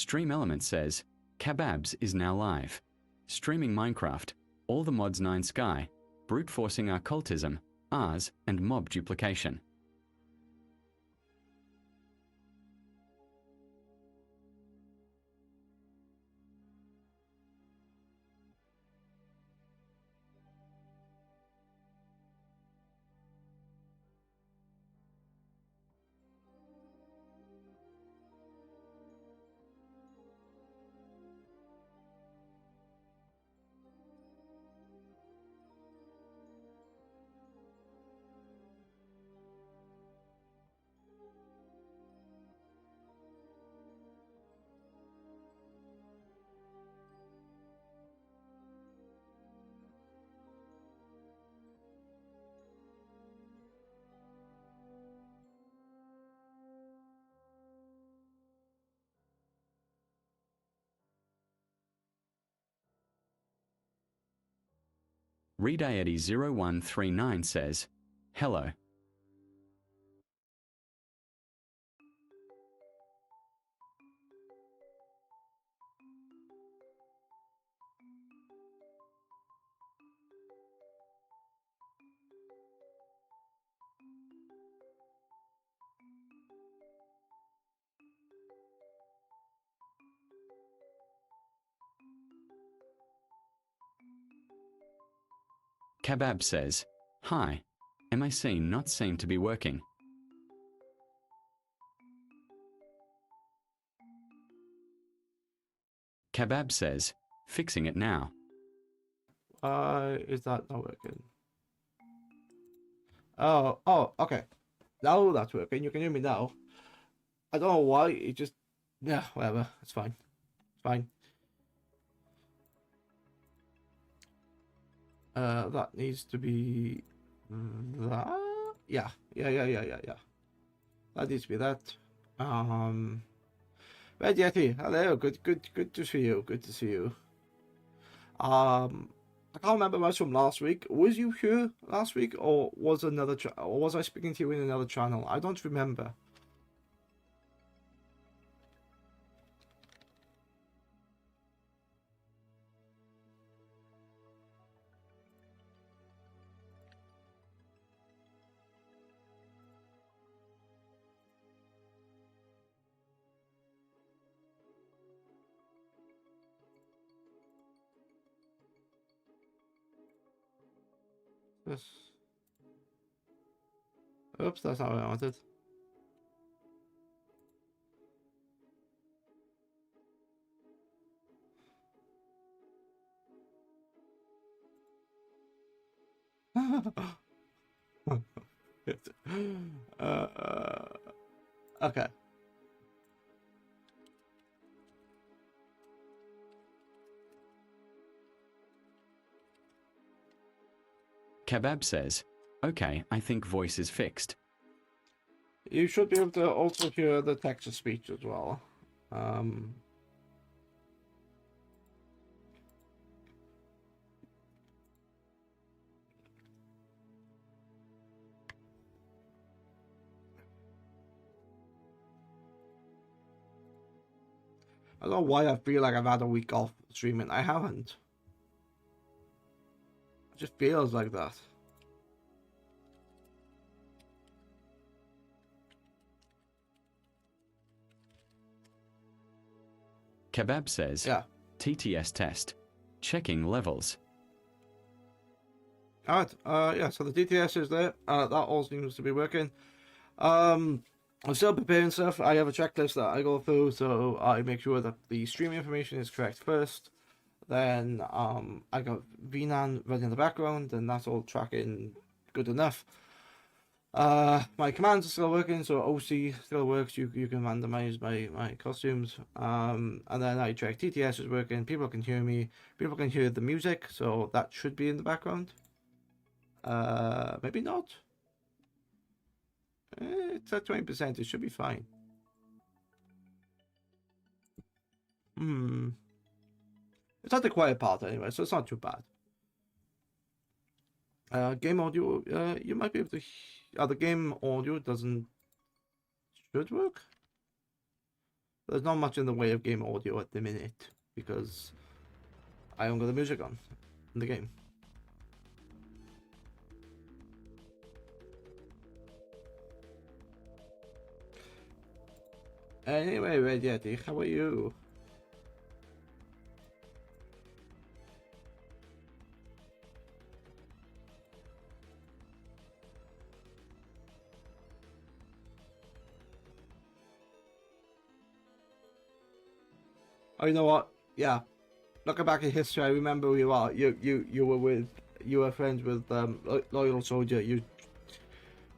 Stream Element says, Kebabs is now live. Streaming Minecraft, all the mods 9 Sky, brute forcing occultism, Rs, and mob duplication. Redeity0139 says, Hello. Kebab says, Hi, MIC not seem to be working. Kebab says, fixing it now. Is that not working? Oh, okay. Now that's working. You can hear me now. I don't know why. It just, yeah, whatever. It's fine. It's fine. That needs to be that. Yeah. That needs to be that. Red Yeti, hello. Good to see you. Good to see you. I can't remember much from last week. Was you here last week, or was or was I speaking to you in another channel? I don't remember. Yes. Oops, that's not what I wanted. Okay. Kebab says, okay, I think voice is fixed. You should be able to also hear the text to speech as well. I don't know why I feel like I've had a week off streaming. I haven't. It just feels like that. Kebab says, Yeah. TTS test. Checking levels. Alright, yeah, so the DTS is there. That all seems to be working. I'm still preparing stuff. I have a checklist that I go through, so I make sure that the streaming information is correct first. Then I got VNAN running in the background, and that's all tracking good enough. My commands are still working, so OC still works. You can randomize my costumes. And then I check TTS is working. People can hear me. People can hear the music, so that should be in the background. Maybe not. It's at 20%. It should be fine. It's not the quiet part anyway, so it's not too bad. Game audio, you might be able to. The game audio should work. There's not much in the way of game audio at the minute because I haven't got the music on in the game. Anyway, Red Yeti, how are you? Oh, you know what? Yeah, looking back at history, I remember who you are. You were friends with Loyal Soldier.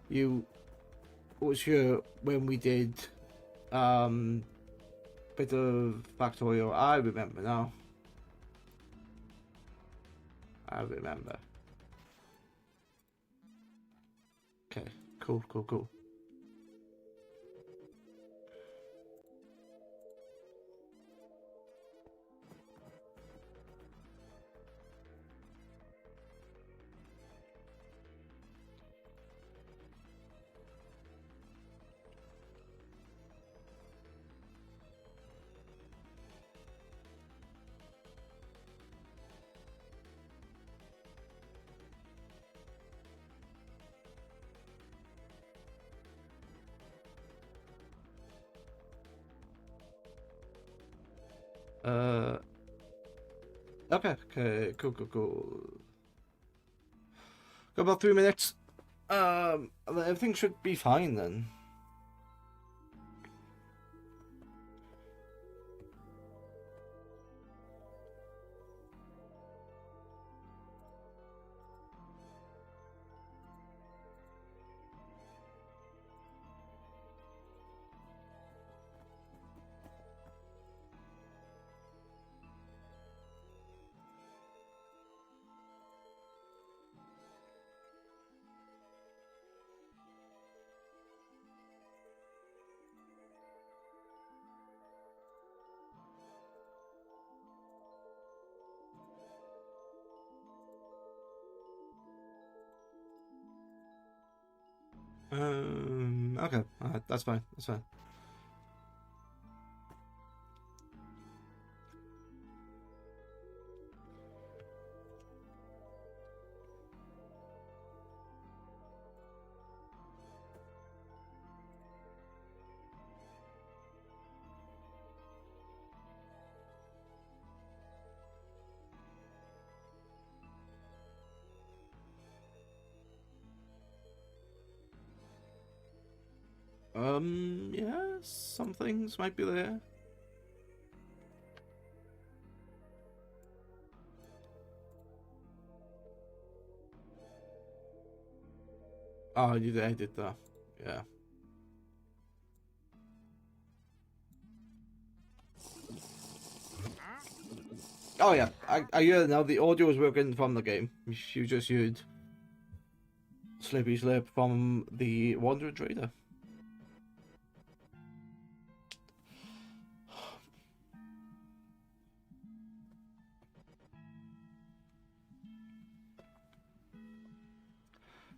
You was here when we did bit of Factorio. I remember now. I remember. Okay, cool. Uh, okay, cool. Got about 3 minutes. Everything should be fine then. Okay, alright, that's fine. That's fine. Yeah, some things might be there. Oh, you did edit that. Yeah. Oh yeah, I hear now the audio is working from the game. You just heard Slippy Slip from the Wandering Trader.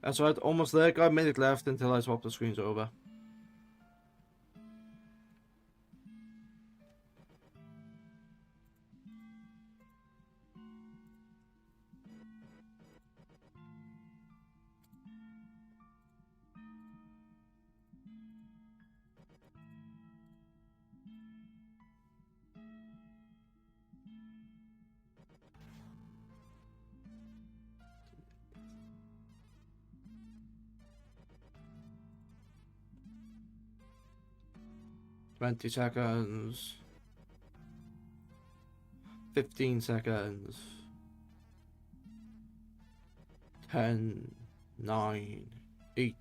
That's right, almost there. Got a minute left until I swap the screens over. Twenty seconds. 15 seconds. 10, 9, 8,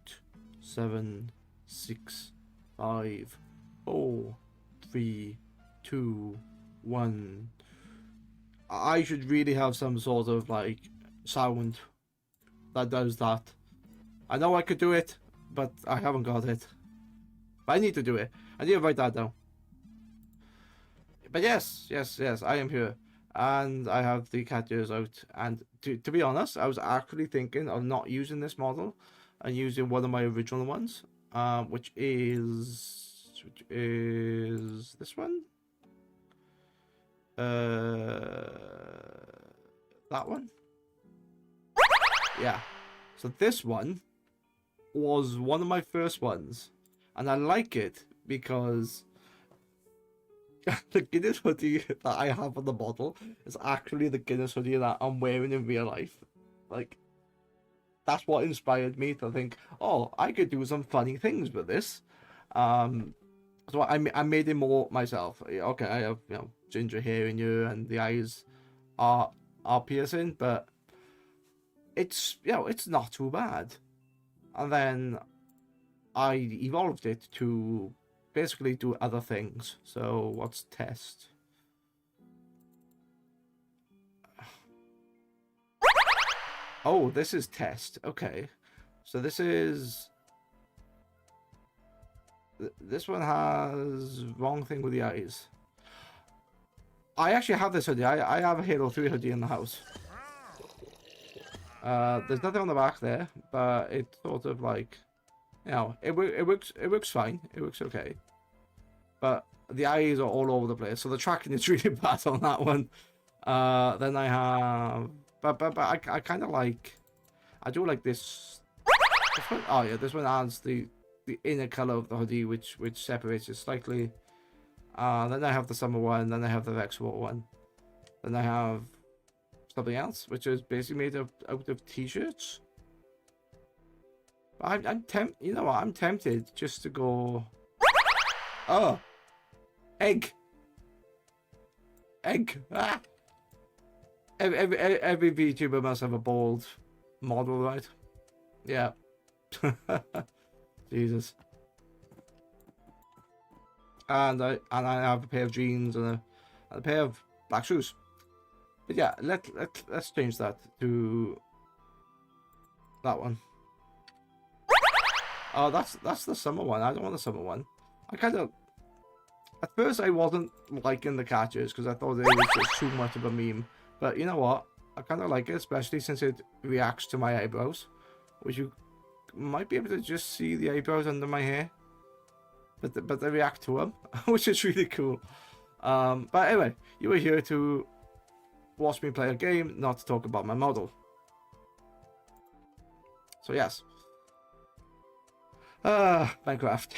7, 6, 5, 4, 3, 2, 1. I should really have some sort of like sound that does that. I know I could do it, but I haven't got it. But I need to do it. I need to write that down. But yes, I am here. And I have the cat ears out. And to be honest, I was actually thinking of not using this model and using one of my original ones, which is which is this one. That one. Yeah. So this one was one of my first ones, and I like it because the Guinness hoodie that I have on the model is actually the Guinness hoodie that I'm wearing in real life. Like, that's what inspired me to think, oh, I could do some funny things with this. So I made it more myself. Okay, I have, you know, ginger hair in you, and the eyes are piercing, but it's, you know, it's not too bad. And then I evolved it to basically do other things. So what's test? Oh, this is test. Okay. So this one has wrong thing with the eyes. I actually have this hoodie. I have a Halo 3 hoodie in the house. There's nothing on the back there, but it's sort of like, you know, it works fine. It works okay. But the eyes are all over the place, so the tracking is really bad on that one. Then I have, but I kind of like, I do like this one. Oh yeah, this one adds the inner color of the hoodie, which separates it slightly. Then I have the summer one. Then I have the Rexwar one. Then I have something else, which is basically made out of t-shirts. I'm you know what? I'm tempted just to go. Oh, egg. Ah. Every VTuber must have a bald model, right? Yeah. Jesus. And I have a pair of jeans and a pair of black shoes. But yeah, let's change that to that one. Oh, that's the summer one. I don't want the summer one. I kind of, at first I wasn't liking the catches because I thought it was just too much of a meme. But you know what? I kind of like it, especially since it reacts to my eyebrows, which you might be able to just see the eyebrows under my hair. But they react to them, which is really cool. But anyway, you were here to watch me play a game, not to talk about my model. So yes. Minecraft.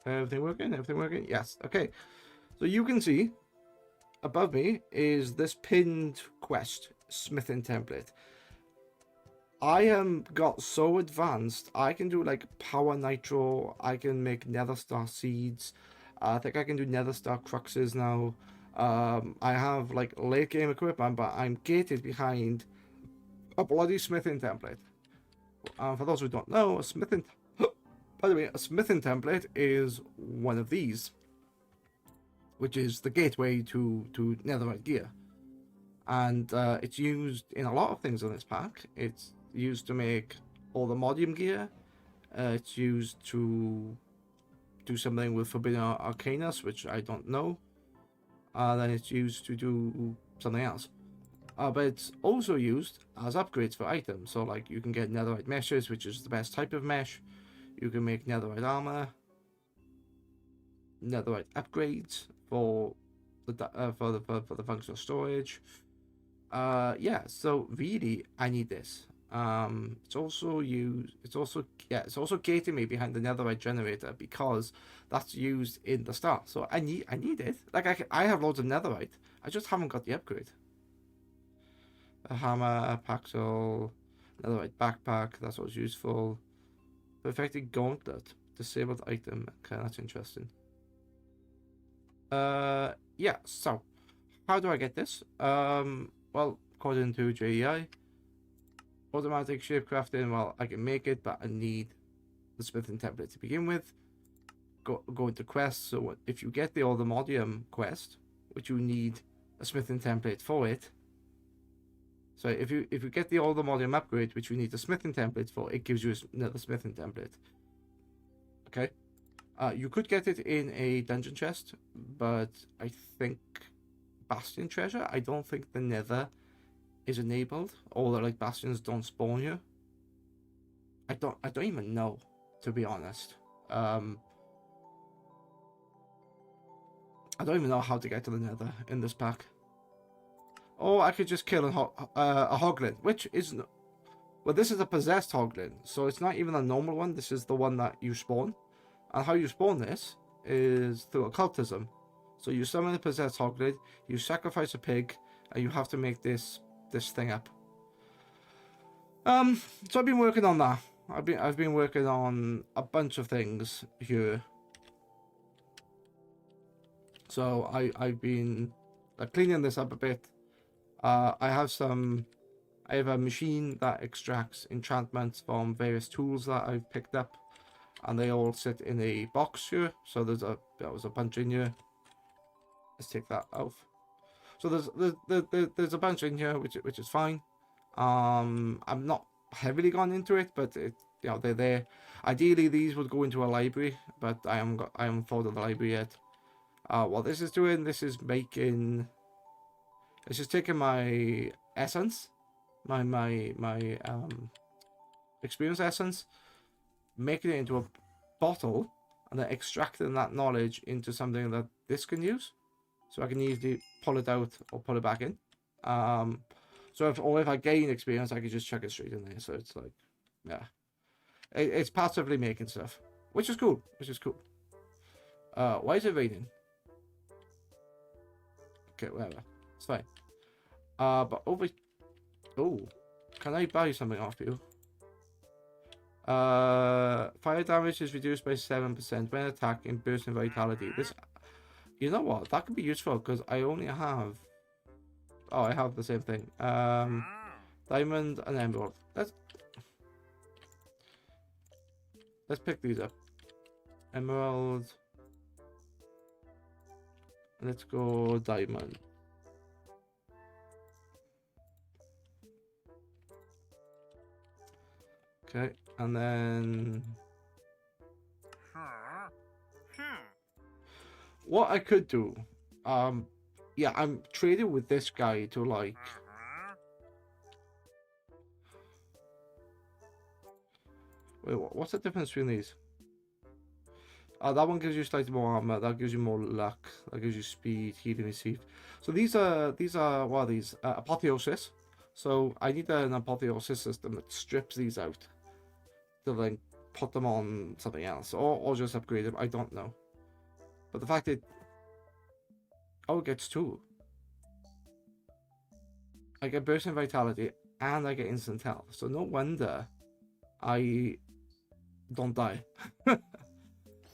Everything working? Everything working? Yes. Okay. So you can see above me is this pinned quest, smithing template. I am got so advanced, I can do like power nitro, I can make nether star seeds, I think I can do nether star cruxes now. I have like late game equipment, but I'm gated behind a bloody smithing template. For those who don't know, a smithing, by the way, a smithing template is one of these, which is the gateway to netherite gear. And it's used in a lot of things in this pack. It's used to make all the modium gear. It's used to do something with Forbidden Arcanus, which I don't know. Then it's used to do something else. But it's also used as upgrades for items. So like you can get netherite meshes, which is the best type of mesh. You can make netherite armor, netherite upgrades for the functional storage. Yeah, so really I need this. It's also gating me behind the netherite generator because that's used in the start. So I need it. Like I have loads of netherite. I just haven't got the upgrade. A hammer, a paxel, netherite backpack. That's what's useful. Perfected gauntlet, disabled item. Okay, that's interesting. Yeah. So how do I get this? Well, according to JEI. Automatic shape crafting, well, I can make it, but I need the smithing template to begin with. Go into quests, so if you get the Allthemodium quest, which you need a smithing template for it. So if you get the Allthemodium upgrade, which you need a smithing template for, it gives you another smithing template. Okay. You could get it in a dungeon chest, but I think Bastion treasure, I don't think the nether is enabled, or that like bastions don't spawn here. I don't even know, to be honest. I don't even know how to get to the Nether in this pack. Or I could just kill a hoglin, which is... Well, this is a possessed hoglin, so it's not even a normal one. This is the one that you spawn. And how you spawn this is through occultism. So you summon a possessed hoglin, you sacrifice a pig, and you have to make this thing up. So I've been working on that. I've been working on a bunch of things here. So I've been cleaning this up a bit. I have a machine that extracts enchantments from various tools that I've picked up, and they all sit in a box here. So there was a bunch in here. Let's take that off. So there's a bunch in here, which is fine. I'm not heavily gone into it, but they're there. Ideally, these would go into a library, but I haven't thought of the library yet. What this is doing, this is just taking my essence, my experience essence, making it into a bottle, and then extracting that knowledge into something that this can use. So I can easily pull it out or pull it back in. So if I gain experience, I can just chuck it straight in there. So it's like, yeah, it's passively making stuff, which is cool. Why is it raining? Okay, whatever, it's fine. But over. Oh, can I buy something off you? Fire damage is reduced by 7% when attacking, bursting vitality. This, you know what? That could be useful because I only have. Oh, I have the same thing. Diamond and emerald. Let's pick these up. Emerald. Let's go diamond. Okay, and then what I could do, yeah, I'm trading with this guy to like. Wait, what's the difference between these? That one gives you slightly more armor. That gives you more luck. That gives you speed, healing received. So these are what are these? Apotheosis. So I need an apotheosis system that strips these out to then put them on something else, or just upgrade them. I don't know. But the fact that it gets two. I get bursting vitality and I get instant health. So no wonder I don't die.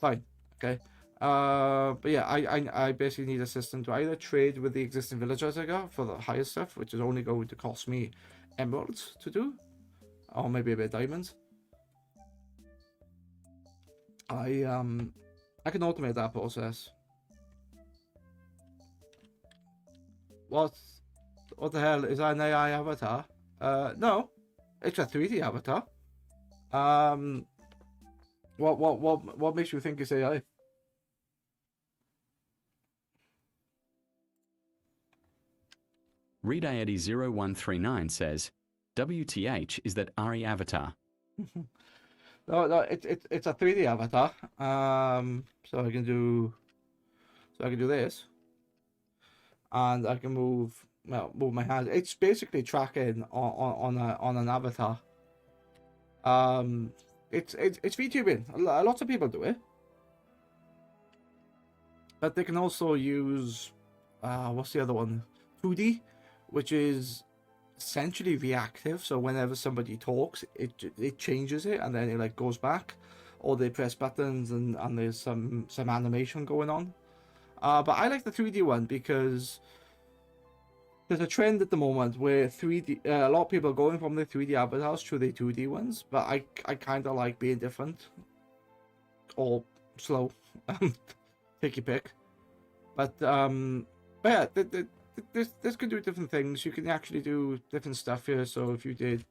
Fine, okay. But yeah, I basically need a system to either trade with the existing villagers I got for the higher stuff, which is only going to cost me emeralds to do, or maybe a bit of diamonds. I can automate that process. What the hell, is that an AI avatar? No, it's a 3D avatar. What makes you think it's AI? Redeity0139 says, WTH is that RE avatar. No, it's a 3D avatar. So I can do this, and I can move my hands. It's basically tracking on an avatar. It's VTubing. Lots of people do it, but they can also use what's the other one? 2D, which is essentially reactive. So whenever somebody talks, it changes it, and then it like goes back, or they press buttons and there's some animation going on. But I like the 3D one because there's a trend at the moment where 3D, a lot of people are going from the 3D avatars to the 2D ones, but I kind of like being different or slow. Take your pick. But yeah, this can do different things. You can actually do different stuff here. So if you did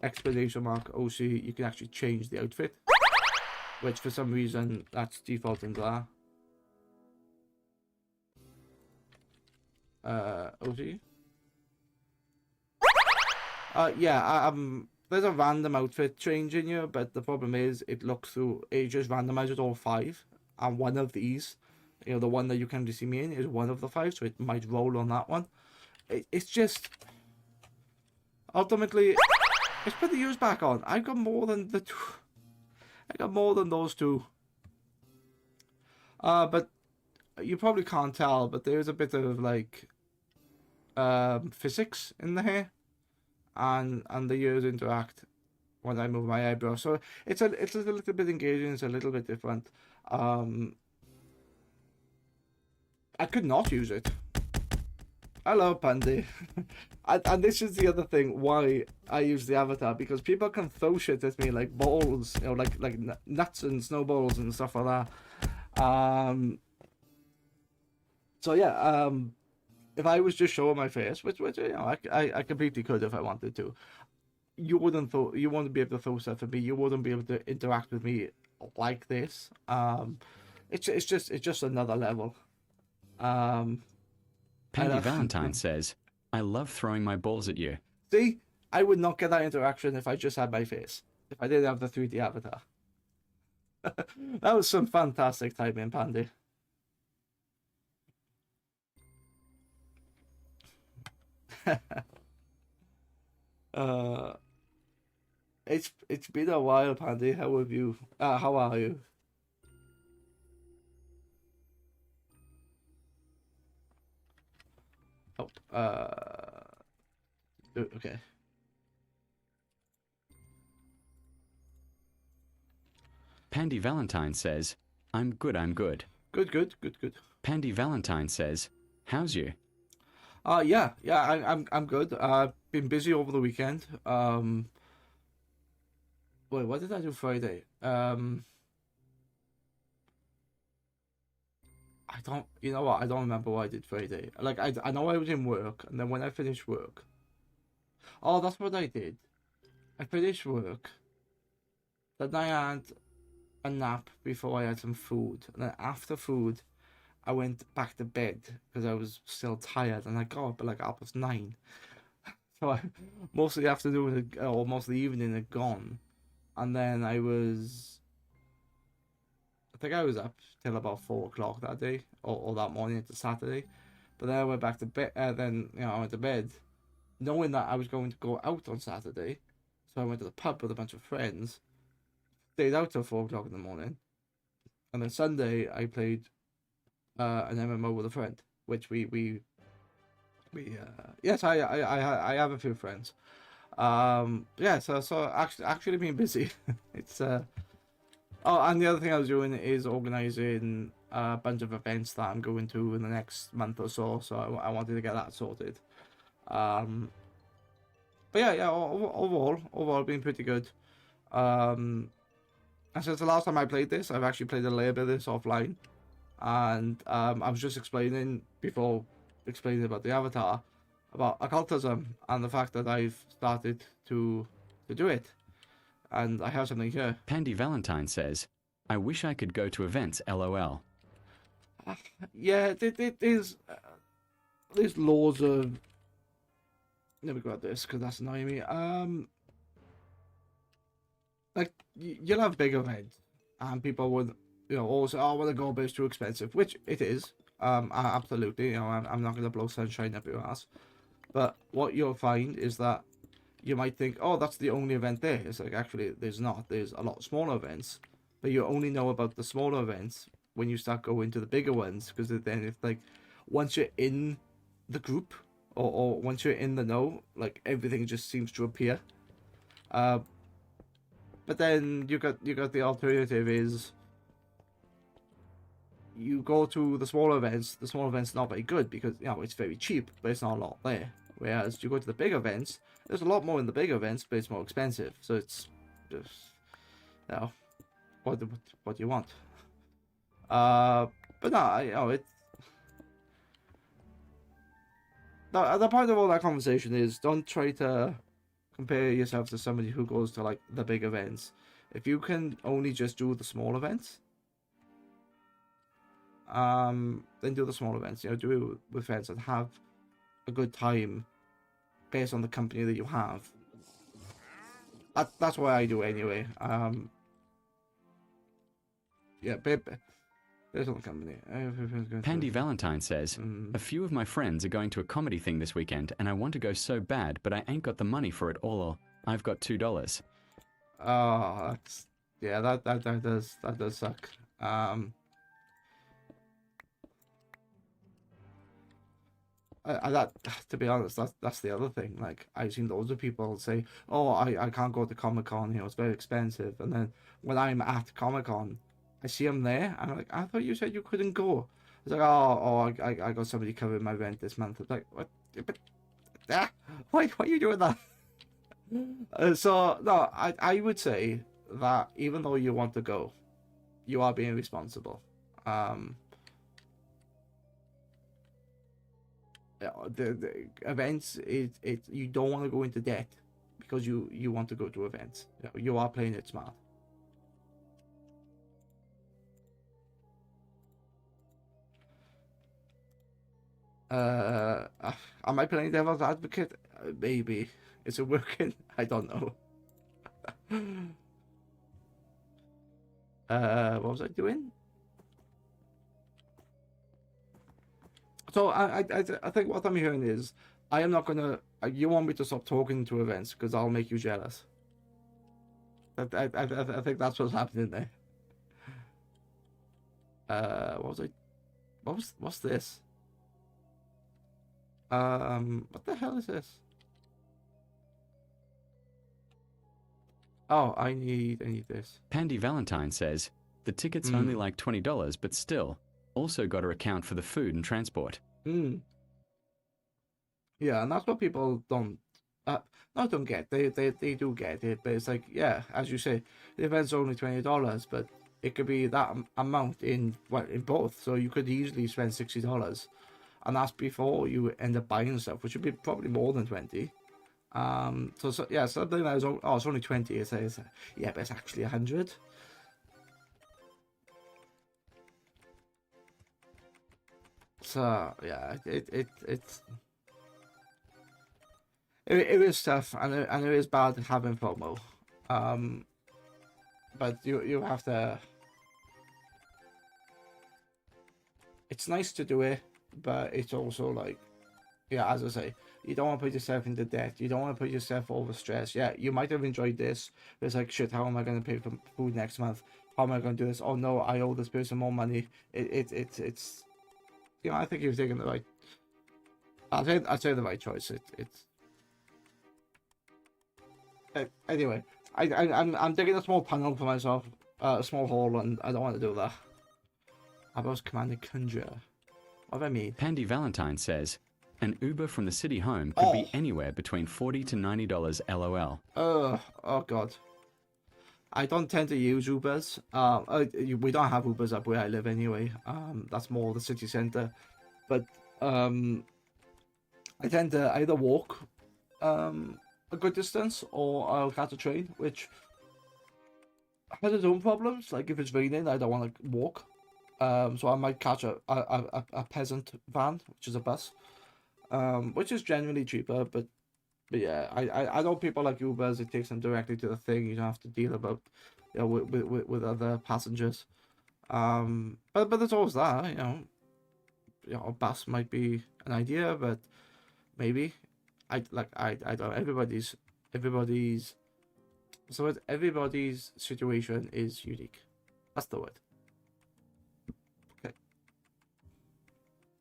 exclamation mark OC, you can actually change the outfit, which for some reason that's default into that. OC. Yeah, there's a random outfit change in here, but the problem is it looks through, it just randomizes all 5, and one of these, you know, the one that you can see me in is one of the 5, so it might roll on that one. It's just, ultimately, let's put the use back on. I've got more than the two. I got more than those two. But you probably can't tell, but there is a bit of like physics in the hair, and the ears interact when I move my eyebrow. So it's a little bit engaging. It's a little bit different. I could not use it. Hello, Pandy. And this is the other thing why I use the avatar, because people can throw shit at me like balls, you know, like nuts and snowballs and stuff like that. So yeah, if I was just showing my face, which you know, I completely could if I wanted to, you wouldn't be able to throw stuff at me. You wouldn't be able to interact with me like this. It's just another level. Pandy Valentine says, I love throwing my balls at you. See, I would not get that interaction if I just had my face. If I didn't have the 3D avatar. That was some fantastic timing, Pandy. It's been a while, Pandy. How have you? How are you? Oh, okay. Pandy Valentine says, I'm good, I'm good. Good. Pandy Valentine says, how's you? Yeah, I'm good. Been busy over the weekend. Wait, what did I do Friday? I don't, you know what? I don't remember what I did Friday. Like, I know I was in work, and then when I finished work, oh, that's what I did. I finished work, then I had a nap before I had some food, and then after food, I went back to bed because I was still tired, and I got up at like 9:30. So most of the afternoon or most of the evening had gone, and then I think I was up till about 4 o'clock that day, or that morning. It's a Saturday, but then I went back to bed. Then I went to bed, knowing that I was going to go out on Saturday, so I went to the pub with a bunch of friends, stayed out till 4 o'clock in the morning, and then Sunday I played an MMO with a friend, which we yes, I have a few friends. Yeah, so actually being busy. It's oh, and the other thing I was doing is organizing a bunch of events that I'm going to in the next month or so. So I wanted to get that sorted. But yeah, overall been pretty good. And since the last time I played this, I've actually played a little bit of this offline. And I was just explaining about the avatar, about occultism, and the fact that I've started to do it. And I have something here. Pandy Valentine says, I wish I could go to events, lol. Yeah, there's laws of... Let me grab this, because that's annoying me. Like, you'll have big events, and people would, always say, oh, well, the gold is too expensive, which it is. Absolutely, I'm not going to blow sunshine up your ass. But what you'll find is that you might think, oh, that's the only event there. It's like, actually, there's not. There's a lot of smaller events. But you only know about the smaller events when you start going to the bigger ones. Because then if, like, once you're in the group, or once you're in the know, like, everything just seems to appear. But then you got the alternative is you go to the smaller events. The smaller events not very good because, it's very cheap, but it's not a lot there. Whereas you go to the big events, there's a lot more in the big events, but it's more expensive. So it's just, what do you want? But no, it's... The point of all that conversation is don't try to compare yourself to somebody who goes to, like, the big events. If you can only just do the small events, then do the small events. Do it with friends and have a good time based on the company that you have. That's what I do anyway. Yeah, babe. There's one company. Pandy Valentine says, a few of my friends are going to a comedy thing this weekend and I want to go so bad, but I ain't got the money for it all. I've got $2. Oh, that's yeah. That does suck. That to be honest, that's the other thing. Like I've seen loads of people say, "Oh, I can't go to Comic Con. You know, it's very expensive." And then when I'm at Comic Con, I see them there. And I'm like, "I thought you said you couldn't go." It's like, I got somebody covering my rent this month." It's like, what? But why are you doing that? So no, I would say that even though you want to go, you are being responsible. Um, the events, it you don't want to go into debt because you want to go to events. You are playing it smart. Uh, am I playing devil's advocate? Maybe. Is it working? I don't know. What was I doing? So I think what I'm hearing is I am not gonna. You want me to stop talking to events because I'll make you jealous. I think that's what's happening there. What was I? What's this? What the hell is this? Oh, I need this. Pandy Valentine says, the ticket's only like $20, but still, also got to account for the food and transport. Yeah, and that's what people don't not don't get. They do get it, but it's like, yeah, as you say, the event's only $20, but it could be that amount in both. So you could easily spend $60, and that's before you end up buying stuff, which would be probably more than 20. So yeah, something that is it's only 20. It says, yeah, but it's actually 100. So yeah, it is tough, and it is bad having FOMO. But you have to. It's nice to do it, but it's also like, yeah, as I say, you don't want to put yourself into debt. You don't want to put yourself over stress. Yeah, you might have enjoyed this, but it's like, shit, how am I going to pay for food next month? How am I going to do this? Oh no, I owe this person more money. It's you know, I think you've taken the right. I'd say the right choice. Anyway, I'm digging a small panel for myself, a small hole, and I don't want to do that. I was commanding Conjure. What do I mean? Pandy Valentine says, an Uber from the city home could be anywhere between $40 to $90 LOL. Oh god. I don't tend to use Ubers. We don't have Ubers up where I live anyway. That's more the city centre. But I tend to either walk a good distance or I'll catch a train, which has its own problems. Like if it's raining, I don't want to walk. So I might catch a peasant van, which is a bus, which is generally cheaper. But yeah, I know people like Ubers. It takes them directly to the thing. You don't have to deal about, you know, with other passengers. But there's always that, a bus might be an idea, but maybe I don't know. Everybody's situation is unique. That's the word. Okay.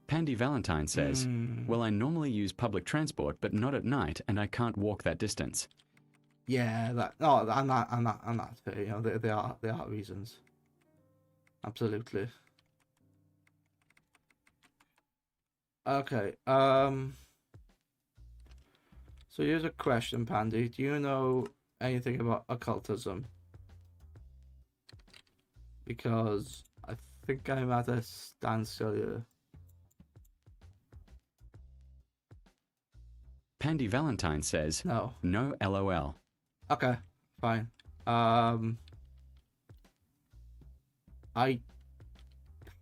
Pandy Valentine says, well, I normally use public transport, but not at night, and I can't walk that distance. Yeah, I'm not. You know, there are reasons. Absolutely. Okay. So here's a question, Pandy. Do you know anything about occultism? Because I think I'm at a standstill here. Pandy Valentine says, no LOL. Okay, fine. I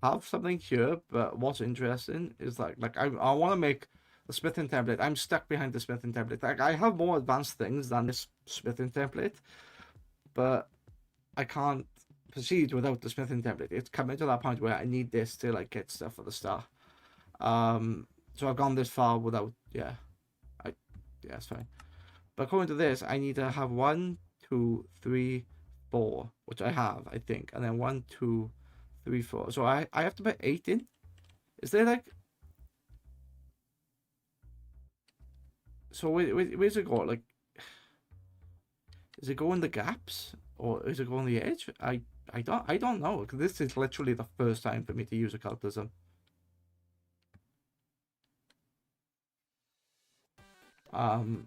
have something here, but what's interesting is like I want to make The smithing template. I'm stuck behind the smithing template. Like, I have more advanced things than this smithing template, but I can't proceed without the smithing template. It's coming to that point where I need this to like get stuff for the start. So I've gone this far without, yeah, it's fine. But according to this, I need to have 1, 2, 3, 4, which I have, I think, and then 1, 2, 3, 4. So I have to put 8 in. Is there like? So where's it go? Like, is it go in the gaps or is it go on the edge? I don't know. This is literally the first time for me to use occultism. You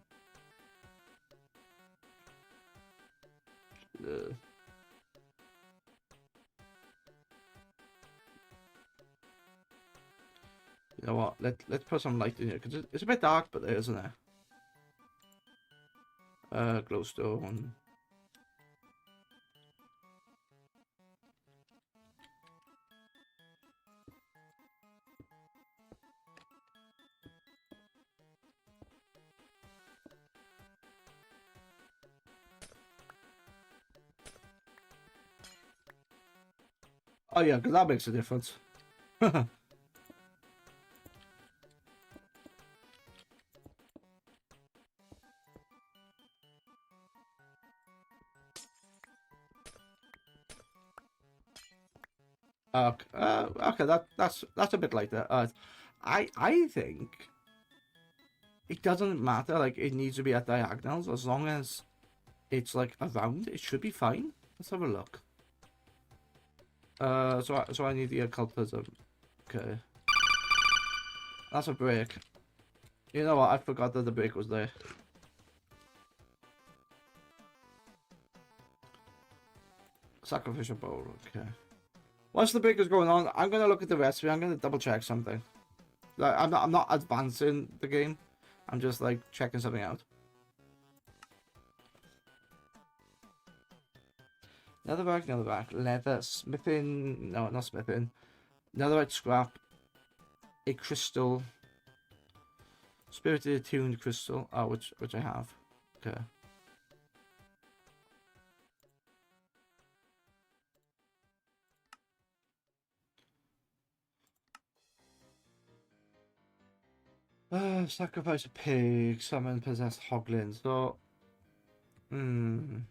know what? Let's put some light in here because it's a bit dark, but there isn't it? Glowstone. Oh yeah, because that makes a difference. Okay, that's a bit like that. I think it doesn't matter. Like, it needs to be at diagonals as long as it's like around. It should be fine. Let's have a look. So I need the occultism. Okay, that's a break. You know what? I forgot that the break was there. Sacrificial bowl. Okay. Once the break is going on, I'm gonna look at the recipe. I'm gonna double check something. Like, I'm not advancing the game. I'm just like checking something out. Netherrack, leather, smithing. No, not smithing. Netherite scrap. A crystal. Spirited attuned crystal. Oh, which I have. Okay. Sacrifice a pig, summon possessed hoglins. So, you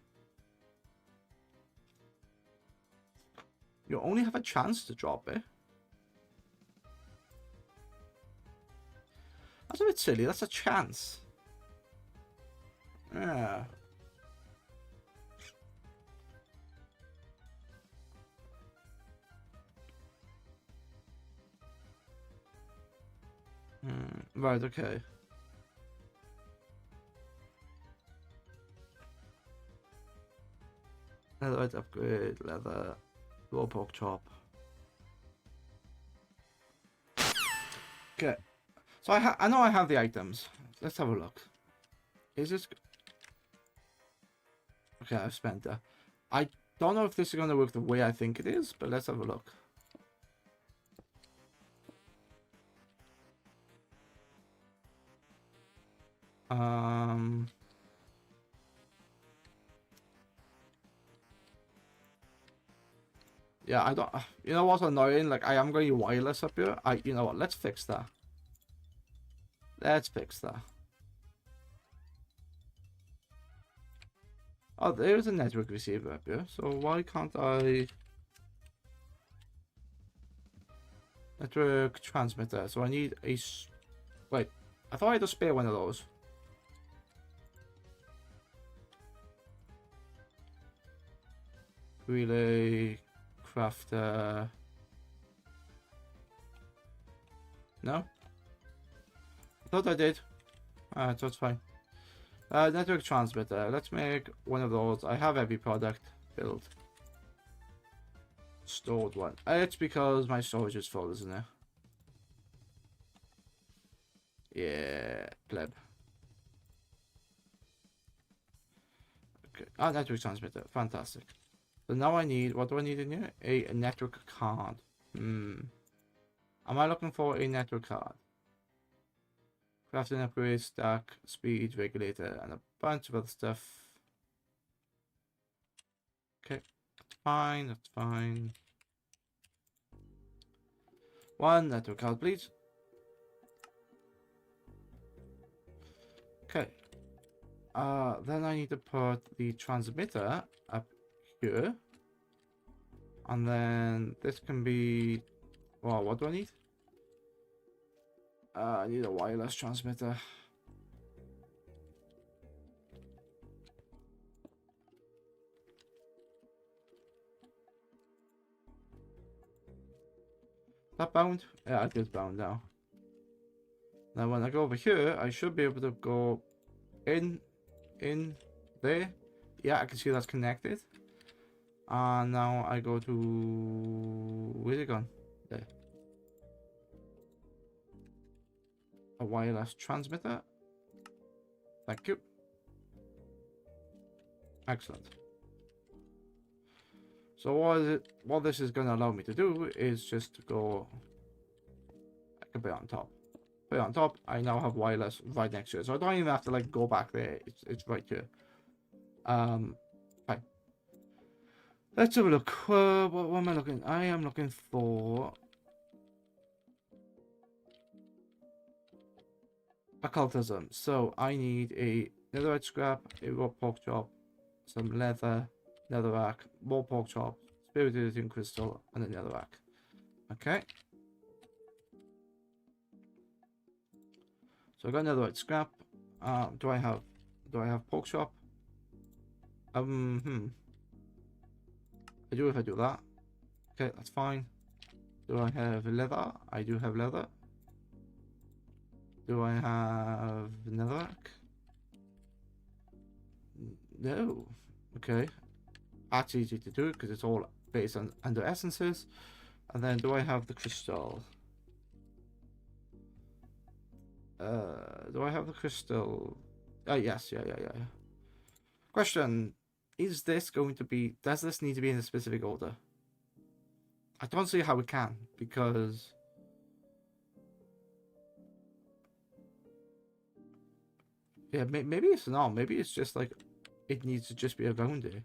only have a chance to drop it. That's a bit silly. That's a chance. Yeah. Right. Okay. Leatherite upgrade, leather, raw pork chop. Okay, so I know I have the items. Let's have a look. Is this? Okay, I've spent that. I don't know if this is going to work the way I think it is, but let's have a look. Yeah, I don't. You know what's annoying? Like, I am going to wireless up here. You know what? Let's fix that. Let's fix that. Oh, there's a network receiver up here. So why can't I? Network transmitter. So I need a. Wait, I thought I had to spare one of those. Relay, crafter. No? I thought I did. Alright, so it's fine. Network transmitter. Let's make one of those. I have every product built. Stored one. It's because my storage is full, isn't it? Yeah, pleb. Okay. Network transmitter. Fantastic. So now I need, what do I need in here? A network card. Am I looking for a network card? Crafting upgrade, stack, speed, regulator, and a bunch of other stuff. Okay, that's fine, that's fine. One network card, please. Okay. Then I need to put the transmitter up here. And then this can be... Well, what do I need? I need a wireless transmitter. That bound? Yeah, it is bound now. Now when I go over here, I should be able to go in there. Yeah, I can see that's connected. And now I go to... Where's it gone? There. A wireless transmitter. Thank you. Excellent. So what this is going to allow me to do is just to go... I can put it on top. Put it on top. I now have wireless right next to it. So I don't even have to like go back there. It's right here. Fine. Let's have a look. What am I looking? I am looking for... occultism. So I need a netherite scrap, a raw pork chop, some leather, netherrack, more pork chop, spirited crystal, and a netherrack. Okay. So I got netherite scrap. Do I have pork chop? I do if I do that. Okay, that's fine. Do I have leather? I do have leather. Do I have netherrack? No. Okay. That's easy to do because it's all based on under essences. And then do I have the crystal? Do I have the crystal? Yes, yeah. Question: is this going to be? Does this need to be in a specific order? I don't see how it can because. Yeah, maybe it's not. Maybe it's just like it needs to just be around it.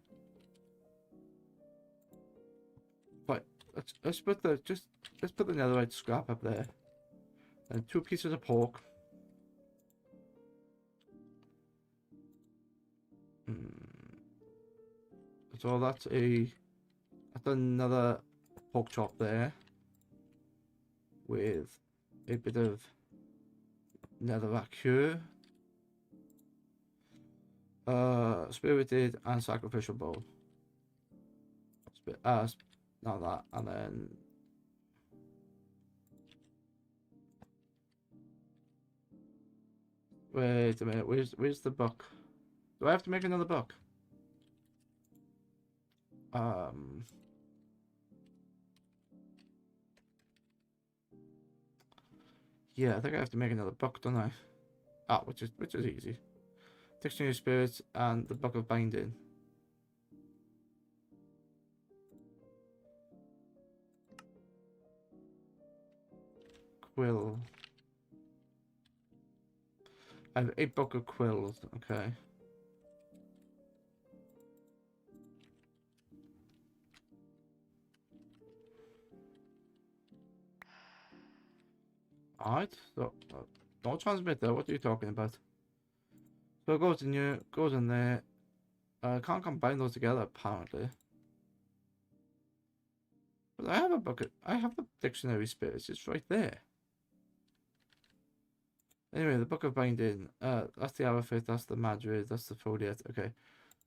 But let's put the netherite scrap up there, and 2 pieces of pork. So that's another pork chop there with a bit of netherrack here. Spirited and sacrificial bowl. Not that, and then wait a minute. Where's the book? Do I have to make another book? Yeah, I think I have to make another book, don't I? Which is easy. Dictionary of Spirits and the Book of Binding. Quill. I have a book of quills. Okay. Alright. So, no transmitter. What are you talking about? So it goes in here, goes in there. Can't combine those together apparently. But I have a bucket. I have the Dictionary Spirits. It's right there. Anyway, the Book of Binding. That's the Arafit. That's the Madrid. That's the Foliet. Okay.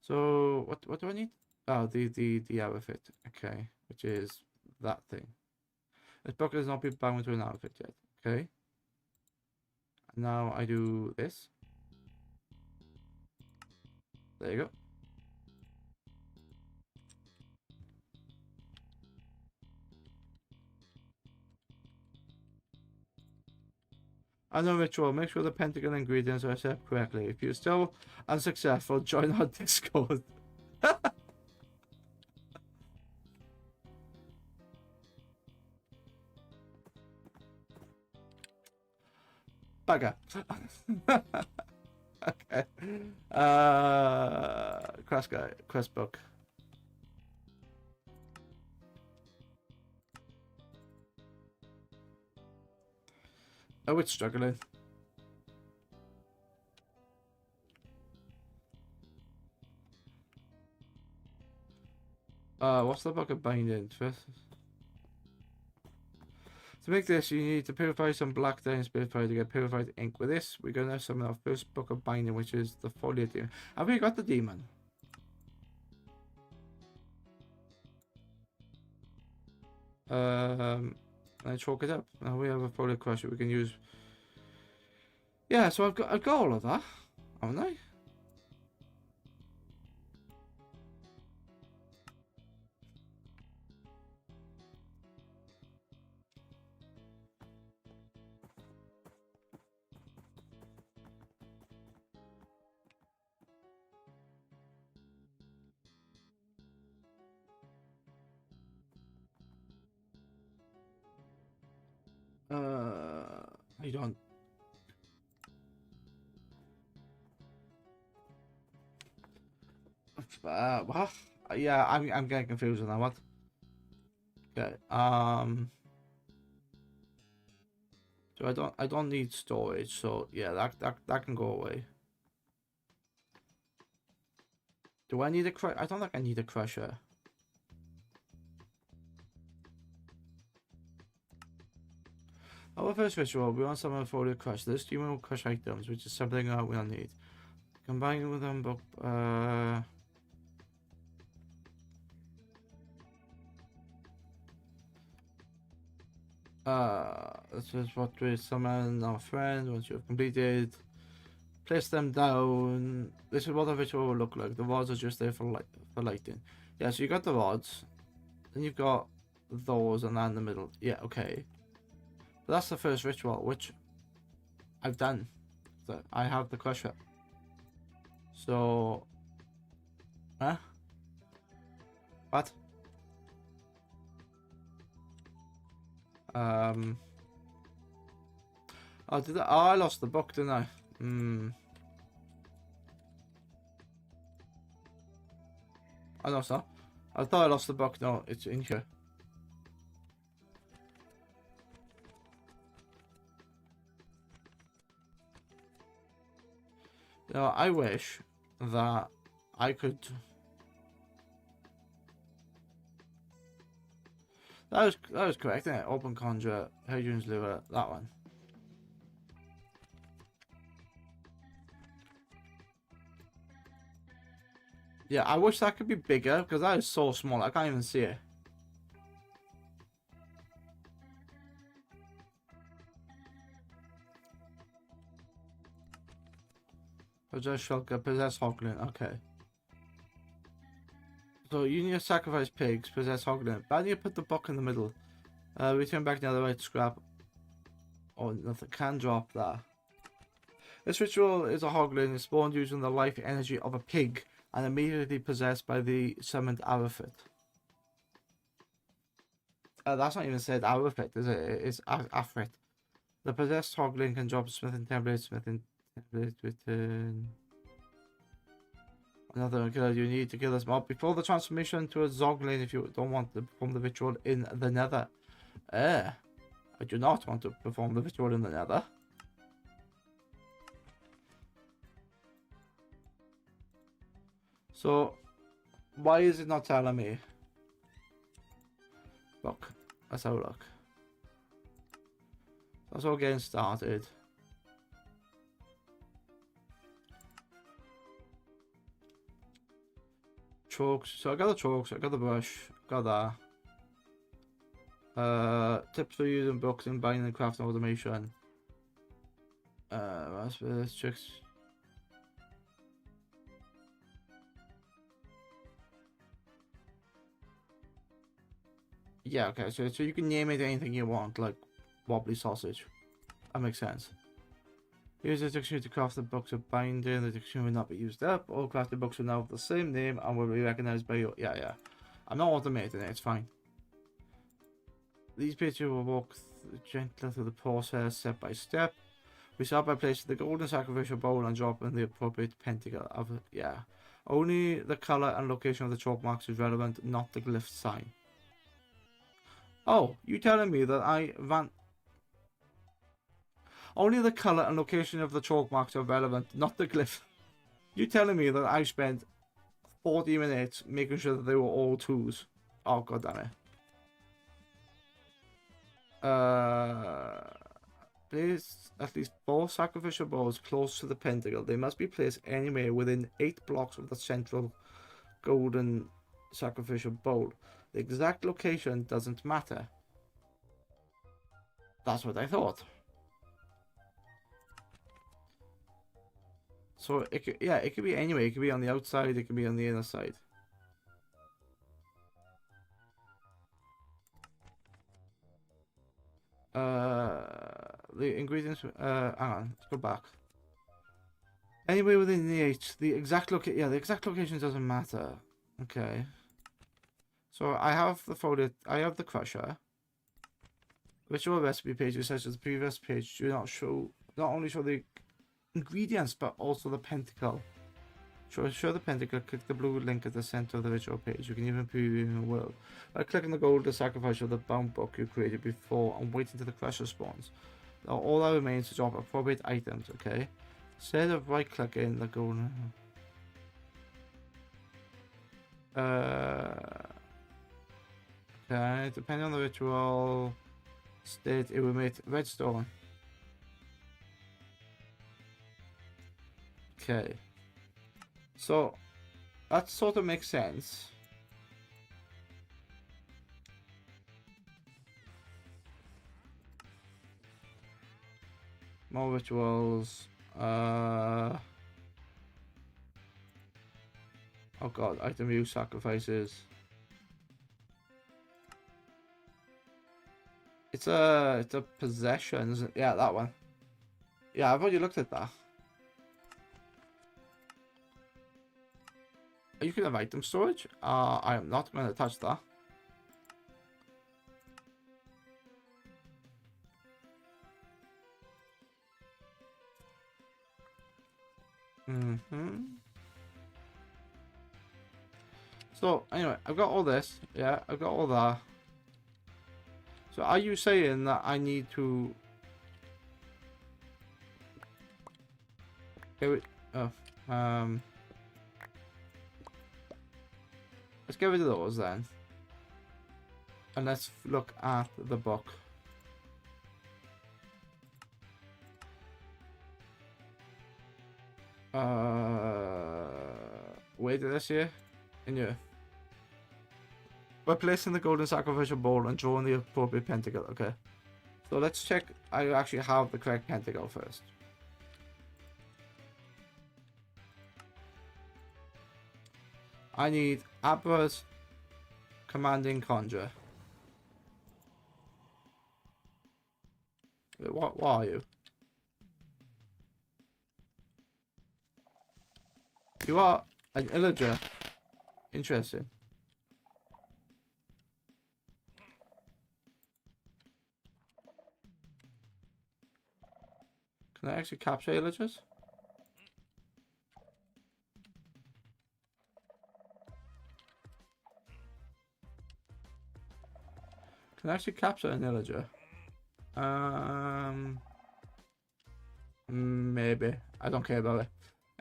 So what do I need? Oh, the Arafit. Okay, which is that thing. This book has not been bound to an Arafit yet. Okay. Now I do this. There you go. Another ritual. Make sure the pentagon ingredients are set up correctly. If you're still unsuccessful, join our Discord. bugger. Okay. Quest book. Oh, it's struggling. What's the book of binding? First, to make this, you need to purify some black dye and purify to get purified ink. With this, we're gonna summon our first book of binding, which is the foliate demon. Have we got the demon? Let's chalk it up. Now we have a foliate crusher we can use. Yeah, so I've got all of that, haven't I? I don't. What? Yeah, I'm getting confused on that. What? Okay. So I don't need storage. So yeah, that can go away. Do I need a crusher? I don't think I need a crusher. Our first ritual, we want someone for the crush. This demon will crush items, which is something that we'll need. Combine with them, this is what we summon our friend. Once you have completed, place them down. This is what the ritual will look like. The rods are just there for lighting. Yeah, so you got the rods, then you've got those, and that in the middle. Yeah, okay. But that's the first ritual, which I've done. So I have the crusher. So, huh? What? Oh, did I? Oh, I lost the book, didn't I? I lost that. I thought I lost the book. No, it's in here. You know, I wish that I could. That was correct, isn't it? Open conjure, Hadrian's liver, that one. Yeah, I wish that could be bigger because that is so small. I can't even see it. Possess Shulker, possess Hoglin, okay. So you need to sacrifice pigs, possess Hoglin. Why do you put the book in the middle? Return back the other way to scrap. Oh, nothing can drop that. This ritual is a Hoglin is spawned using the life energy of a pig and immediately possessed by the summoned Arafit. That's not even said Arafit, is it? It's Afrit. The possessed Hoglin can drop smithing template, return. Another killer, you need to kill this mob before the transformation to a Zoglin if you don't want to perform the ritual in the nether. I do not want to perform the ritual in the nether. So, why is it not telling me? Look, let's have a look. That's all getting started. Chalks. So I got the chalks, I got the brush, got that. Tips for using books in binding and crafting automation. Raspberries, chicks. Yeah, okay, so you can name it anything you want, like wobbly sausage. That makes sense. Use the dictionary to craft the books of binding. The dictionary will not be used up. All crafted books will now have the same name and will be recognized by you. Yeah. I'm not automating it, it's fine. These pages will walk gently through the process step by step. We start by placing the golden sacrificial bowl and dropping the appropriate pentacle. Yeah. Only the color and location of the chalk marks is relevant, not the glyph sign. Oh, you telling me that I ran... Only the color and location of the chalk marks are relevant, not the glyph. You telling me that I spent 40 minutes making sure that they were all 2s. Oh, god damn it. Place at least 4 sacrificial bowls close to the pentacle. They must be placed anywhere within 8 blocks of the central golden sacrificial bowl. The exact location doesn't matter. That's what I thought. So it could, yeah, it could be anywhere. It could be on the outside. It could be on the inner side. The ingredients. Hang on. Let's go back. Anywhere within the 8. The exact location. Yeah, the exact location doesn't matter. Okay. So I have the folder. I have the crusher. Ritual recipe pages, such as the previous page, do not only show the ingredients but also the pentacle. Show the pentacle, click the blue link at the center of the ritual page. You can even preview in the world. By clicking the gold, the sacrifice of the bound book you created before and wait until the crusher spawns. Now all that remains to drop appropriate items, okay? Instead of right clicking the golden... Okay, depending on the ritual state, it will make redstone. Okay. So, that sort of makes sense. More rituals. Oh god, item use sacrifices. It's a possession, isn't it? Yeah, that one. Yeah, I've already looked at that. You can have item storage. I am not going to touch that. So, anyway, I've got all this. Yeah, I've got all that. So, are you saying that I need to... Okay, let's get rid of those then. And let's look at the book. Where did I see it? In here. By placing the golden sacrificial bowl and drawing the appropriate pentacle. Okay. So let's check I actually have the correct pentacle first. I need Abra's commanding conjure. What are you? You are an illager. Interesting. Can I actually capture illagers? Can I actually capture an illager? Maybe. I don't care about it.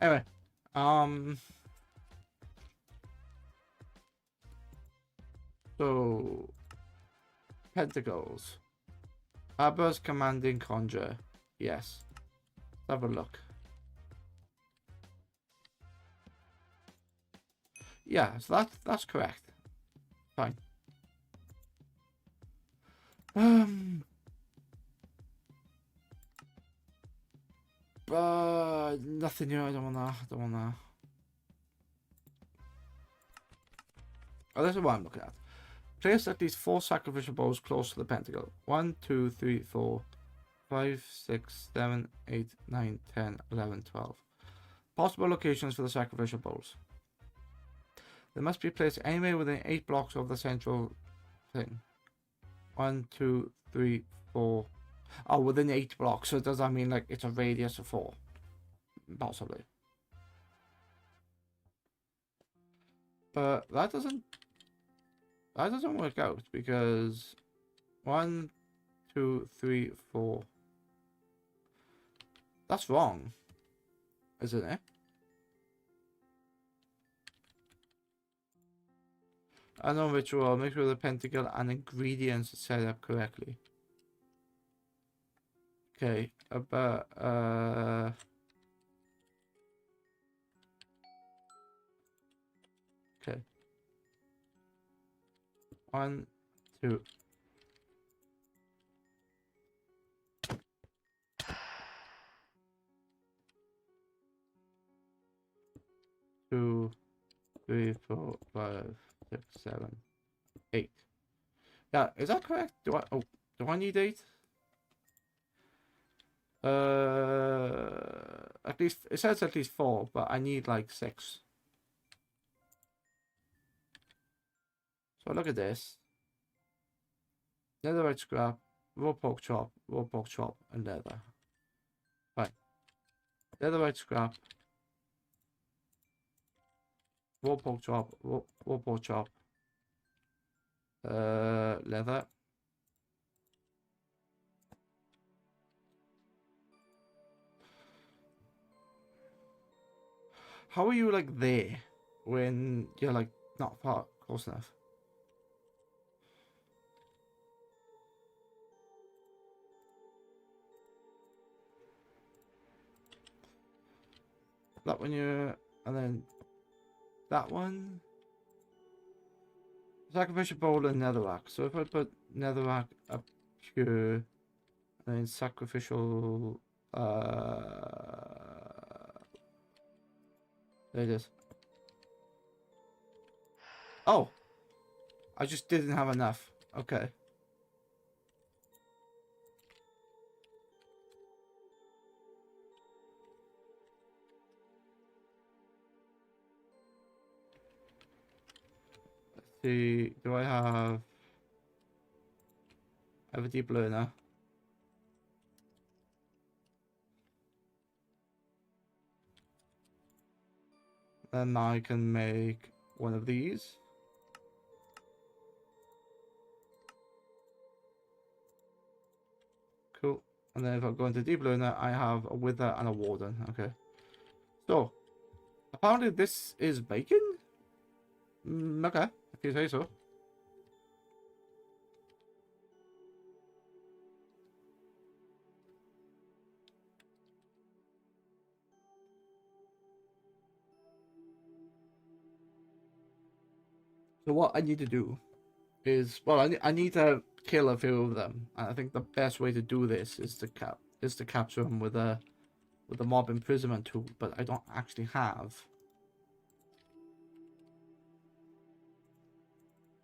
Anyway, so pentacles. Abra's commanding conjure. Yes. Let's have a look. Yeah, so that's correct. Fine. Nothing new. I don't wanna. Oh, this is what I'm looking at. Place at least 4 sacrificial bowls close to the pentacle. 1, 2, 3, 4, 5, 6, 7, 8, 9, 10, 11, 12. Possible locations for the sacrificial bowls. They must be placed anywhere within 8 blocks of the central thing. 1, 2, 3, 4. Oh, within 8 blocks. So does that mean like it's a radius of 4? Possibly. But that doesn't work out because 1, 2, 3, 4. That's wrong, isn't it? Unknown ritual. Make sure the pentacle and ingredients are set up correctly. Okay, but okay. 1, 2. 2, 3, 4, 5, 6, 7, 8. Yeah, is that correct? Do I need 8? At least it says at least 4, but I need like 6. So look at this. Netherite scrap, raw pork chop, and leather. Fine. Netherite scrap, raw pork chop, leather. How are you like there when you're like not far close enough? That one you, and then that one. Sacrificial bowl and netherrack. So if I put netherrack up here, and then sacrificial, there it is. Oh, I just didn't have enough. Okay. Let's see. Do I have a deep learner? Then I can make one of these. Cool. And then if I go into deep learner, I have a wither and a warden. Okay. So apparently this is bacon. Okay, if you say so. So what I need to do is, well, I need to kill a few of them, and I think the best way to do this is to capture them with a mob imprisonment tool, but I don't actually have.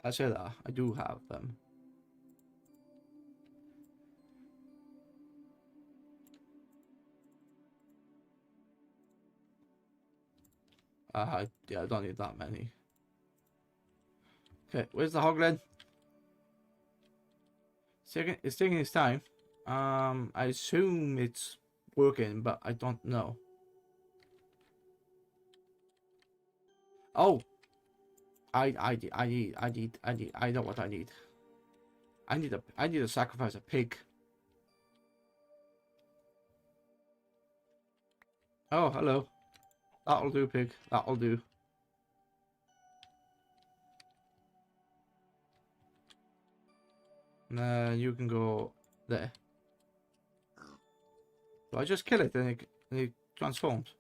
I said that I do have them. Yeah, I don't need that many. Okay, where's the hoglin? It's taking its time. I assume it's working, but I don't know. Oh, I know what I need. I need to sacrifice a pig. Oh, hello. That'll do, pig. That'll do. And then you can go there. So I just kill it and it transforms.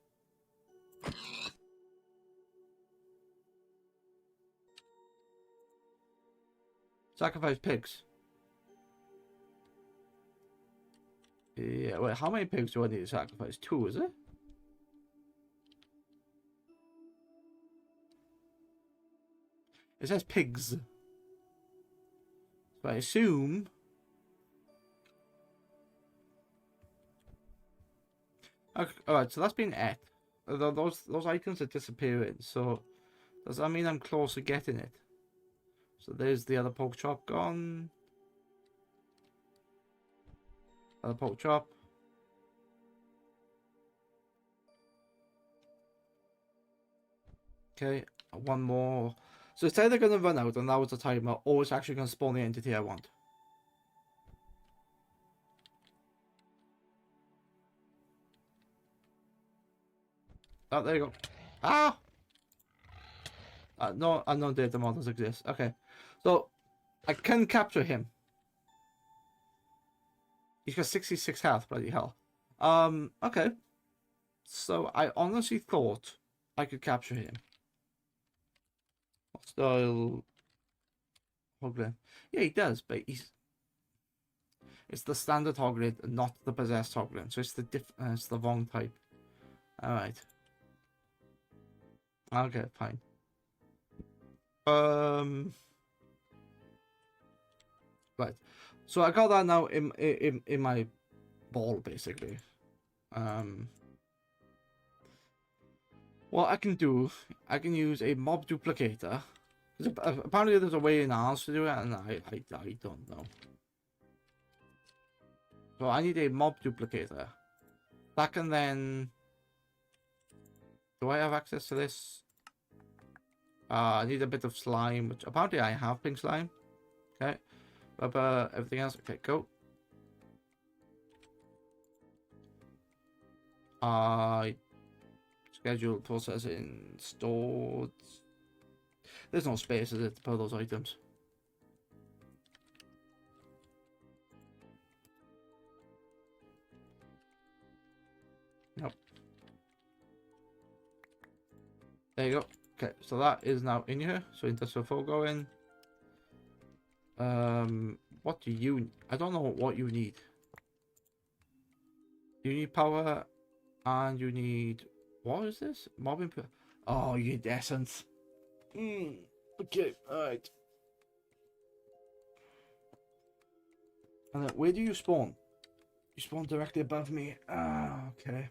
Sacrifice pigs. Yeah, wait, how many pigs do I need to sacrifice? 2, is it? It says pigs. So I assume... Okay, alright, so that's been et. Those items are disappearing, so does that mean I'm close to getting it? So there's the other pork chop gone. pork chop. Okay, one more. So it's either going to run out and that was the timer, or it's actually going to spawn the entity I want. Oh, there you go. Ah! No, unknown data models exist. Okay. So, I can capture him. He's got 66 health, bloody hell. Okay. So, I honestly thought I could capture him. Style Hoglin. Yeah, he does, but it's the standard Hoglin, not the possessed Hoglin. So it's the wrong type. Alright. Okay, fine. Right. So I got that now in my ball, basically. What I can do, I can use a mob duplicator. Apparently there's a way in ours to do it, and I don't know. So I need a mob duplicator. That can then... Do I have access to this? I need a bit of slime, which apparently I have pink slime. Okay. But everything else, okay, go. Scheduled processing, stored. There's no space, is it, to put those items? Nope. There you go. Okay, so that is now in here. So industrial foregoing. What do you... I don't know what you need. You need power, and you need... What is this? Mob input. Oh, you need essence. Okay, alright. And then, where do you spawn? You spawn directly above me. Ah, okay.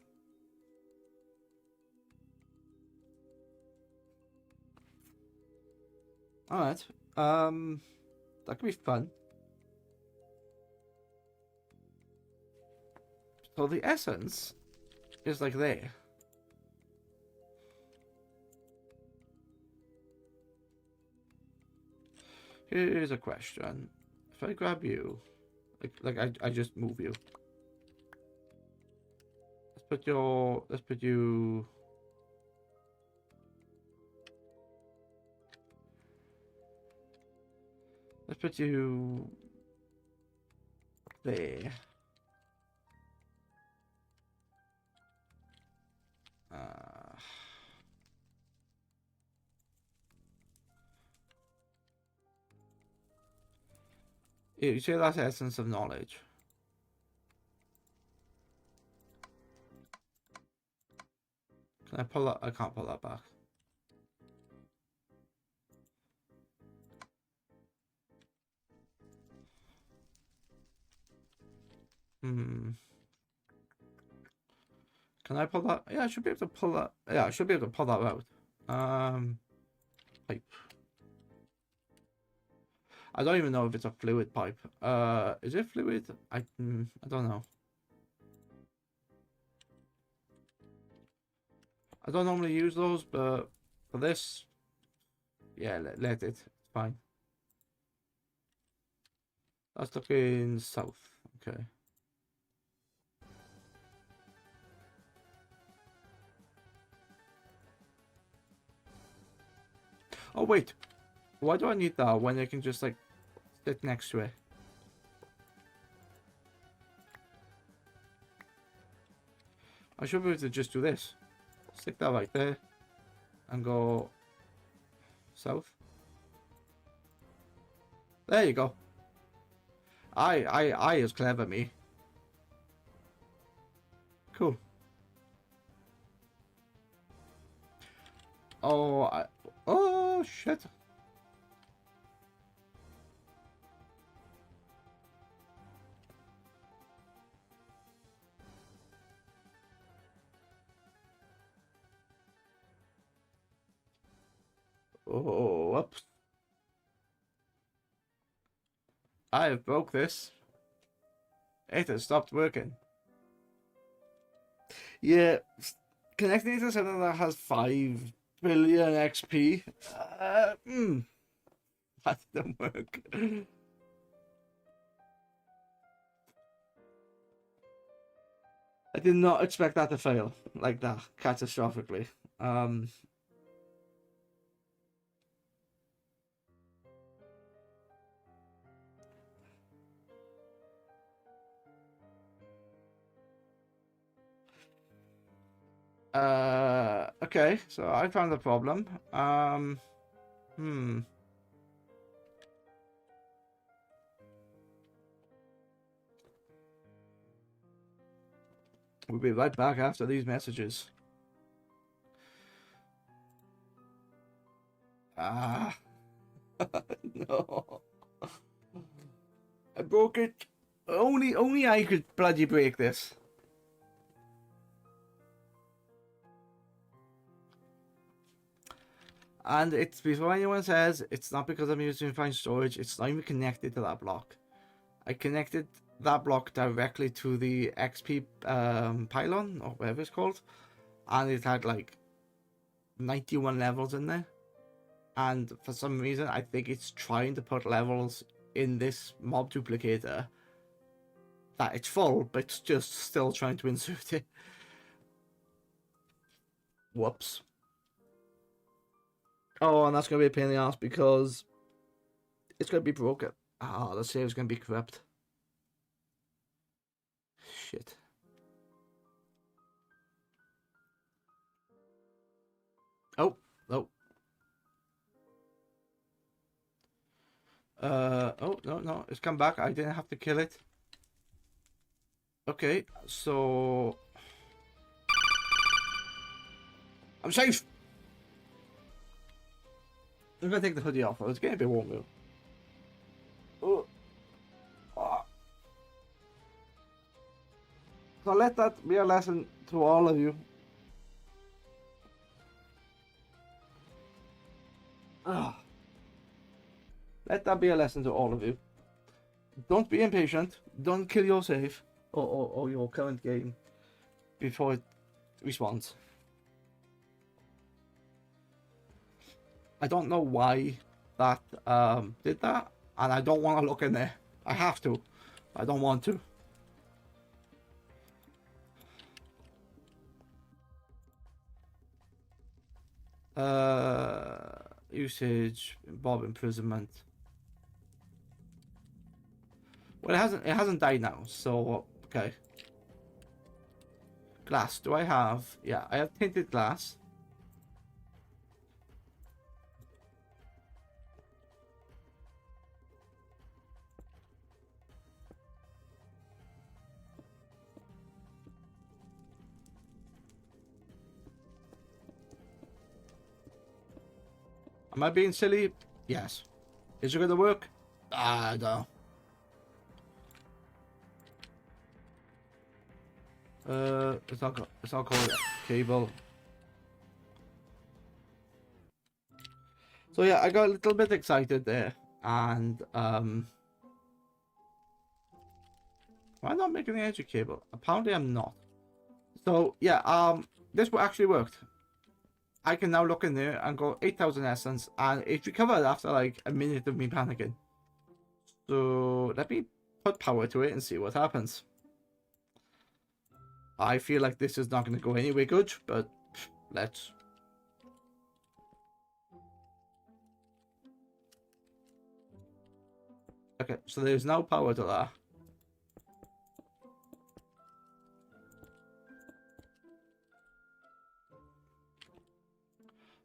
Alright. That could be fun. So the essence is like there. Here's a question. If I grab you, I just move you. Let's put you. Let's put you there. You say that's essence of knowledge. Can I pull that? I can't pull that back. Can I pull that? Yeah, I should be able to pull that. Yeah, I should be able to pull that out. Pipe. I don't even know if it's a fluid pipe. Is it fluid? I don't know. I don't normally use those, but for this, yeah, let it. It's fine. That's looking south. Okay. Oh wait, why do I need that when I can just like sit next to it? I should be able to just do this. Stick that right there and go south. There you go. I is clever, me. Cool. Oh, shit. Oh, whoops. I have broke this. It has stopped working. Yeah, connecting to something that has 5 billion XP. That didn't work. I did not expect that to fail like that catastrophically. Okay, so I found the problem. We'll be right back after these messages. Ah, no. I broke it. Only I could bloody break this. And it's before anyone says it's not because I'm using fine storage, it's not even connected to that block. I connected that block directly to the XP pylon, or whatever it's called, and it had like 91 levels in there. And for some reason, I think it's trying to put levels in this mob duplicator that it's full, but it's just still trying to insert it. Whoops. Oh, and that's going to be a pain in the ass because it's going to be broken. Ah, the save's going to be corrupt. Shit. Oh, no. Oh, no, it's come back. I didn't have to kill it. Okay, so... I'm safe! I'm gonna take the hoodie off. It's getting a bit warm though. Oh. Oh. So let that be a lesson to all of you. Ah. Let that be a lesson to all of you. Don't be impatient. Don't kill your save or your current game before it respawns. I don't know why that did that, and I don't want to look in there. I have to. I don't want to. Usage, Bob imprisonment. Well, it hasn't died now, so okay. Glass. Do I have? Yeah, I have tinted glass. Am I being silly? Yes. Is it going to work? I don't know. It's not called cable. So yeah, I got a little bit excited there, and am I not making the energy cable? Apparently I'm not. So yeah, this actually worked. I can now look in there and go 8,000 essence, and it recovered after like a minute of me panicking. So let me put power to it and see what happens. I feel like this is not going to go anywhere good, but let's. Okay, so there's no power to that.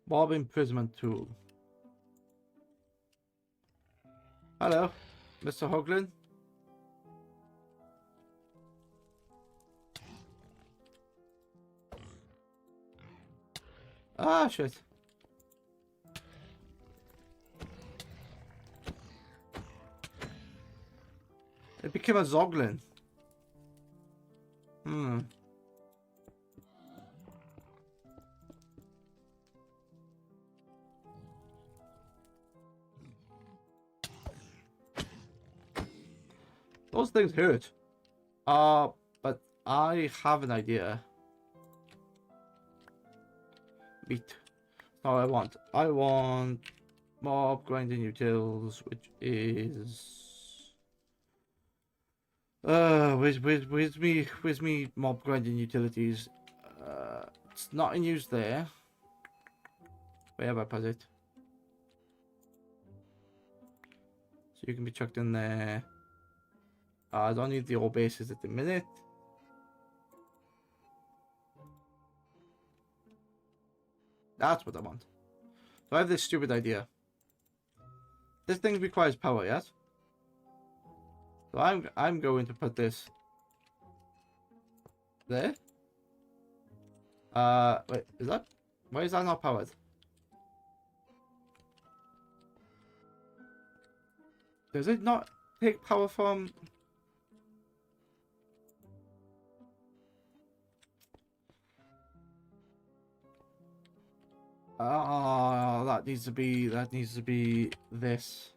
Bob imprisonment tool. Hello, Mr. Hoagland. Ah, shit. It became a Zoglin. Those things hurt. But I have an idea. Meat. Not what I want. I want mob grinding utils, which is where's me mob grinding utilities? It's not in use there. Where have I put it? So you can be chucked in there. I don't need the ore bases at the minute. That's what I want. So I have this stupid idea. This thing requires power, yes? So I'm going to put this there. Wait, is that? Why is that not powered? Does it not take power from? Oh, that needs to be this.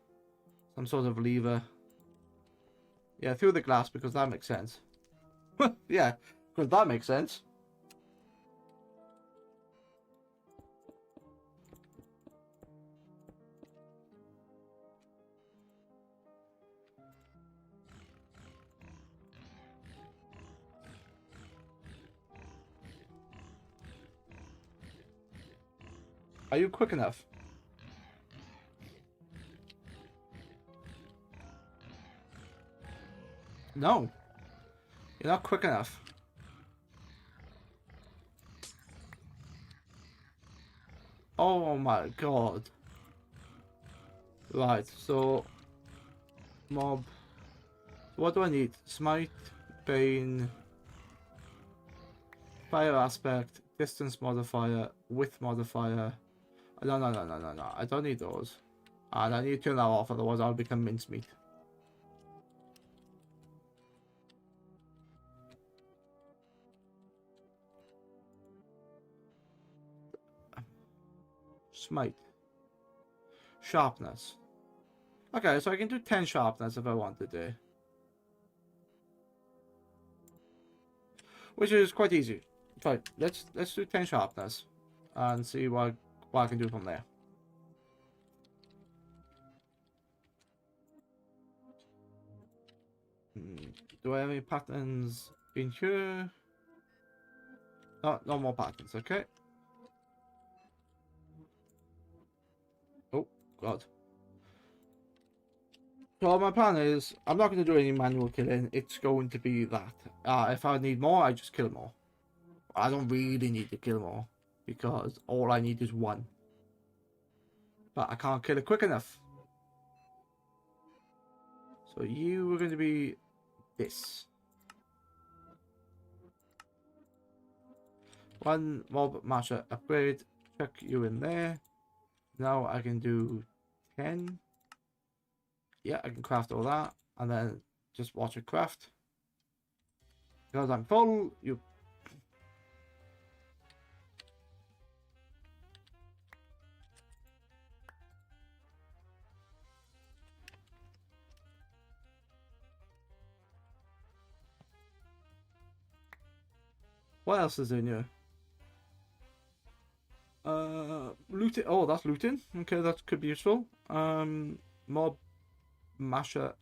Some sort of lever. Yeah, through the glass because that makes sense. Yeah, because that makes sense. Are you quick enough? No. You're not quick enough. Oh my god. Right, so mob. What do I need? Smite, Bane, Fire Aspect, Distance Modifier, Width Modifier. No. I don't need those. And I need to turn that off, otherwise I'll become mincemeat. Smite. Sharpness. Okay, so I can do 10 sharpness if I wanted to. Which is quite easy. Right, let's do 10 sharpness. And see what I can do from there. Do I have any patterns in here? No more patterns, okay. Oh, God. So my plan is, I'm not going to do any manual killing. It's going to be that. If I need more, I just kill more. I don't really need to kill more. Because all I need is one. But I can't kill it quick enough. So you are going to be this. One mob masher upgrade. Chuck you in there. Now I can do 10. Yeah, I can craft all that. And then just watch it craft. Because I'm full, you... What else is in here? Looting. Oh, that's looting. Okay, that could be useful. Mob masher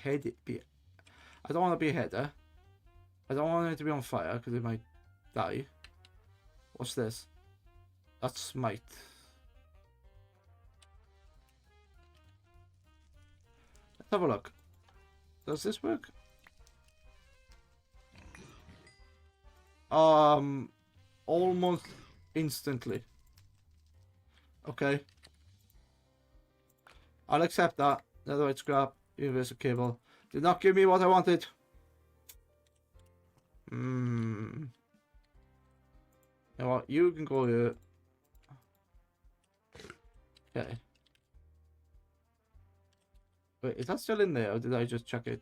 head. I don't want to be a header. I don't want it to be on fire because it might die. What's this? That's smite. Let's have a look. Does this work? Almost instantly. Okay. I'll accept that. Netherite scrap, universal cable. Did not give me what I wanted. You know what? You can go here. Okay. Wait, is that still in there or did I just check it?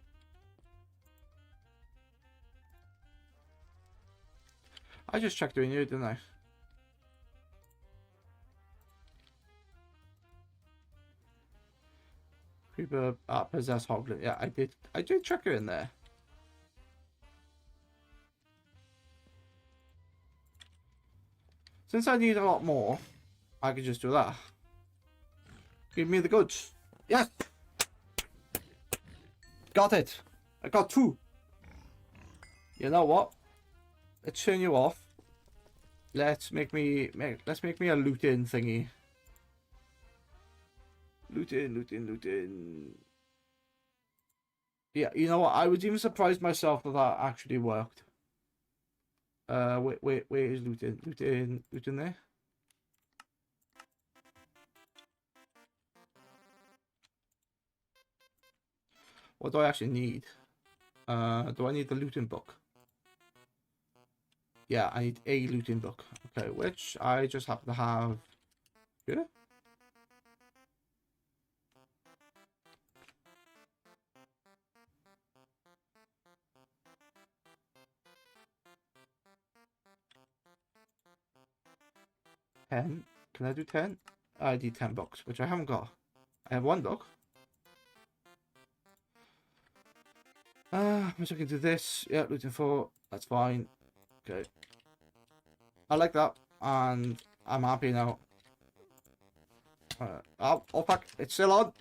I just checked it in here, didn't I? Creeper, possess hoglin. Yeah, I did check it in there. Since I need a lot more, I can just do that. Give me the goods. Yes! Got it! I got 2. You know what? Let's turn you off. Let's make me a loot-in thingy. Loot-in. Yeah, you know what? I was even surprised myself that actually worked. Where is loot-in? Loot-in there? What do I actually need? Do I need the looting book? Yeah, I need a looting book. Okay, which I just happen to have here. Ten. Can I do 10? I need 10 books, which I haven't got. I have 1 book. Which I can do this. Yeah, looting 4. That's fine. Okay. I like that, and I'm happy now. Oh fuck! It's still on.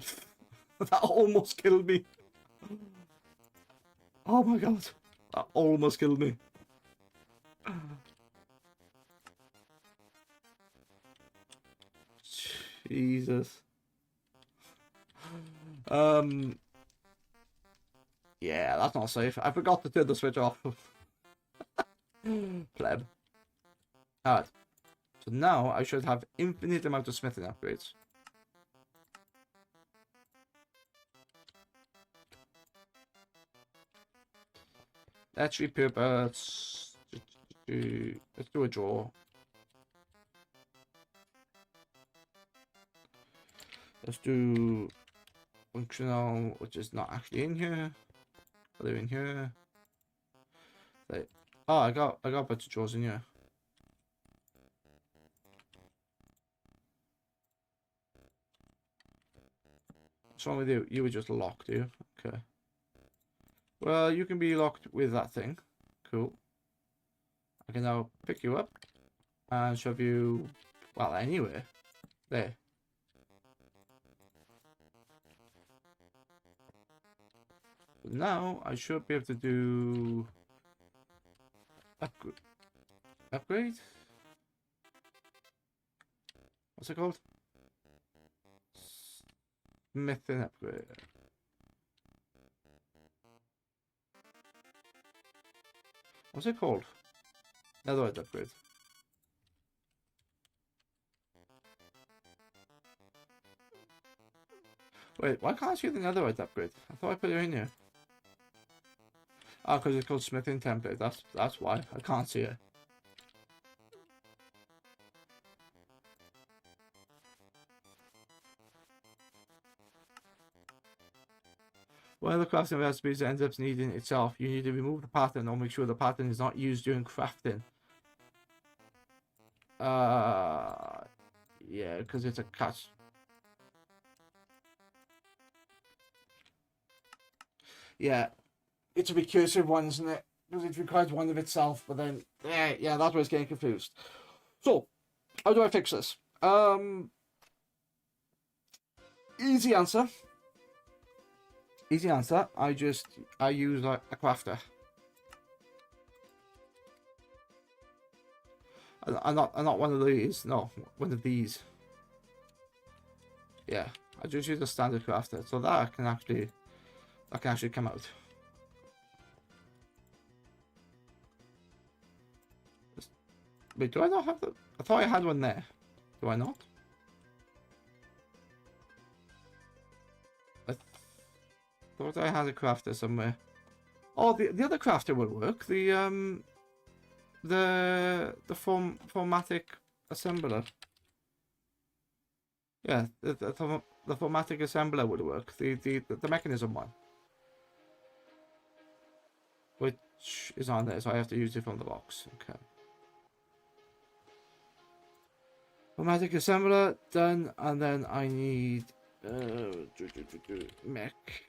That almost killed me. Oh my god! That almost killed me. Jesus. Yeah, that's not safe. I forgot to turn the switch off. Pleb. Alright. So now I should have infinite amount of smithing upgrades. Let's repurpose. Let's do a draw. Let's do functional, which is not actually in here. Are they in here? Oh, I got a bunch of drawers in here. What's wrong with you? You were just locked, you? Okay. Well, you can be locked with that thing. Cool. I can now pick you up and shove you, well, anywhere. There. Now I should be able to do upgrade. What's it called? Smithing upgrade. What's it called? Netherite upgrade. Wait, why can't I see the netherite upgrade? I thought I put it in here. Oh, because it's called smithing template. That's why I can't see it. When the crafting recipes ends up needing itself, you need to remove the pattern or make sure the pattern is not used during crafting. Yeah, because it's a catch. Yeah, it's a recursive one, isn't it? Because it requires one of itself, but then yeah, that's where it's getting confused. So, how do I fix this? Easy answer. Easy answer. I use a crafter. I'm not one of these. No, one of these. Yeah, I just use a standard crafter, so that can actually come out. Wait, do I not have the? I thought I had one there. Do I not? I thought I had a crafter somewhere. Oh, the other crafter will work. The formatic assembler. Yeah, the formatic assembler would work. The mechanism one, which is on there, so I have to use it from the box. Okay. Formatic assembler done, and then I need mech.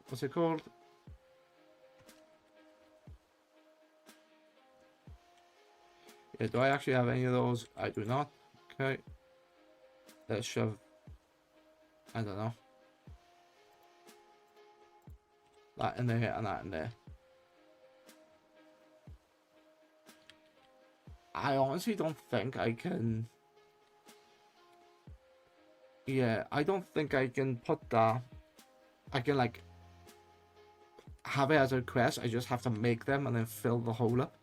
What's it called? Yeah, do I actually have any of those? I do not. Okay. Let's shove, I don't know, that in there and that in there. I honestly don't think I can. Yeah, I don't think I can put that. I can like have it as a quest. I just have to make them and then fill the hole up.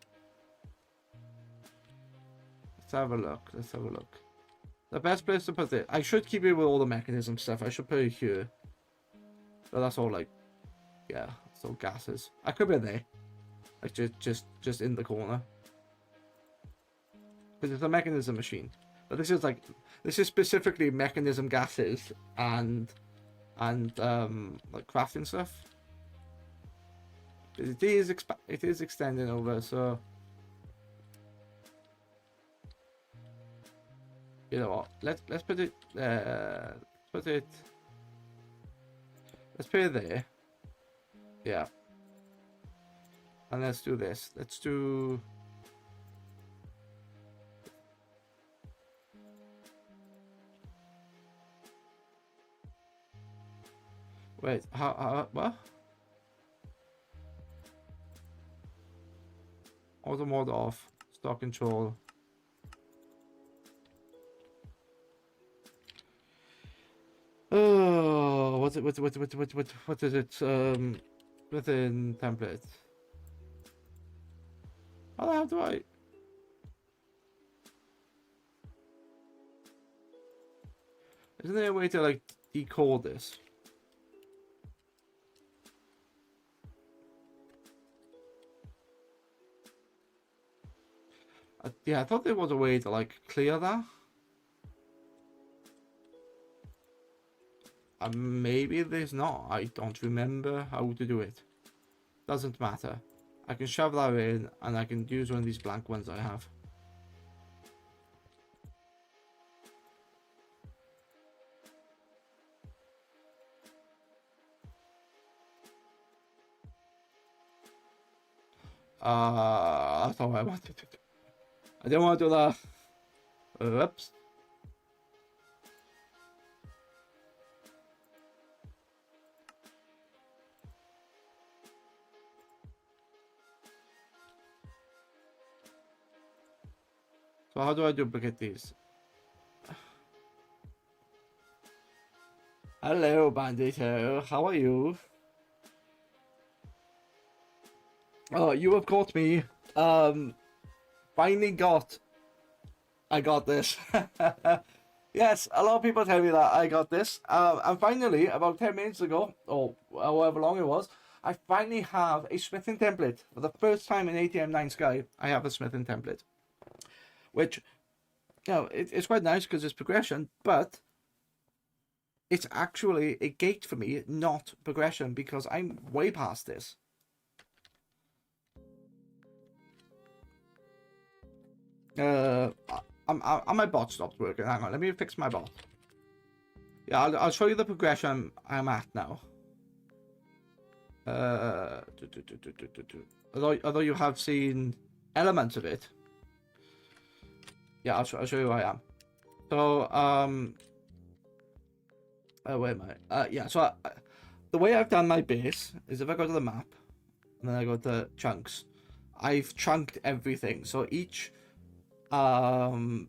Let's have a look. Let's have a look. The best place to put it. I should keep it with all the mechanism stuff. I should put it here. But that's all like, yeah, it's all gases. I could be there, like just in the corner. Because it's a mechanism machine. But this is specifically mechanism gases and like crafting stuff. It is extending over, so you know what? Let's put it let's put it there. Yeah. And let's do this. Let's do. Wait, what? Auto mode off. Stock control. Oh, what is it? Within template. How the hell do I? Isn't there a way to like decode this? Yeah, I thought there was a way to like clear that. Maybe there's not. I don't remember how to do it. Doesn't matter. I can shove that in and I can use one of these blank ones I have. That's how I wanted to do. I didn't want to do that. Oops. So how do I duplicate these? Hello, Bandito. How are you? Oh, you have caught me. Finally I got this. Yes, a lot of people tell me that I got this. And finally, about 10 minutes ago, or however long it was, I finally have a smithing template. For the first time in ATM 9 Sky, I have a smithing template. Which, you know, it's quite nice because it's progression, but it's actually a gate for me, not progression, because I'm way past this. My bot stopped working. Hang on, let me fix my bot. Yeah, I'll show you the progression I'm at now. Although you have seen elements of it. Yeah, I'll show you who I am. So, where am I? Yeah, so the way I've done my base is if I go to the map, and then I go to chunks, I've chunked everything. So each Bandito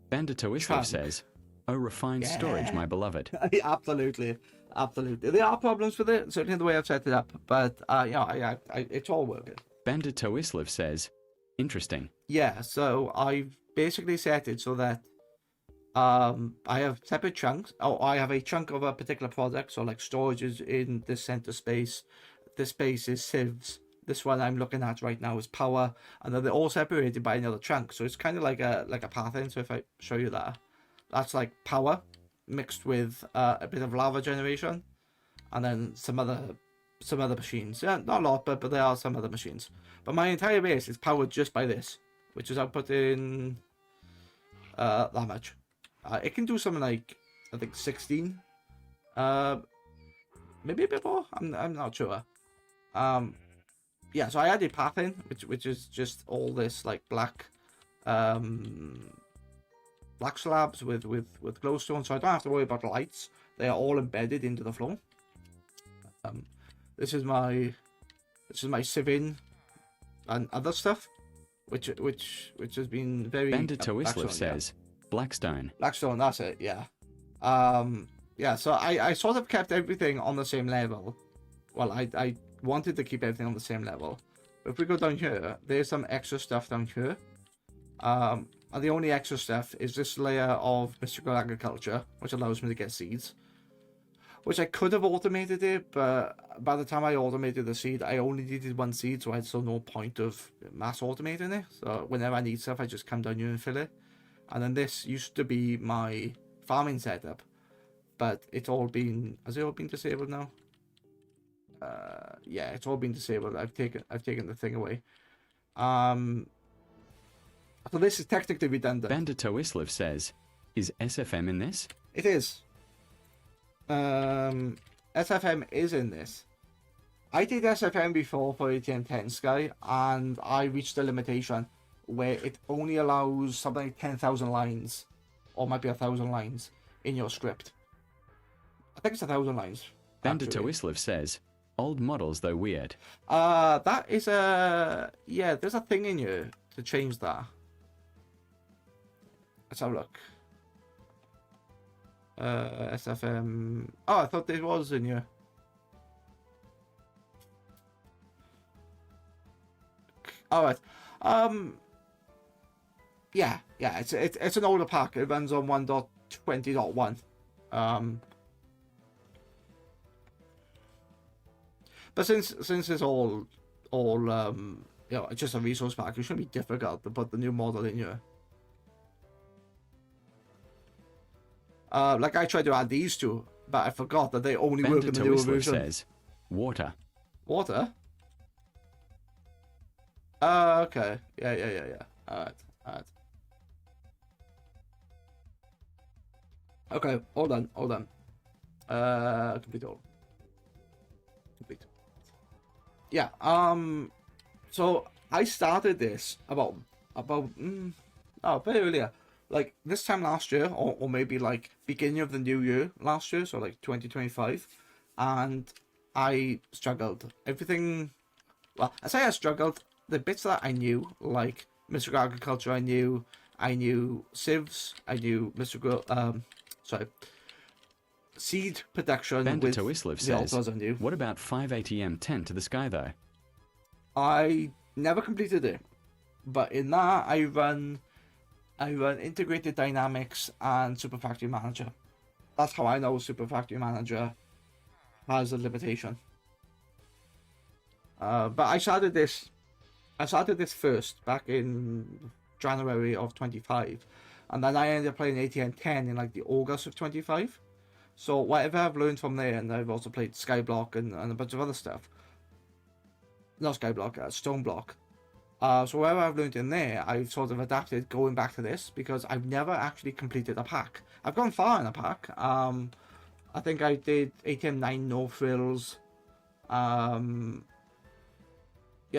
Islev says, "Oh, refined storage, my beloved." Absolutely. There are problems with it, certainly the way I've set it up, but yeah, it's all working. Bandito Islev says, "Interesting." Yeah, so I've basically set it so that I have separate chunks. Oh, I have a chunk of a particular product, so like storage is in this center space. This space is sieves. This one I'm looking at right now is power, and then they're all separated by another chunk. So it's kind of like a pathing. So if I show you that, that's like power mixed with a bit of lava generation, and then some other machines. Yeah, not a lot, but there are some other machines. But my entire base is powered just by this, which is outputting that much. It can do something like I think 16, maybe a bit more. I'm not sure. Yeah, so I added pathing, which is just all this like black black slabs with glowstone, so I don't have to worry about the lights. They are all embedded into the floor. This is my sieving and other stuff, which has been very. Bender Toislev says, Blackstone. Blackstone, that's it. Yeah. Yeah. So I sort of kept everything on the same level. Well, I wanted to keep everything on the same level. But if we go down here, there's some extra stuff down here. And the only extra stuff is this layer of mystical agriculture, which allows me to get seeds. Which I could have automated it, but by the time I automated the seed, I only needed one seed, so I had no point of mass automating it. So whenever I need stuff, I just come down here and fill it. And then this used to be my farming setup, but it's all been, has it all been disabled now? Yeah, it's all been disabled. I've taken the thing away. So this is technically redundant. Bender Toislev says, is SFM in this? It is. SFM is in this. I did SFM before for ATM10 Sky, and I reached a limitation where it only allows something like 10,000 lines, or might be 1,000 lines in your script. I think it's 1,000 lines. Bender Toislev says, old models though weird. That is a, yeah, there's a thing in here to change that. Let's have a look. SFM. Oh, I thought there was in here. All right. Yeah. It's an older pack. It runs on 1.20.1. But since it's all you know, just a resource pack, it shouldn't be difficult to put the new model in here. Like I tried to add these two, but I forgot that they only work in the newer version. Says, water. Water? Okay. Yeah. Alright. Okay, hold on. Complete all. Complete. Yeah, so I started this about very earlier. Like this time last year, or maybe like beginning of the new year last year, so like 2025, and I struggled. Everything, well, I say I struggled. The bits that I knew, like mystical agriculture, I knew sieves, I knew mystical, seed production. Bender with Toislev the says, altars I knew. what about 5ATM10 to the sky though? I never completed it, but in that I run Integrated Dynamics and Super Factory Manager. That's how I know Super Factory Manager has a limitation. But I started this first back in January of 25, and then I ended up playing ATM10 in like the August of 25. So whatever I've learned from there, and I've also played Skyblock and a bunch of other stuff. Not Skyblock, Stoneblock. So whatever I've learned in there, I've sort of adapted going back to this, because I've never actually completed a pack. I've gone far in a pack. I think I did ATM9 no frills. Yeah,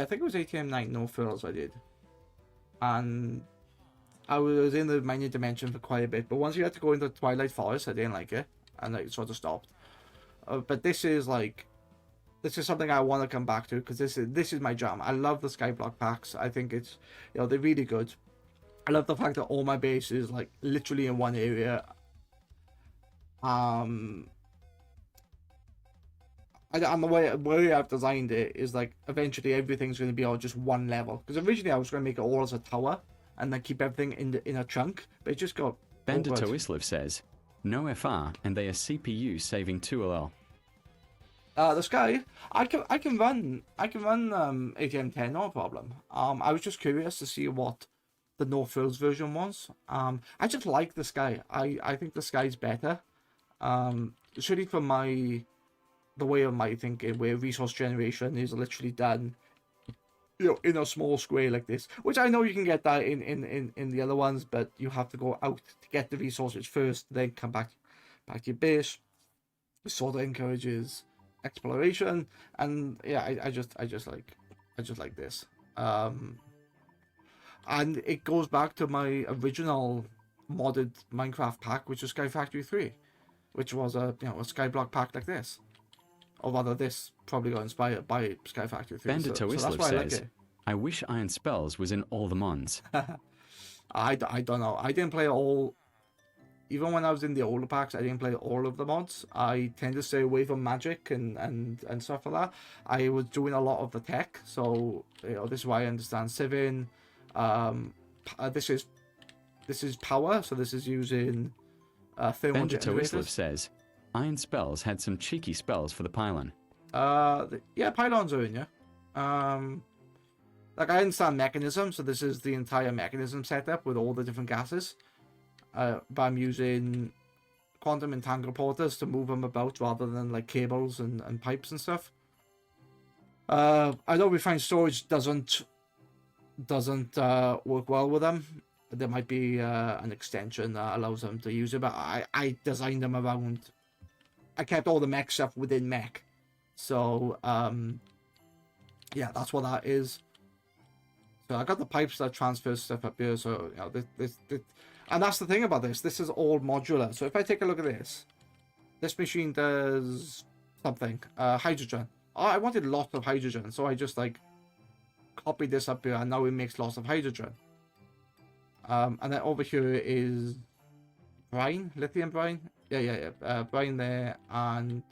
I think it was ATM9 no frills I did. And I was in the minor dimension for quite a bit, but once you had to go into Twilight Forest, I didn't like it, and I sort of stopped. But this is something I want to come back to, because this is my jam. I love the Skyblock packs. I think it's, you know, they're really good. I love the fact that all my base is like literally in one area. And the way I've designed it is like eventually everything's going to be on just one level. Because originally I was going to make it all as a tower and then keep everything in a chunk, but it just got. Bender Toislev says, no FR and they are CPU saving 2LL. The Sky, I can run ATM10, no problem. I was just curious to see what the no frills version was. I just like the Sky. I think the Sky's better. Surely from the way of my thinking, where resource generation is literally done, you know, in a small square like this, which I know you can get that in the other ones, but you have to go out to get the resources first, then come back to your base. It sort of encourages exploration, and yeah, I just like this. And it goes back to my original modded Minecraft pack, which was Sky Factory 3, which was a skyblock pack like this. Or rather, this probably got inspired by Sky Factory 3. Bandito So that's Islev why I like says, it. I wish Iron Spells was in all the mons. I don't know. I didn't play all. Even when I was in the older packs, I didn't play all of the mods. I tend to stay away from magic and stuff like that. I was doing a lot of the tech, so this is why I understand Civin. This is power, so this is using thermal Bandito Islev generators. says, Iron Spells had some cheeky spells for the pylon. Yeah, pylons are in, yeah. Like, I understand mechanism, so this is the entire mechanism setup with all the different gases. But I'm using quantum entangle porters to move them about rather than like cables and pipes and stuff. I know refined storage doesn't work well with them. There might be an extension that allows them to use it, but I designed them around. I kept all the mech stuff within mech, so yeah, that's what that is. So I got the pipes that transfer stuff up here. So this and that's the thing about this. This is all modular. So if I take a look at this machine does something. Hydrogen. Oh, I wanted lots of hydrogen, so I just like copied this up here, and now it makes lots of hydrogen. And then over here is brine, lithium brine. Yeah. Brine there, and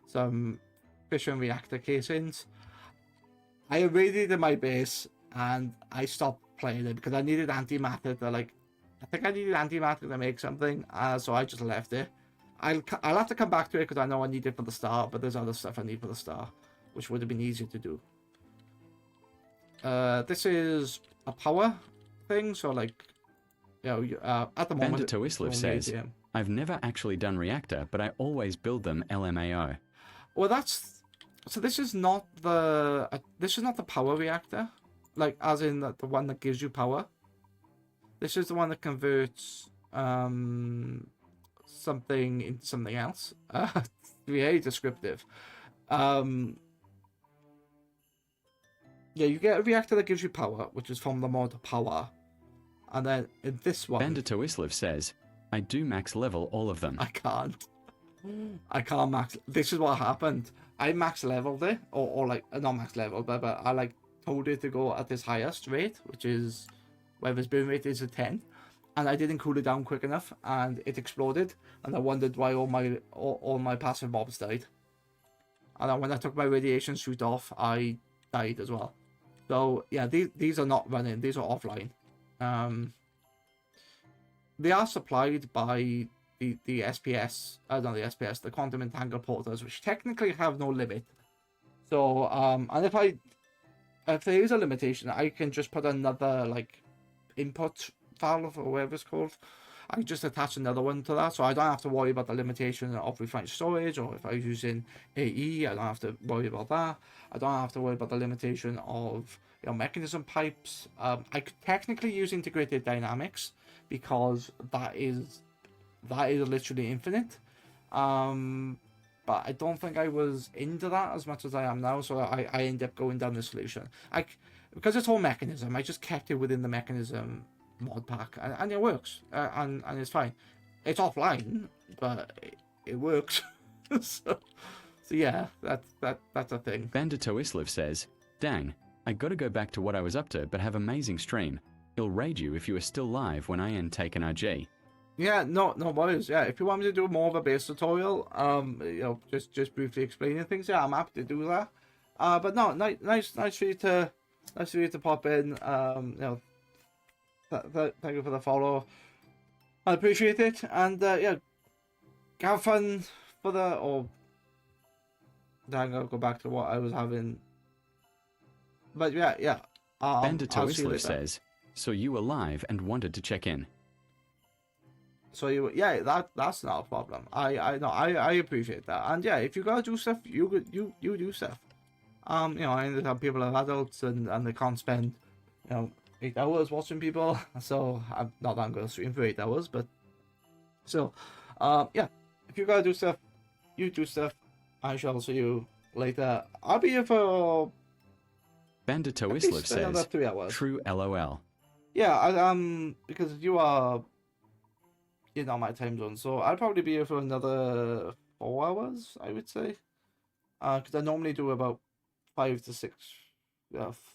some fission reactor casings. I irradiated my base, and I stopped playing it because I needed antimatter to like. I think I needed antimatter to make something, so I just left it. I'll have to come back to it because I know I need it for the start, but there's other stuff I need for the start, which would have been easier to do. This is a power thing, so like, at the moment. Bandito Islev says, I've never actually done reactor, but I always build them LMAO. Well, so this is not the power reactor, like as in the one that gives you power. This is the one that converts something into something else. Very descriptive. Yeah, you get a reactor that gives you power, which is from the mod power. And then in this one... Bandito Islev says, I do max level all of them. I can't max... This is what happened. I max leveled it, or like, not max level, but I like told it to go at this highest rate, which is... whether its burn rate is a 10, and I didn't cool it down quick enough, and it exploded, and I wondered why all my passive mobs died. And then when I took my radiation suit off, I died as well. So yeah, these are not running; these are offline. They are supplied by the SPS, not the SPS, the quantum entangle porters, which technically have no limit. So and if there is a limitation, I can just put another like input valve or whatever it's called. I can just attach another one to that, so I don't have to worry about the limitation of refined storage, or if I was using AE, I don't have to worry about that. I don't have to worry about the limitation of mechanism pipes. I could technically use integrated dynamics because that is literally infinite. But I don't think I was into that as much as I am now, so I end up going down this solution. Because it's all mechanism, I just kept it within the mechanism mod pack, and it works, and it's fine. It's offline, but it works. so yeah, that's a thing. Bandito Islev says, dang, I gotta go back to what I was up to, but have amazing stream. He'll raid you if you are still live when I take an RG. Yeah, no worries. Yeah, if you want me to do more of a base tutorial, just briefly explaining things, yeah, I'm happy to do that. But no, nice for you to pop in. Thank you for the follow. I appreciate it, and yeah, have fun for the. Or I'm gonna go back to what I was having. But yeah. Bandito Islev says, so you were live and wanted to check in. So that's not a problem. I appreciate that, and yeah, if you gotta do stuff, you do stuff. I understand people are adults and they can't spend 8 hours watching people, so I'm not that I'm gonna stream for 8 hours, but still, yeah, if you gotta do stuff, you do stuff. I shall see you later. I'll be here for Bandito Islev says, 3 hours. true LOL. Yeah, because you're not my time zone, so I'll probably be here for another 4 hours, I would say. Because I normally do about 5 to 6,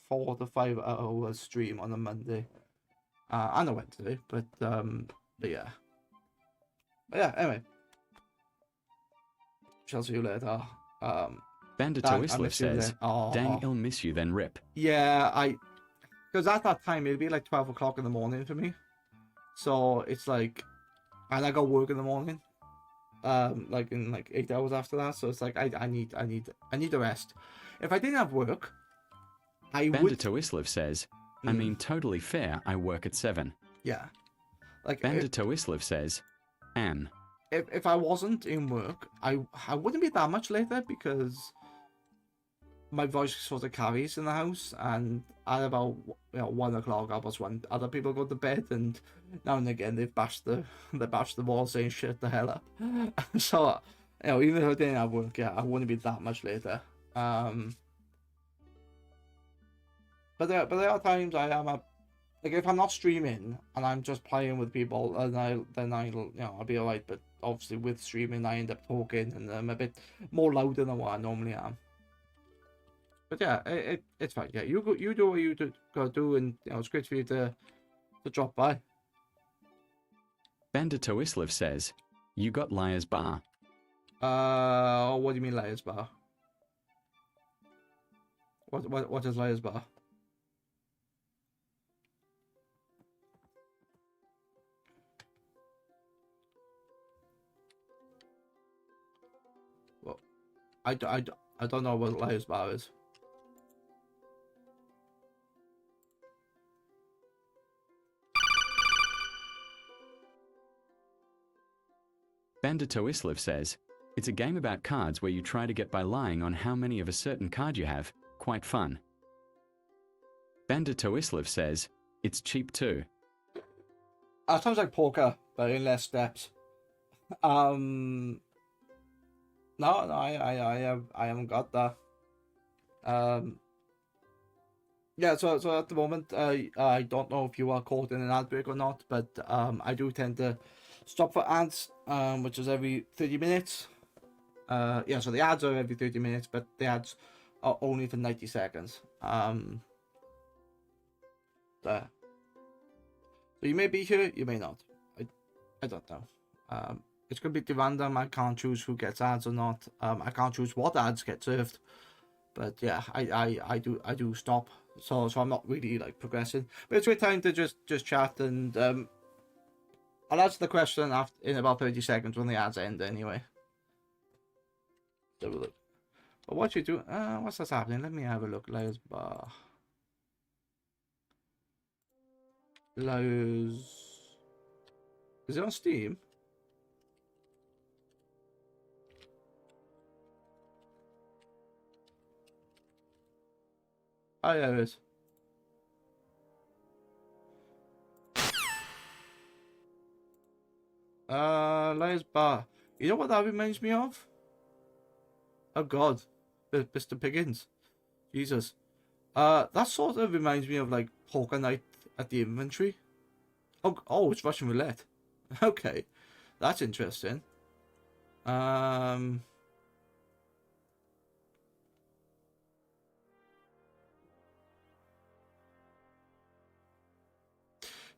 4 to 5 hours stream on a Monday, and a Wednesday, but yeah. But yeah, anyway, shall see you later. Bandito Dan, I Islev miss you says, then. Oh, Dang, I'll miss you then, rip. yeah, because at that time it'd be like 12 o'clock in the morning for me. So it's like, and I got work in the morning, like in like 8 hours after that. So it's like I need a rest. If I didn't have work, I would. Bandito Islev says, I mean, totally fair, I work at 7. Yeah, like Bandito Islev says, Anne. if I wasn't in work, I wouldn't be that much later because my voice sort of carries in the house, and at about 1 o'clock, almost when other people go to bed, and now and again they bash the wall saying shit the hell up. So even if I didn't have work, yeah, I wouldn't be that much later. But there are times I am like if I'm not streaming and I'm just playing with people, and I'll be alright. But obviously with streaming, I end up talking and I'm a bit more louder than what I normally am. But yeah, it's fine. Yeah, you do what you gotta do, and it's great for you to drop by. Bandito Islev says, You got Liar's Bar. What do you mean Liar's Bar? What is Liar's Bar? Well, I don't know what Liar's Bar is. Bandito Islev says, It's a game about cards where you try to get by lying on how many of a certain card you have. Quite fun. Bandito Islev says, It's cheap too. Sounds like poker, but in less steps. No, I haven't got that. Yeah, so at the moment, I don't know if you are caught in an ad break or not, but I do tend to stop for ads, which is every 30 minutes. Yeah, so the ads are every 30 minutes, but the ads are only for 90 seconds. There. So you may be here, you may not. I don't know. It's completely random. I can't choose who gets ads or not. I can't choose what ads get served. But yeah, I do stop. So I'm not really like progressing. But it's a great time to just chat, and I'll answer the question in about 30 seconds when the ads end anyway. Have a look. But what you do? What's that's happening? Let me have a look. Layers bar. Layers. Is it on Steam? Oh yeah, it is. Layers bar. You know what that reminds me of? Oh God, Mr. Piggins. Jesus. That sort of reminds me of like poker night at the inventory. Oh, it's Russian roulette. Okay, that's interesting.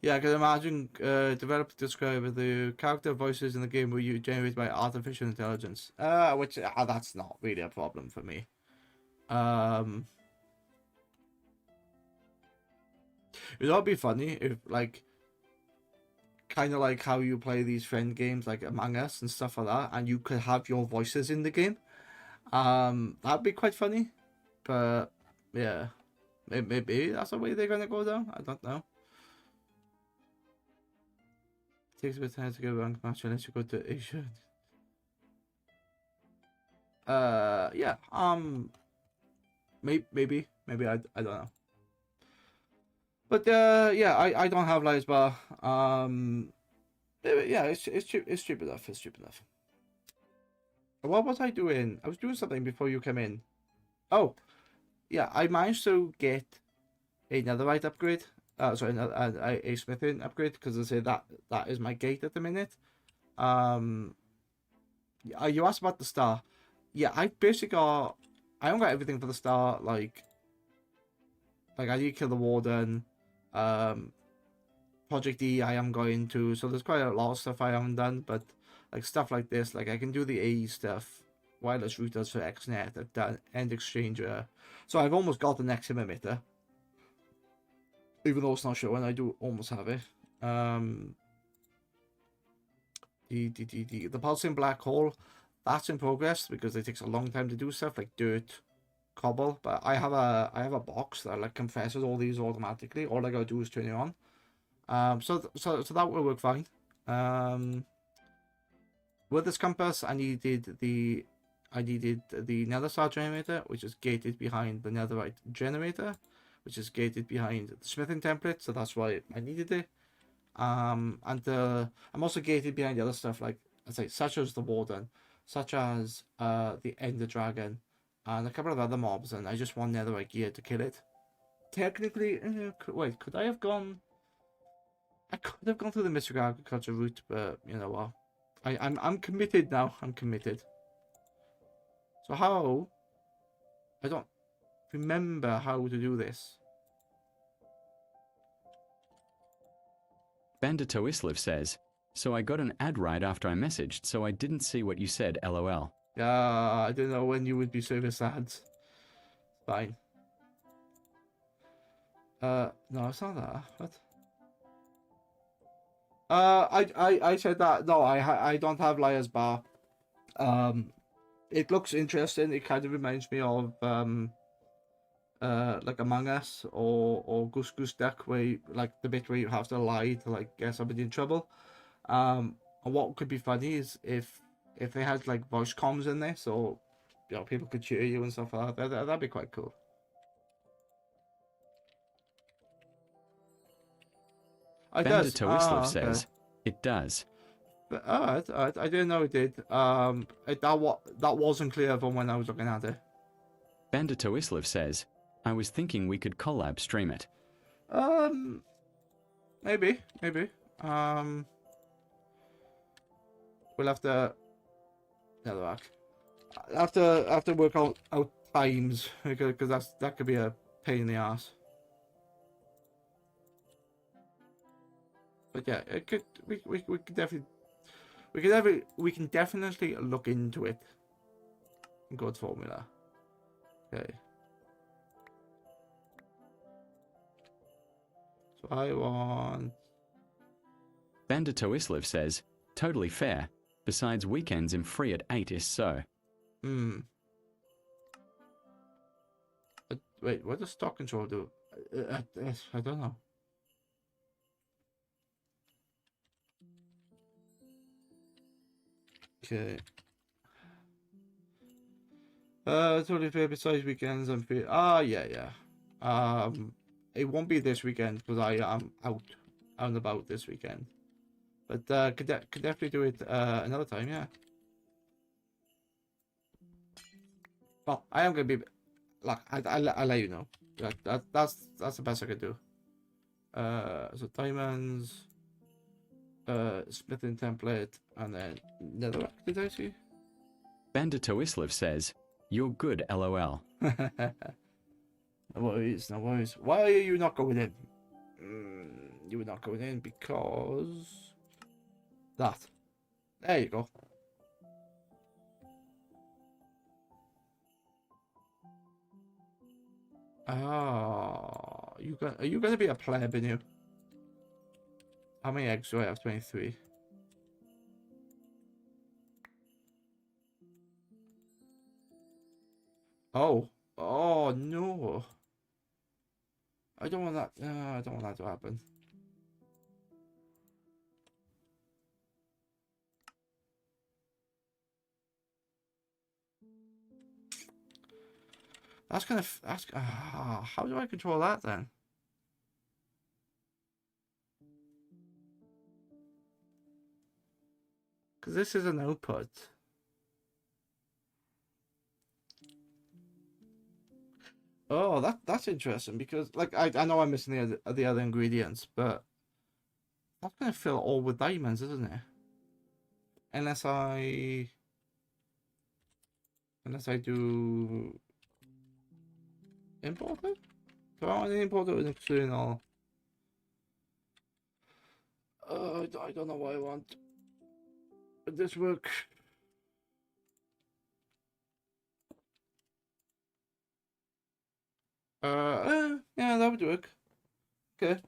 Yeah, I can imagine developer describe the character voices in the game were generated by artificial intelligence. Which that's not really a problem for me. It'd be funny if like kind of like how you play these friend games like Among Us and stuff like that, and you could have your voices in the game. That'd be quite funny. But yeah, maybe that's the way they're gonna go down. I don't know. It takes a bit of time to get rank match unless you go to Asia. Yeah. Maybe I don't know. But yeah, I don't have Lies Bar. Yeah, it's cheap. It's cheap enough. It's cheap enough. What was I doing? I was doing something before you came in. Oh, yeah, I managed to get a netherite upgrade. sorry, a smithing upgrade, because I say that is my gate at the minute. You asked about the star. Yeah, I basically got. I don't got everything for the star. Like I need to kill the warden. Um, Project E, I am going to. So there's quite a lot of stuff I haven't done, but like stuff like this, like I can do the AE stuff. Wireless routers for XNet. I've done End Exchanger. So I've almost got the next emitter, even though it's not showing. I do almost have it. The pulsing black hole, that's in progress because it takes a long time to do stuff like dirt, cobble. But I have a box that like compresses all these automatically. All I gotta do is turn it on. So that will work fine. With this compass, I needed the nether star generator, which is gated behind the netherite generator, which is gated behind the smithing template. So that's why I needed it. And I'm also gated behind the other stuff, like I say, such as the warden, such as the ender dragon, and a couple of other mobs. And I just want netherite gear to kill it. Technically, wait, could I have gone? I could have gone through the mystical agriculture route, but you know what? I'm committed now. I'm committed. So how? I don't remember how to do this. Bandito Islev says, so I got an ad right after I messaged, so I didn't see what you said, lol. Yeah, I don't know when you would be service ads. Fine. No, it's not that. What? I said that. No, I don't have Liar's Bar. It looks interesting. It kind of reminds me of like Among Us or Goose Goose Duck, where you, like the bit where you have to lie to like get somebody in trouble. And what could be funny is if they had like voice comms in this, or you know, people could cheer you and stuff like that. That'd be quite cool. It does. Bandito Islev Okay. says, it does. But alright, I didn't know it did. That wasn't clear from when I was looking at it. Bandito Islev says, I was thinking we could collab stream it. Maybe. We'll have to. Have to work out times because that could be a pain in the ass. But yeah, it could. We could definitely. We can definitely look into it. Good formula. Okay. So I want. Bandito Islev says, totally fair. Besides weekends I'm free at 8 is so. Wait, what does stock control do? I don't know. Okay. Totally fair. Besides weekends, I'm free. Yeah. It won't be this weekend because I am out and about this weekend. But could definitely do it another time. Yeah. Well, I am gonna be. Like I'll let you know. That's the best I could do. So diamonds. Splitting template, and then netherrack, did I see? Bandito Islev says, you're good, lol. No worries. Why are you not going in? You were not going in because... that. There you go. Ah, are you going to be a pleb in you? How many eggs do I have? 23. Oh no! I don't want that. I don't want that to happen. That's gonna. How do I control that then? Because this is an output. Oh, that's interesting because like I know I'm missing the other ingredients, but that's gonna fill all with diamonds, isn't it? Unless I do import it. Do I want to import it with external? I don't know what I want. Would this work? Yeah, that would work. Okay.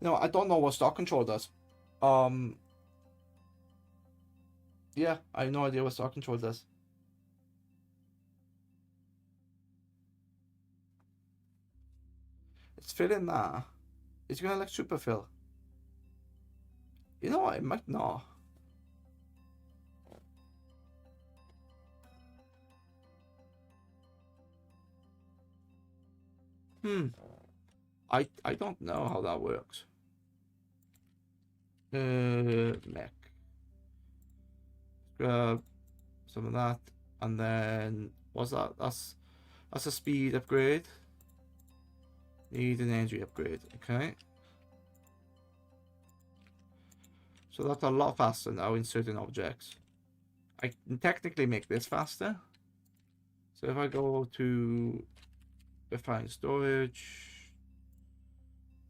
No, I don't know what stock control does. Um, yeah, I have no idea what stock control does. It's filling that. It's gonna like super fill. You know what? It might not. Hmm. I don't know how that works. Mech. Grab some of that, and then what's that? That's a speed upgrade. Need an energy upgrade. Okay. So that's a lot faster now in certain objects. I can technically make this faster. So if I go to refine storage,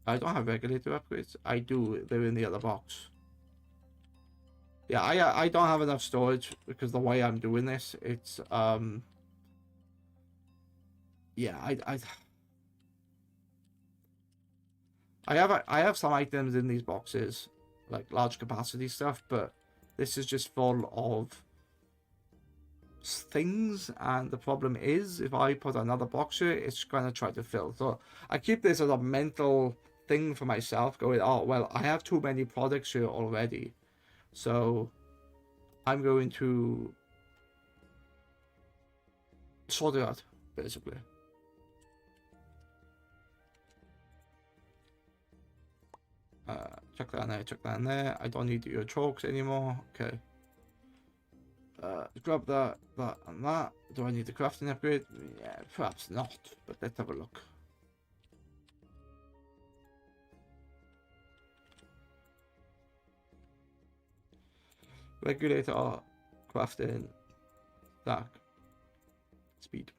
I don't have regulator upgrades. I do. They're in the other box. Yeah, I don't have enough storage because the way I'm doing this, it's yeah, I have some items in these boxes, like large capacity stuff, but this is just full of things, and the problem is if I put another box here, it's gonna try to fill. So I keep this as a mental thing for myself, going, oh well, I have too many products here already, so I'm going to sort it out, basically. Check that in there, check that in there. I don't need your chokes anymore. Okay. Grab that, and that. Do I need the crafting upgrade? Yeah, perhaps not, but let's have a look. Regulator, crafting, stack, speed.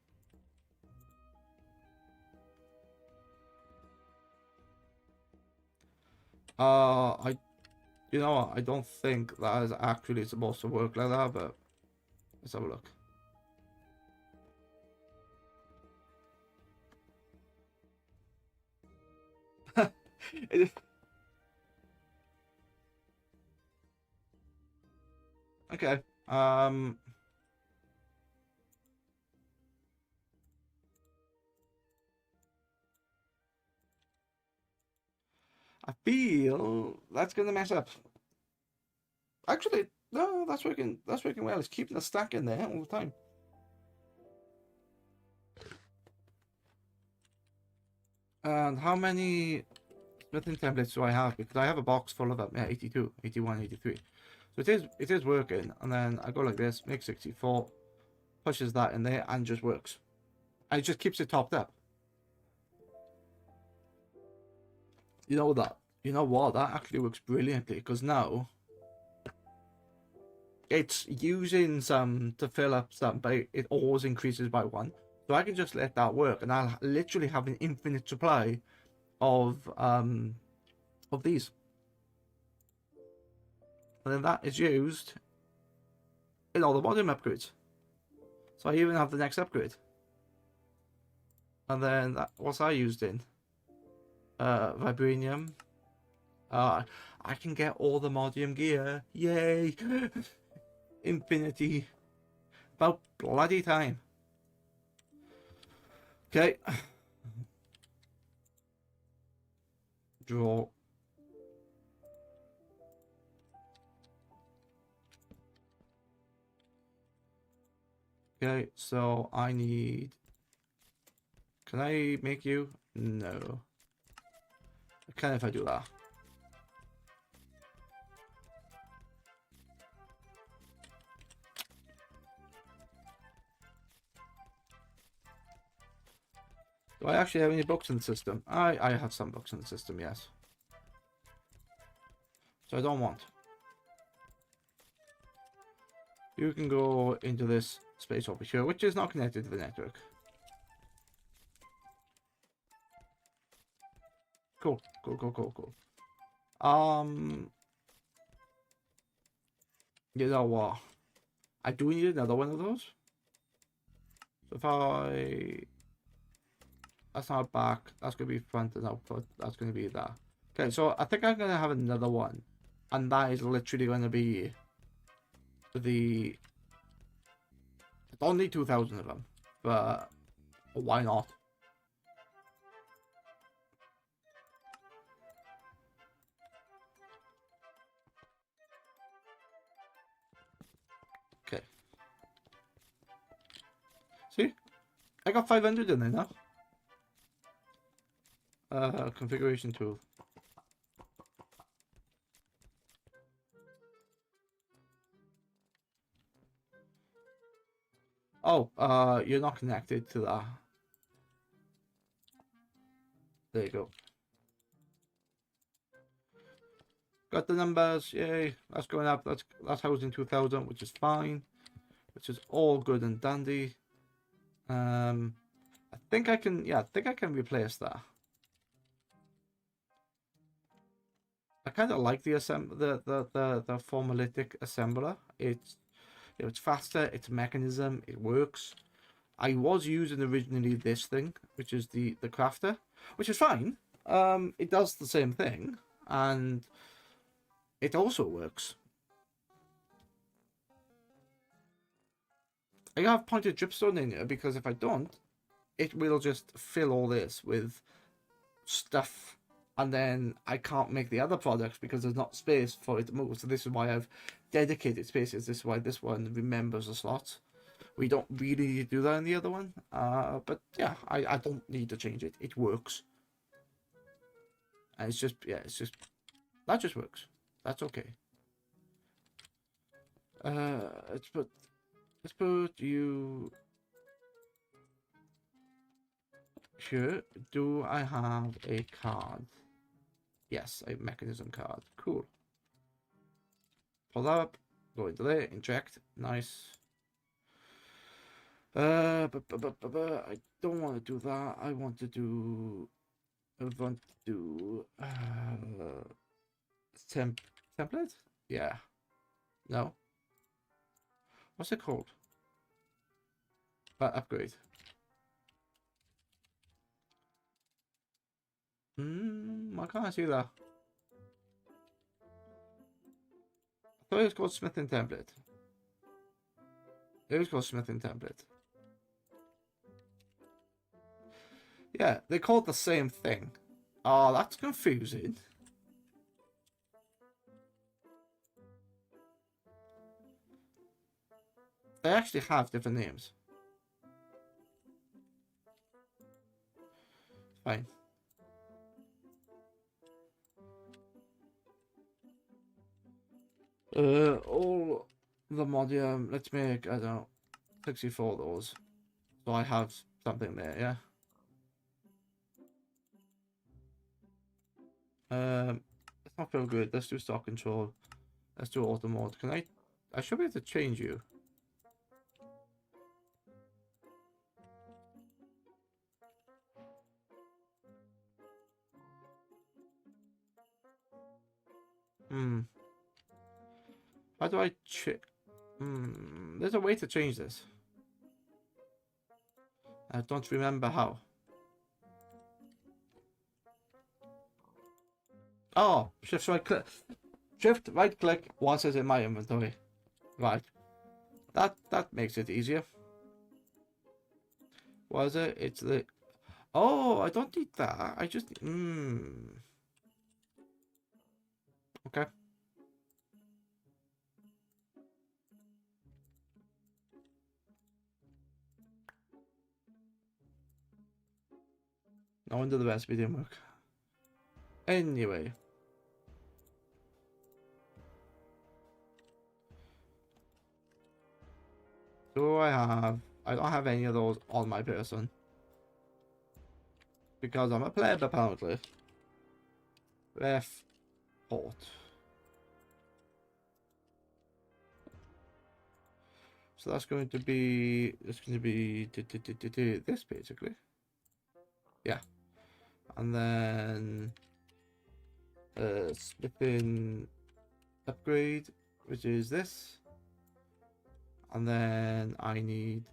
You know what? I don't think that is actually supposed to work like that, but let's have a look. Okay. I feel that's gonna mess up. Actually, no, that's working. That's working well. It's keeping the stack in there all the time. And how many smithing templates do I have? Because I have a box full of them. Yeah, 82, 81, 83. So it is working. And then I go like this, make 64, pushes that in there, and just works. And it just keeps it topped up. You know that. You know what? That actually works brilliantly because now it's using some to fill up some, but it always increases by one. So I can just let that work, and I'll literally have an infinite supply of these. And then that is used in all the modern upgrades. So I even have the next upgrade. And then that, what's I used in? Vibranium. I can get all the Modium gear. Yay! Infinity. About bloody time. Okay. Draw. Okay, so I need... Can I make you? No. I can if I do that. Do I actually have any books in the system? I have some books in the system, yes. So I don't want. You can go into this space over here, which is not connected to the network. Cool, cool, cool, cool, cool. You know what? I do need another one of those. So if that's not back, that's gonna be front and output, that's gonna be that. Okay, so I think I'm gonna have another one. And that is literally gonna be the... I don't need 2,000 of them, but why not? Okay. See? I got 500 in there now. Configuration tool. Oh, you're not connected to that. There you go. Got the numbers, yay, that's going up, that's housing 2,000, which is fine. Which is all good and dandy. I think I can, yeah, I think I can replace that. I kind of like the formalitic assembler. It's, you know, it's faster, it's a mechanism, it works. I was using originally this thing, which is the crafter, which is fine. It does the same thing, and it also works. I have pointed dripstone in here because if I don't, it will just fill all this with stuff, and then I can't make the other products because there's not space for it to move. So this is why I've dedicated spaces. This is why this one remembers the slots. We don't really need to do that in the other one. But yeah, I don't need to change it. It works. And it's just, yeah, it's just, that just works. That's okay. Let's put you here. Do I have a card? Yes, a mechanism card. Cool. Pull that up. Go into there. Inject. Nice. I don't want to do that. I want to do template? Yeah. No. What's it called? Upgrade. Why can't I see that? I thought it was called smithing template. It was called smithing template. Yeah, they called the same thing. Oh, that's confusing. They actually have different names. Fine. All the modium, let's make, I don't know, 64 of those. So I have something there, yeah? It's not feel good. Let's do stock control. Let's do auto mode. I should be able to change you. How do I check? There's a way to change this. I don't remember how. Oh, shift right click. Shift right click once it's in my inventory. Right. That makes it easier. What is it? It's the... Oh, I don't need that. I just... Okay. No wonder the recipe didn't work. Anyway. Do I have... I don't have any of those on my person. because I'm a pleb apparently. Ref port. So that's going to be this basically. Yeah. And then smithing upgrade, which is this. And then I need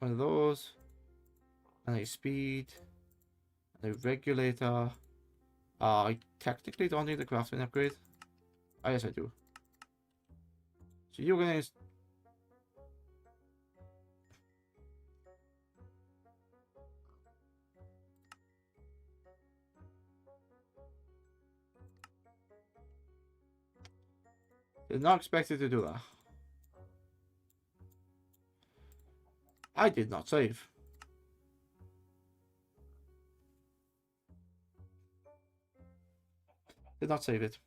one of those, and a speed, and a regulator. I technically don't need the crafting upgrade. Oh, yes, I do. So you're gonna. Did not expect it to do that. I did not save. Did not save it.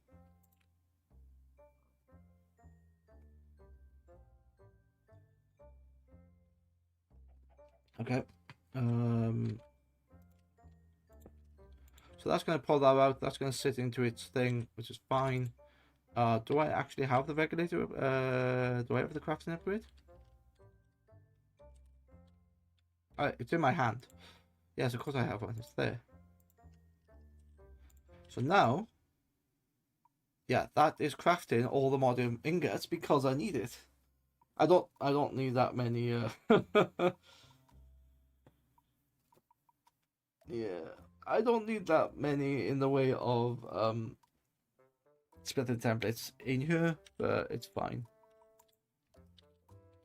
Okay. So that's going to pull that out. That's going to sit into its thing, which is fine. Do I actually have the regulator? Do I have the crafting upgrade? It's in my hand. Yes, of course I have one. It's there. So now, yeah, that is crafting all the modern ingots because I need it. I don't need that many. Yeah, I don't need that many in the way of splitting templates in here, but it's fine.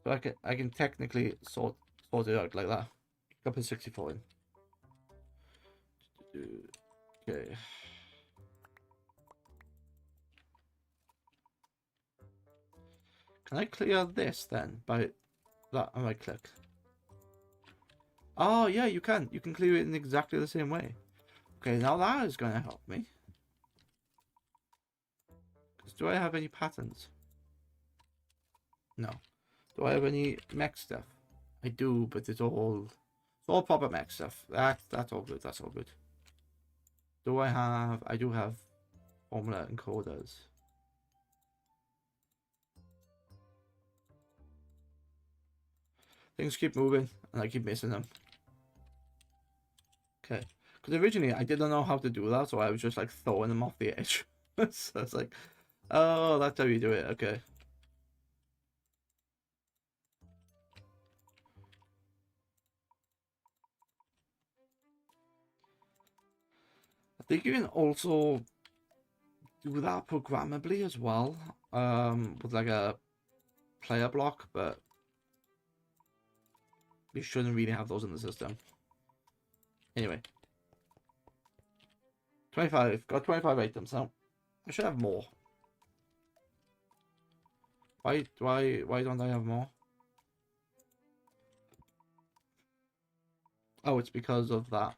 But I can technically sort it out like that. Up in 64 in. Okay. Can I clear this then by that on my click? Oh yeah, you can. You can clear it in exactly the same way. Okay, now that is going to help me. Because do I have any patterns? No. Do I have any mech stuff? I do, but it's all proper mech stuff. That's all good. That's all good. Do I have? I do have formula encoders. Things keep moving, and I keep missing them. Okay. Because originally I didn't know how to do that, so I was just like throwing them off the edge. So it's like, oh, that's how you do it. Okay. I think you can also do that programmably as well, with like a player block, but you shouldn't really have those in the system. Anyway, 25. Got 25 items now. I should have more. Why don't I have more? Oh, it's because of that.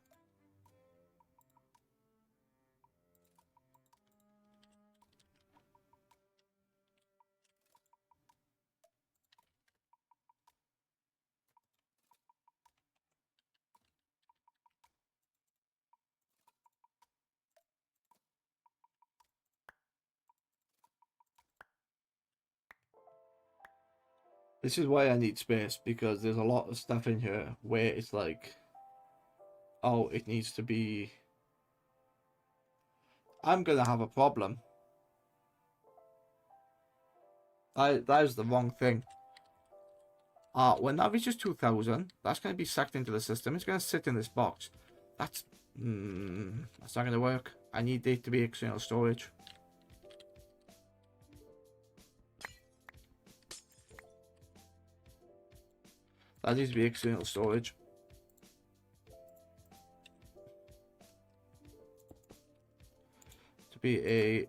This is why I need space, because there's a lot of stuff in here where it's like, oh, it needs to be... I'm gonna have a problem. That is the wrong thing. When that reaches 2000, that's gonna be sucked into the system. It's gonna sit in this box. That's not gonna work. I need it to be external storage. That needs to be external storage. To be a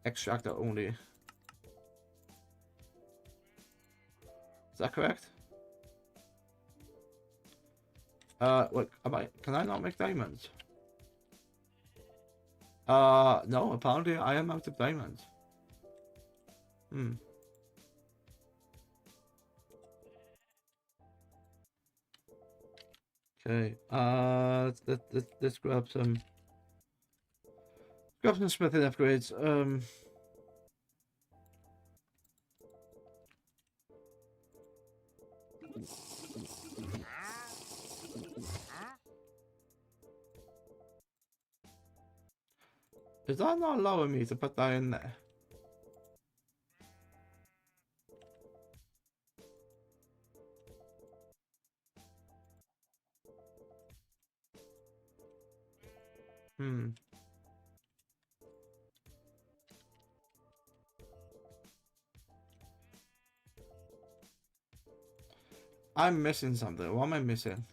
extractor only. Is that correct? Look, can I not make diamonds? No, apparently I am out of diamonds. Okay. Let's grab some. Grab some smithing upgrades. Is that not allowing me to put that in there? Hmm. I'm missing something. What am I missing?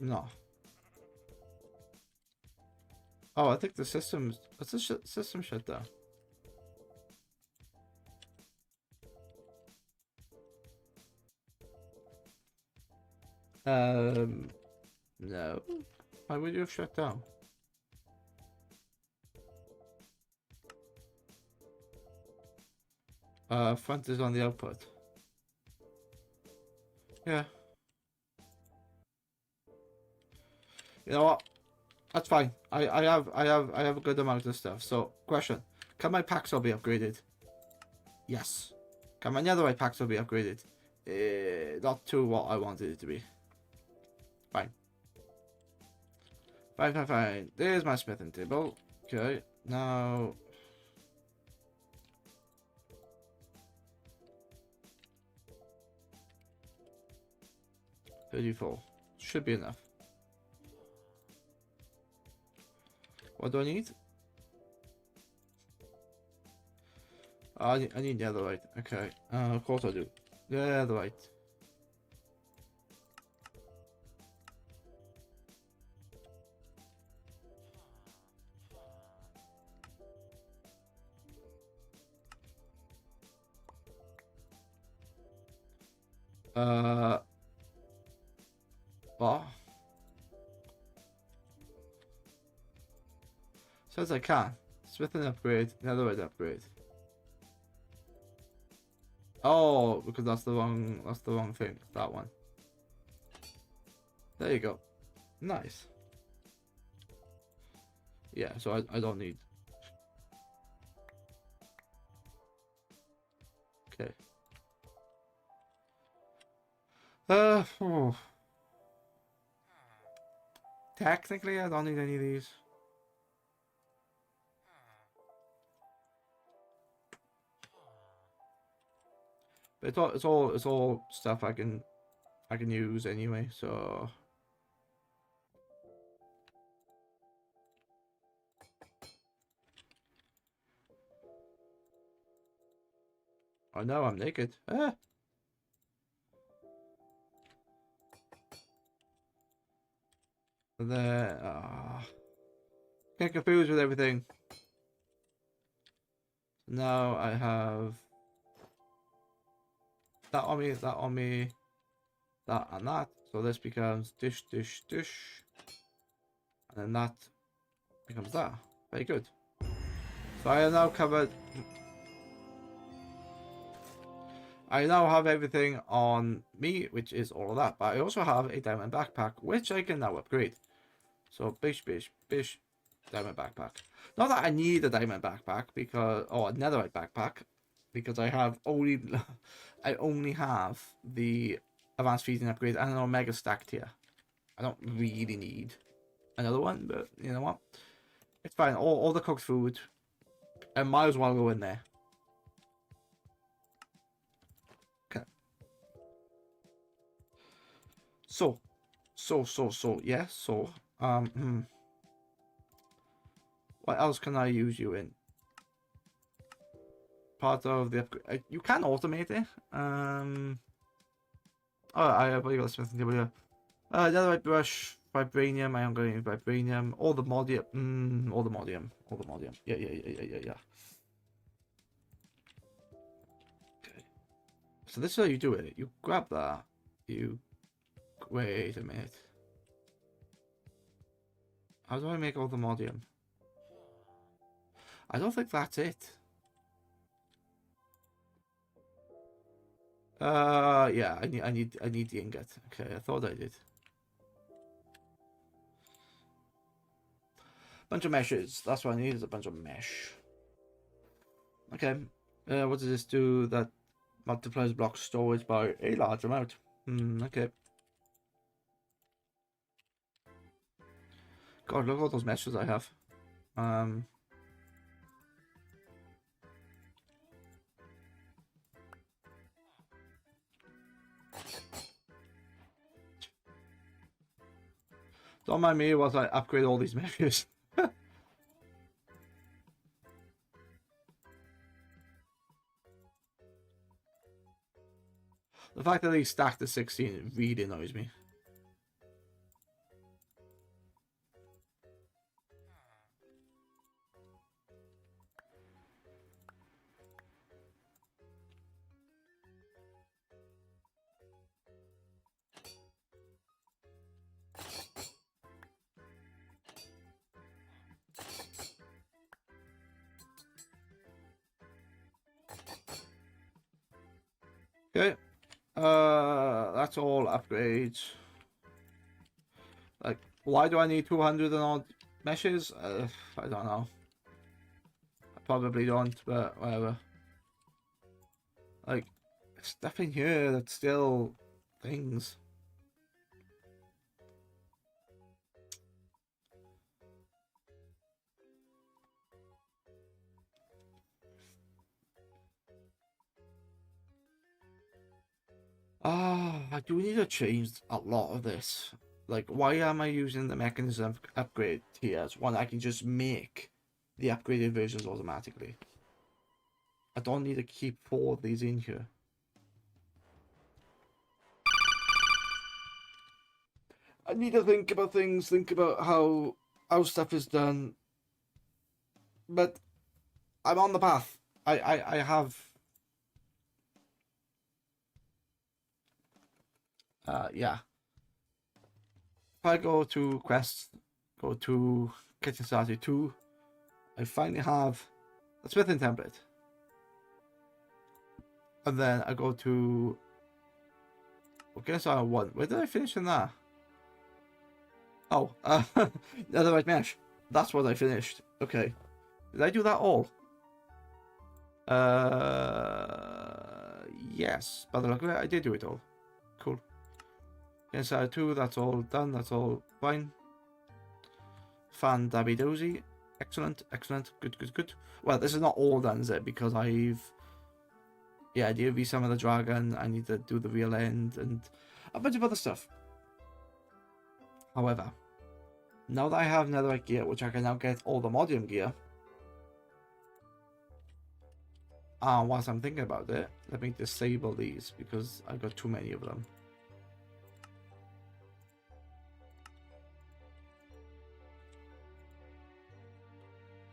No. Oh, I think the system's... What's the system shut down? No. Why would you have shut down? Front is on the output. Yeah. You know what? That's fine. I have a good amount of stuff. So, question: can my packs all be upgraded? Yes. Can my netherite packs all be upgraded? Not to what I wanted it to be. Fine. Fine. There's my smithing table. Okay. Now. $34. Should be enough. What do I need? I need netherite. Okay. Of course I do. Netherite. What? Says I can. Smithing upgrade, netherite upgrade. Oh, because that's the wrong thing. That one. There you go. Nice. Yeah, so I don't need. Okay. Oh. Technically I don't need any of these. But it's all stuff I can use anyway, so I know I'm naked. Ah. There. Get confused with everything. Now I have that on me, that on me, that and that. So this becomes dish, and then that becomes that. Very good. So I am now covered. I now have everything on me, which is all of that. But I also have a diamond backpack, which I can now upgrade. So bish, diamond backpack. Not that I need a diamond backpack because, or a netherite backpack, because I only have the advanced feeding upgrade and an omega stack tier. I don't really need another one, but you know what? It's fine. All the cooked food, I might as well go in there. Okay. So, yeah. So, what else can I use you in? Part of the upgrade. You can automate it. Oh, I have got a smithing table here. Netherite brush, vibranium. I am going to use vibranium. All the modium. All the modium. Yeah. Okay. So this is how you do it. You grab that. You wait a minute. How do I make all the modium? I don't think that's it. Yeah, I need the ingot. Okay, I thought I did. Bunch of meshes. That's what I need, is a bunch of mesh. Okay. What does this do? That multiplies block storage by a large amount. Okay. God, look at all those meshes I have. Don't mind me whilst I upgrade all these meshes. The fact that they stacked to 16 really annoys me. Okay. That's all upgrades. Like, why do I need 200 and odd meshes? I don't know. I probably don't, but whatever. Like, stuff in here that's still things. I do need to change a lot of this. Like, why am I using the mechanism upgrade tiers when I can just make the upgraded versions automatically? I don't need to keep 4 of these in here. I need to think about things, think about how stuff is done. But I'm on the path. I have yeah. If I go to quests, go to Kitchen Starter 2, I finally have the smithing template. And then I go to Kitchen Starter 1. Where did I finish in that? Oh, Netherite Mesh. That's what I finished. Okay. Did I do that all? Yes. By the look of it, I did do it all. Cool. Inside 2, that's all done. That's all fine. Fan dabby dozy. Excellent, excellent. Good, good, good. Well, this is not all done, is it? Because I've... Yeah, I did some of the dragon. I need to do the real end and a bunch of other stuff. However, now that I have netherite gear, which I can now get all the modium gear, whilst I'm thinking about it, let me disable these because I got too many of them.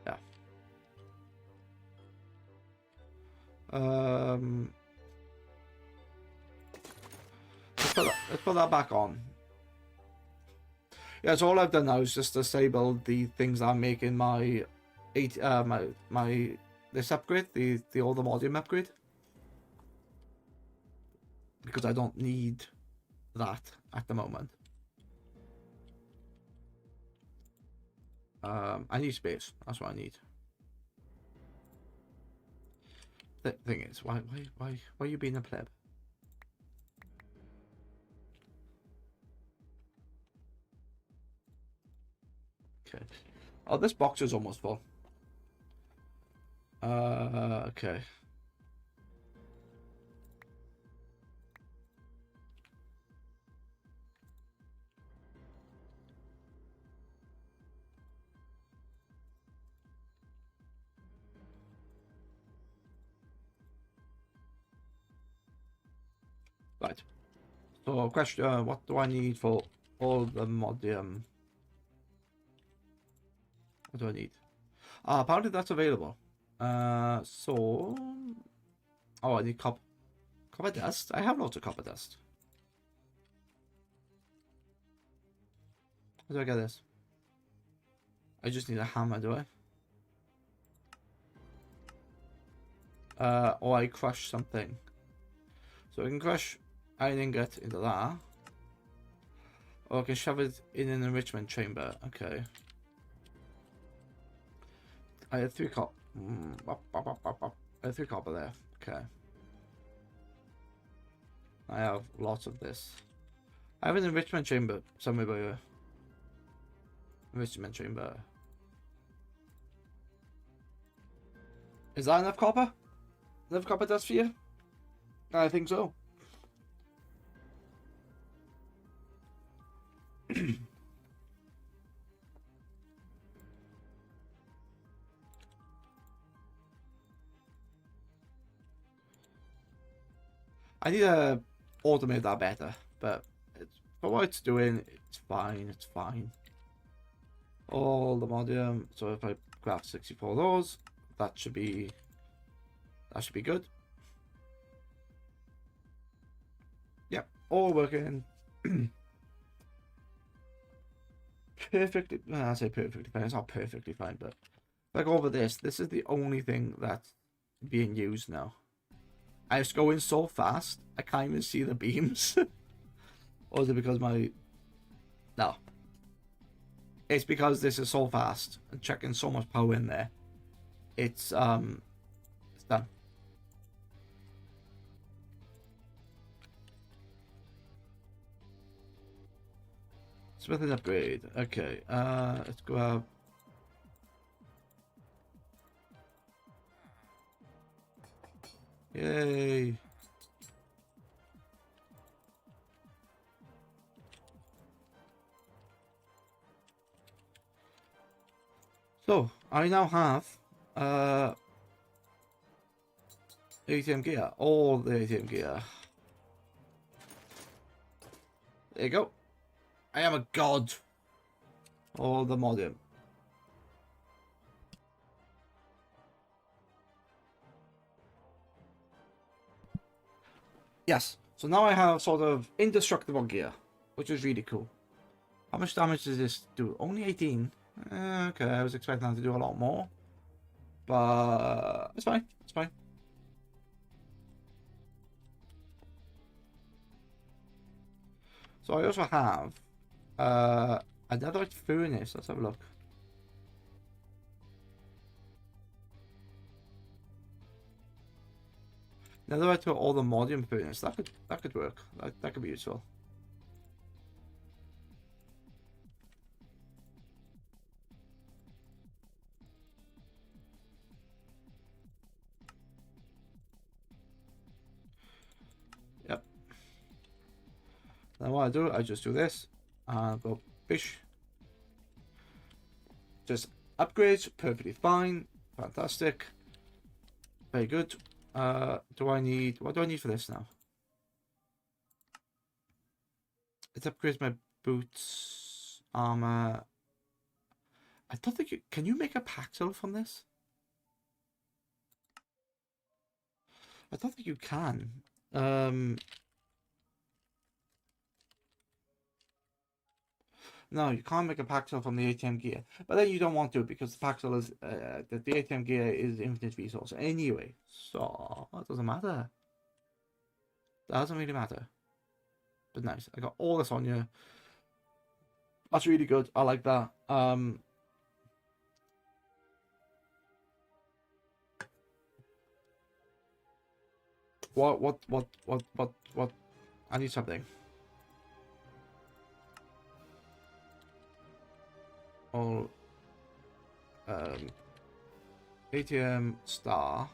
Yeah. Let's put that back on. Yeah, so all I've done now is just disable the things I'm making my this upgrade, the all the modium upgrade. Because I don't need that at the moment. I need space. That's what I need. The thing is, why are you being a pleb? Okay. Oh, this box is almost full. Okay. Right. So, question: what do I need for all the modium? What do I need? Apparently that's available. So, oh, I need copper dust. I have lots of copper dust. How do I get this? I just need a hammer, do I? Or I crush something. So I can crush iron ingot into that. Or I can shove it in an enrichment chamber. Okay. I had 3 copper. I had 3 copper there. Okay. I have lots of this. I have an enrichment chamber somewhere by here. Enrichment chamber. Is that enough copper? Enough copper dust for you? I think so. I need to automate that better, but for what it's doing, it's fine. It's fine. All the modium. So if I craft 64 of those, that should be good. Yep, all working. Perfectly. Well, I say perfectly fine. It's not perfectly fine, but like over this is the only thing that's being used now. I was going so fast, I can't even see the beams. Or is it because my... No. It's because this is so fast and checking so much power in there. It's done. Smithing upgrade. Okay, let's grab... Yay! So, I now have ATM gear. All the ATM gear. There you go. I am a god. All the modium. Yes. So now I have sort of indestructible gear, which is really cool. How much damage does this do? Only 18. Okay, I was expecting that to do a lot more. But it's fine. It's fine. So I also have another furnace. Let's have a look. Another to all the modium furnace. That could work. That could be useful. Yep. Then what I do, I just do this and go bish. Just upgrades, perfectly fine, fantastic, very good. What do I need for this now? It upgrades my boots, armor. I don't think you can. You make a paxel from this? I don't think you can. No, you can't make a paxel from the ATM gear, but then you don't want to because the paxel is the ATM gear is infinite resource anyway, so it doesn't matter. Doesn't really matter. But nice, I got all this on you. That's really good. I like that. What? I need something. All ATM start.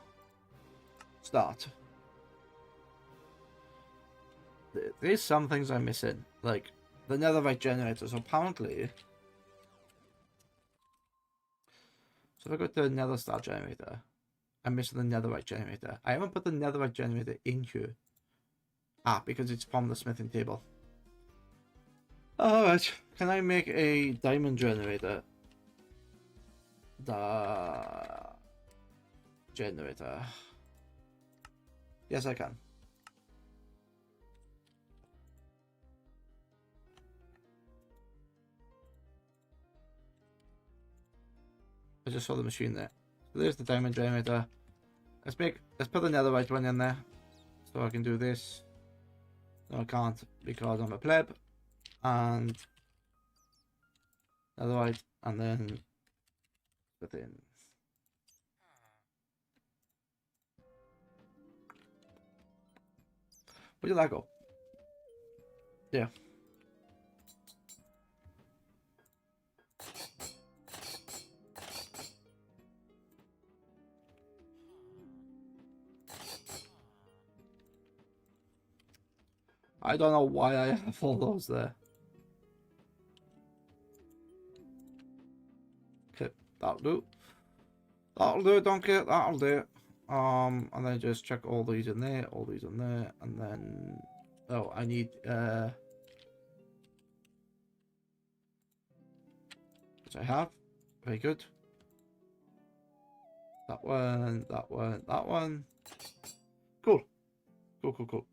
There's some things I'm missing, like the netherite generator. So apparently, so if I go to the nether star generator, I'm missing the netherite generator. I haven't put the netherite generator in here. Ah, because it's from the smithing table. Alright, can I make a diamond generator? The generator. Yes, I can. I just saw the machine there. So there's the diamond generator. Let's put the netherite one in there. So I can do this. No, I can't because I'm a pleb. And otherwise, and then within. Where did that go? Yeah. I don't know why I have all those there. Okay, that'll do. That'll do, donkey. That'll do. And then just check all these in there, all these in there, and then oh, I need which I have. Very good. That one, that one, that one. Cool. Cool, cool, cool.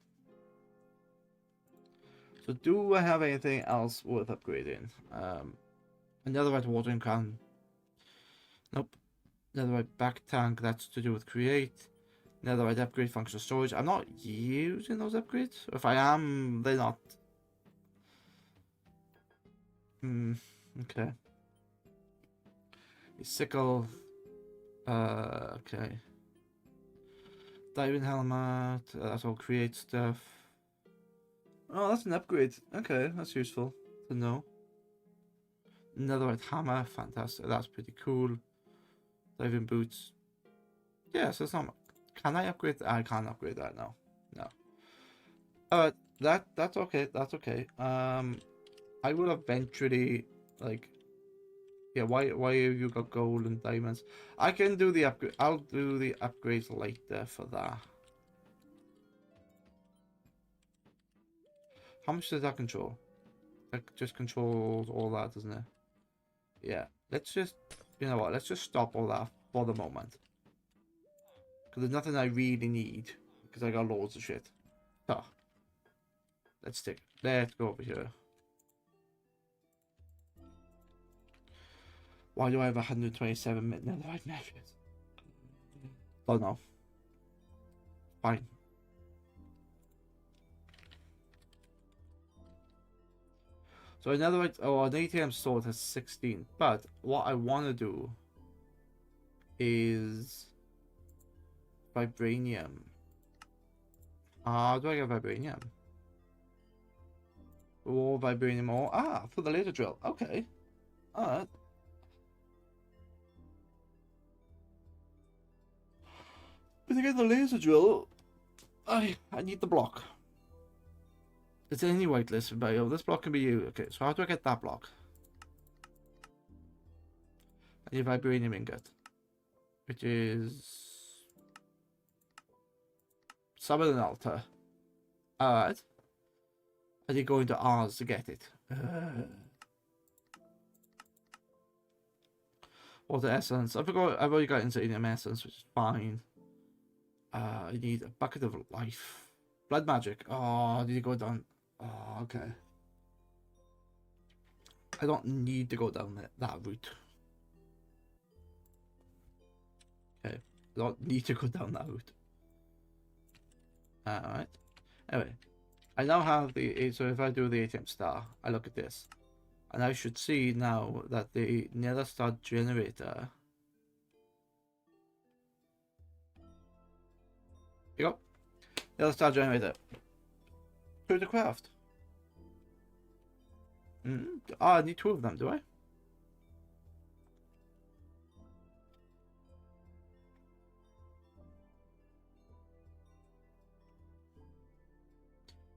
So do I have anything else worth upgrading? Another watering can. Nope. Another back tank, that's to do with create. Another upgrade functional storage. I'm not using those upgrades. If I am, they're not. Okay. Sickle. Okay. Diving helmet. That's all create stuff. Oh, that's an upgrade. Okay, that's useful to know. Another hammer. Fantastic. That's pretty cool. Diving boots. Yeah, so it's not. Can I upgrade? I can't upgrade that now. No. That's okay. That's okay. I will eventually like. Yeah, why have you got gold and diamonds? I can do the upgrade. I'll do the upgrades later for that. How much does that control? That just controls all that, doesn't it? Yeah. Let's just, you know what? Let's just stop all that for the moment. Because there's nothing I really need. Because I got loads of shit. So, let's go over here. Why do I have 127 netherite measures? Don't know. Fine. So another, an ATM sword has 16. But what I want to do is vibranium. How do I get vibranium? Or vibranium ore. Ah, for the laser drill. Okay. Alright. But to get the laser drill, I need the block. It's any whitelist, but this block can be you. Okay, so how do I get that block? I need vibranium ingot, which is summon an altar. Alright. I need to go into R's to get it. Water essence. I've already got insanium essence, which is fine. I need a bucket of life. Blood magic. Oh, I need to go down. Oh, okay. I don't need to go down that route. Okay. I don't need to go down that route. Alright. Anyway. I now have the... So if I do the ATM star, I look at this. And I should see now that the nether star generator... Here you go. Nether star generator. To the craft. I need 2 of them, do I?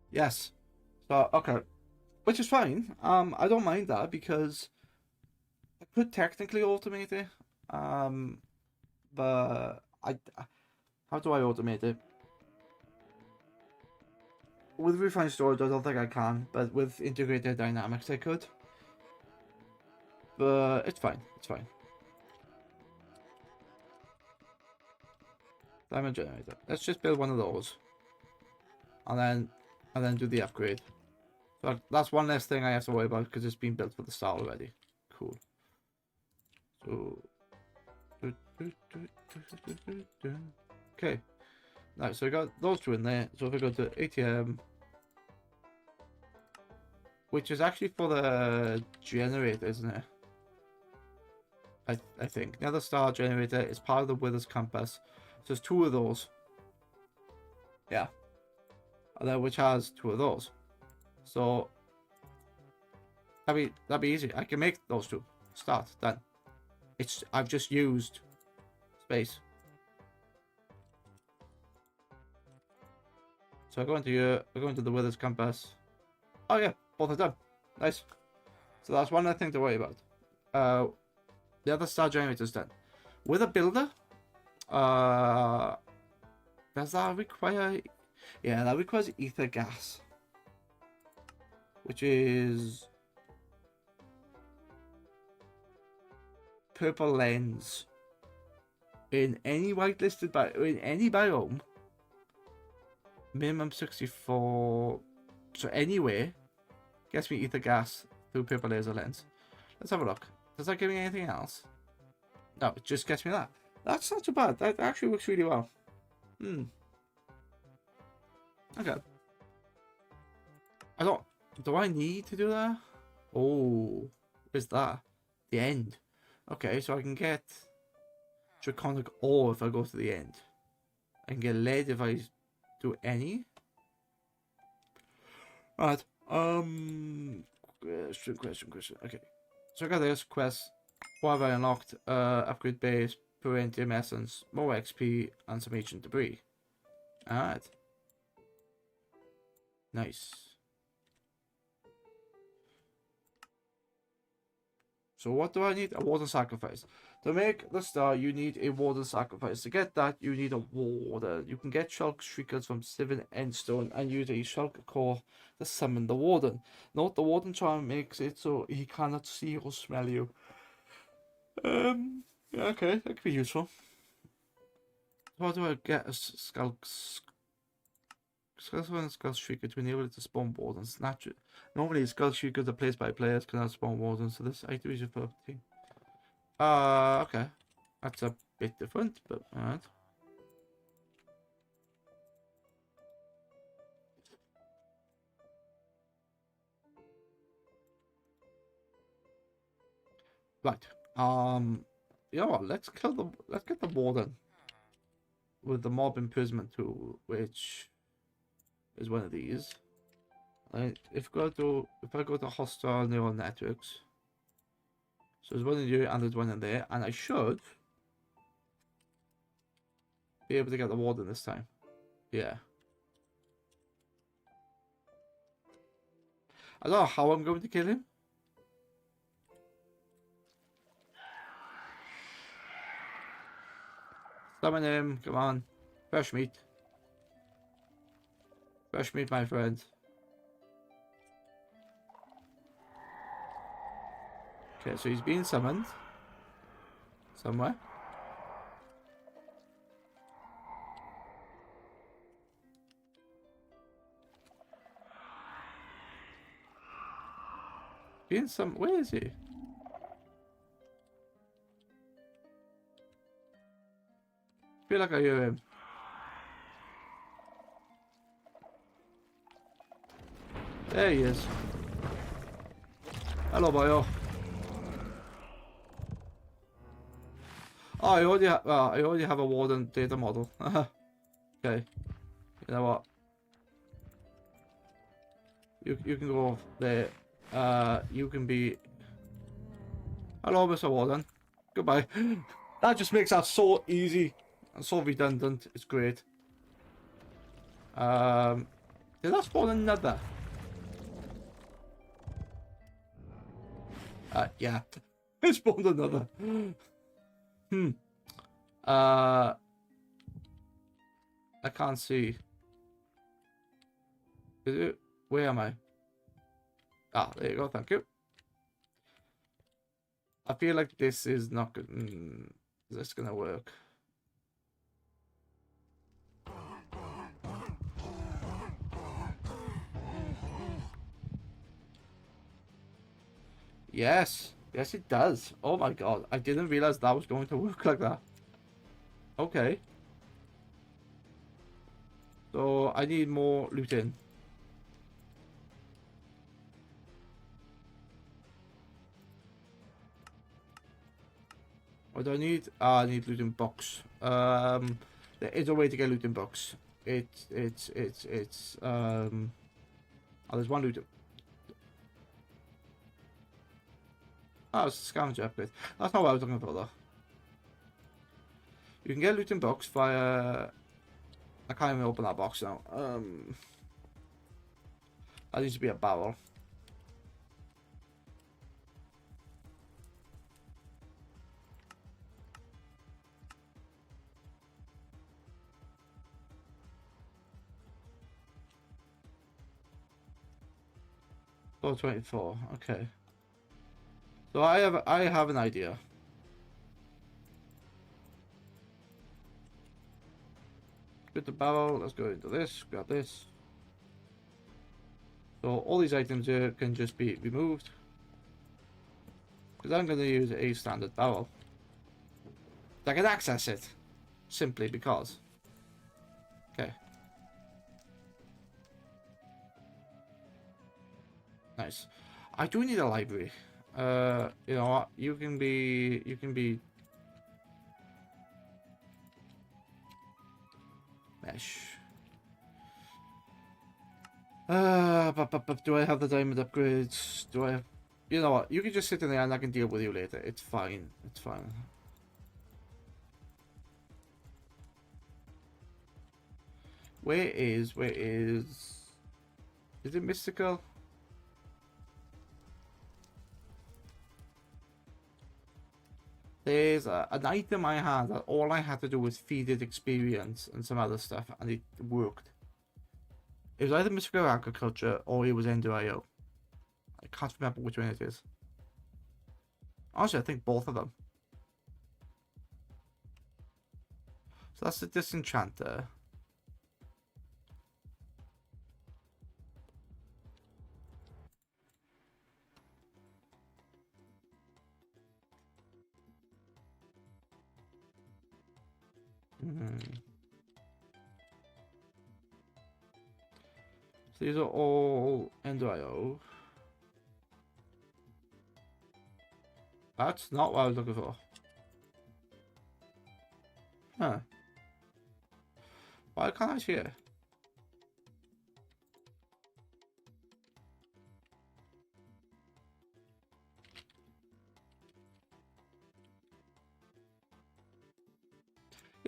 Yes. So, okay. Which is fine. I don't mind that because I could technically automate it. But how do I automate it? With refined storage, I don't think I can, but with integrated dynamics, I could. But it's fine. It's fine. Diamond generator. Let's just build one of those, and then do the upgrade. So that's one less thing I have to worry about because it's been built for the start already. Cool. So. Okay. Now, so we got those 2 in there. So if I go to ATM, which is actually for the generator, isn't it? I think. Nether Star generator is part of the Wither's Compass. So there's 2 of those. Yeah. And then which has 2 of those. So that'd be easy. I can make those 2. Start. Done. I've just used space. So I go into here, I go into the Wither's Compass. Oh yeah, both are done. Nice. So that's one other thing to worry about. The other star generator's done. With a builder, does that require... Yeah, that requires ether gas. Which is... purple lens. In any whitelisted in any biome. Minimum 64. So anyway, gets me ether gas through purple laser lens. Let's have a look. Does that give me anything else? No, it just gets me that. That's not too bad. That actually works really well. Okay. Do I need to do that? Oh, where's that? The end. Okay, so I can get draconic ore if I go to the end. I can get lead if I do any. Alright. Question. Okay. So I got this quest. What have I unlocked? Upgrade base, Parentium essence, more XP, and some ancient debris. Alright. Nice. So what do I need? A warden sacrifice. To make the star, you need a warden sacrifice. To get that, you need a warden. You can get shulk shriekers from 7 endstone and use a shulk core to summon the warden. Note the warden charm makes it so he cannot see or smell you. Yeah, okay, that could be useful. How do I get a skull shrieker to enable it to spawn wardens? Normally, skull shriekers are placed by players cannot spawn wardens, so this item is for the team. Okay. That's a bit different, but alright. Right. You know what? Let's get the warden with the mob imprisonment tool, which is one of these. If I go to hostile neural networks, so there's one in here and there's one in there, and I should be able to get the warden this time. Yeah. I don't know how I'm going to kill him. Summon him, come on. Fresh meat. Fresh meat, my friend. Okay, so he's being summoned. Somewhere. Where is he? I feel like I hear him. There he is. Hello, boyo. Oh, I already have a warden data model. Okay. You know what? You can go there. You can be. Hello, Mr. Warden. Goodbye. That just makes that so easy and so redundant. It's great. Did that spawn another? Yeah. It spawned another. I can't see. Is it? Where am I? Ah, there you go. Thank you. I feel like this is not good. Is this gonna work? Yes. Yes, it does. Oh my god. I didn't realize that was going to work like that. Okay. So, I need more looting. What do I need? I need looting box. There is a way to get looting box. It's oh, there's one looting. Oh, it's a scavenger upgrade. That's not what I was looking for though. You can get looting box via. I can't even open that box now. That needs to be a barrel. Oh, 24. Okay. So I have an idea. Get the barrel. Let's go into this. Grab this. So all these items here can just be removed. Because I'm going to use a standard barrel. I can access it. Simply because. Okay. Nice. I do need a library. You know what? You can be mesh. Do I have the diamond upgrades? Do I have... You know what? You can just sit in there and I can deal with you later. It's fine. It's fine. Where is it mystical? There's an item I had that all I had to do was feed it experience and some other stuff, and it worked. It was either mystical agriculture or it was Ender.io. I can't remember which one it is. Honestly, I think both of them. So that's the disenchanter. So these are all Ender.io. That's not what I was looking for. Huh. Why can't I see it?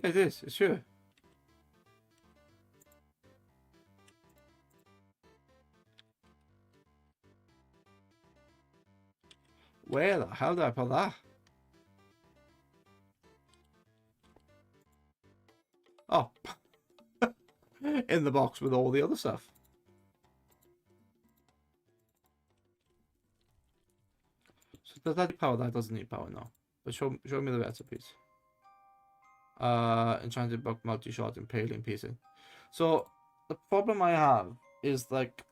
Yeah, it is. It's sure. Where the hell did I put that? Oh. In the box with all the other stuff. So does that need power? That doesn't need power, no. But show me the recipes. Enchanted book, multi-shot, impaling piecing. So the problem I have is like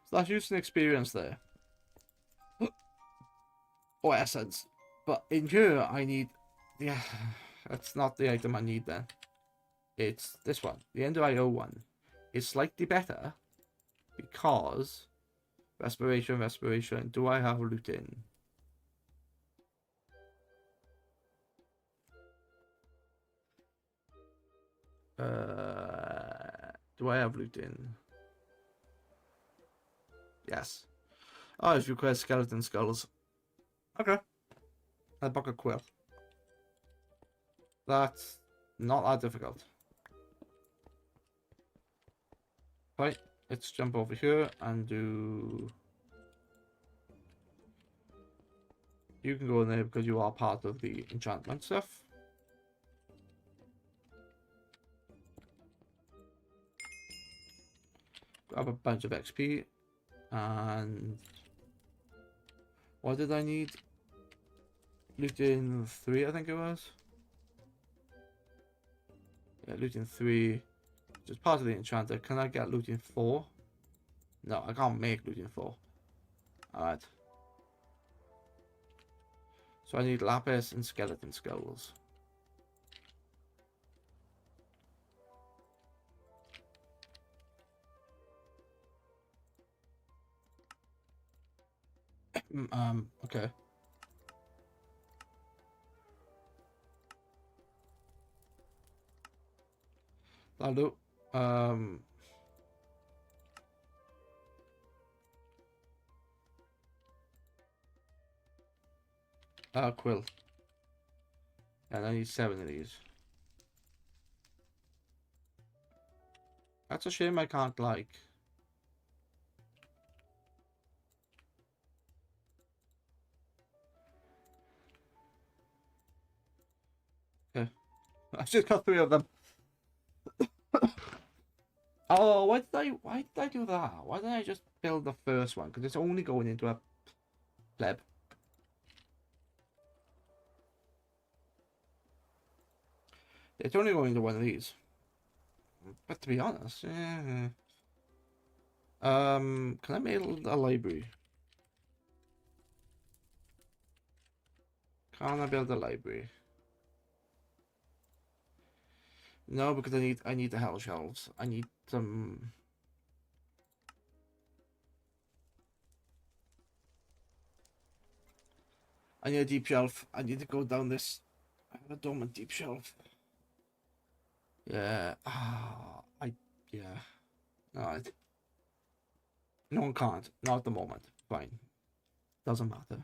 so that's using experience there. Or essence. But in here I need yeah, that's not the item I need then. It's this one. The Ender.io one is slightly better because respiration. Do I have looting? Do I have looting? Yes. Oh, it requires skeleton skulls. Okay. A bucket quill. That's not that difficult. Right, let's jump over here and do... You can go in there because you are part of the enchantment stuff. Grab a bunch of XP. And... What did I need? Looting 3, I think it was. Yeah, looting 3. Just part of the enchanter. Can I get looting 4? No, I can't make looting 4. Alright. So I need lapis and skeleton skulls. Okay. That'll do. Quill. And I need 7 of these. That's a shame I can't, like... Okay. I've just got 3 of them. Oh, why did I do that? Why didn't I just build the first one? Because it's only going into a pleb. It's only going into one of these. But to be honest, yeah. Can I build a library? Can I build a library? No, because I need the hell shelves. I need some. I need a deep shelf. I need to go down this. I have a dormant deep shelf. Yeah. Yeah. No, no one can't. Not at the moment. Fine. Doesn't matter.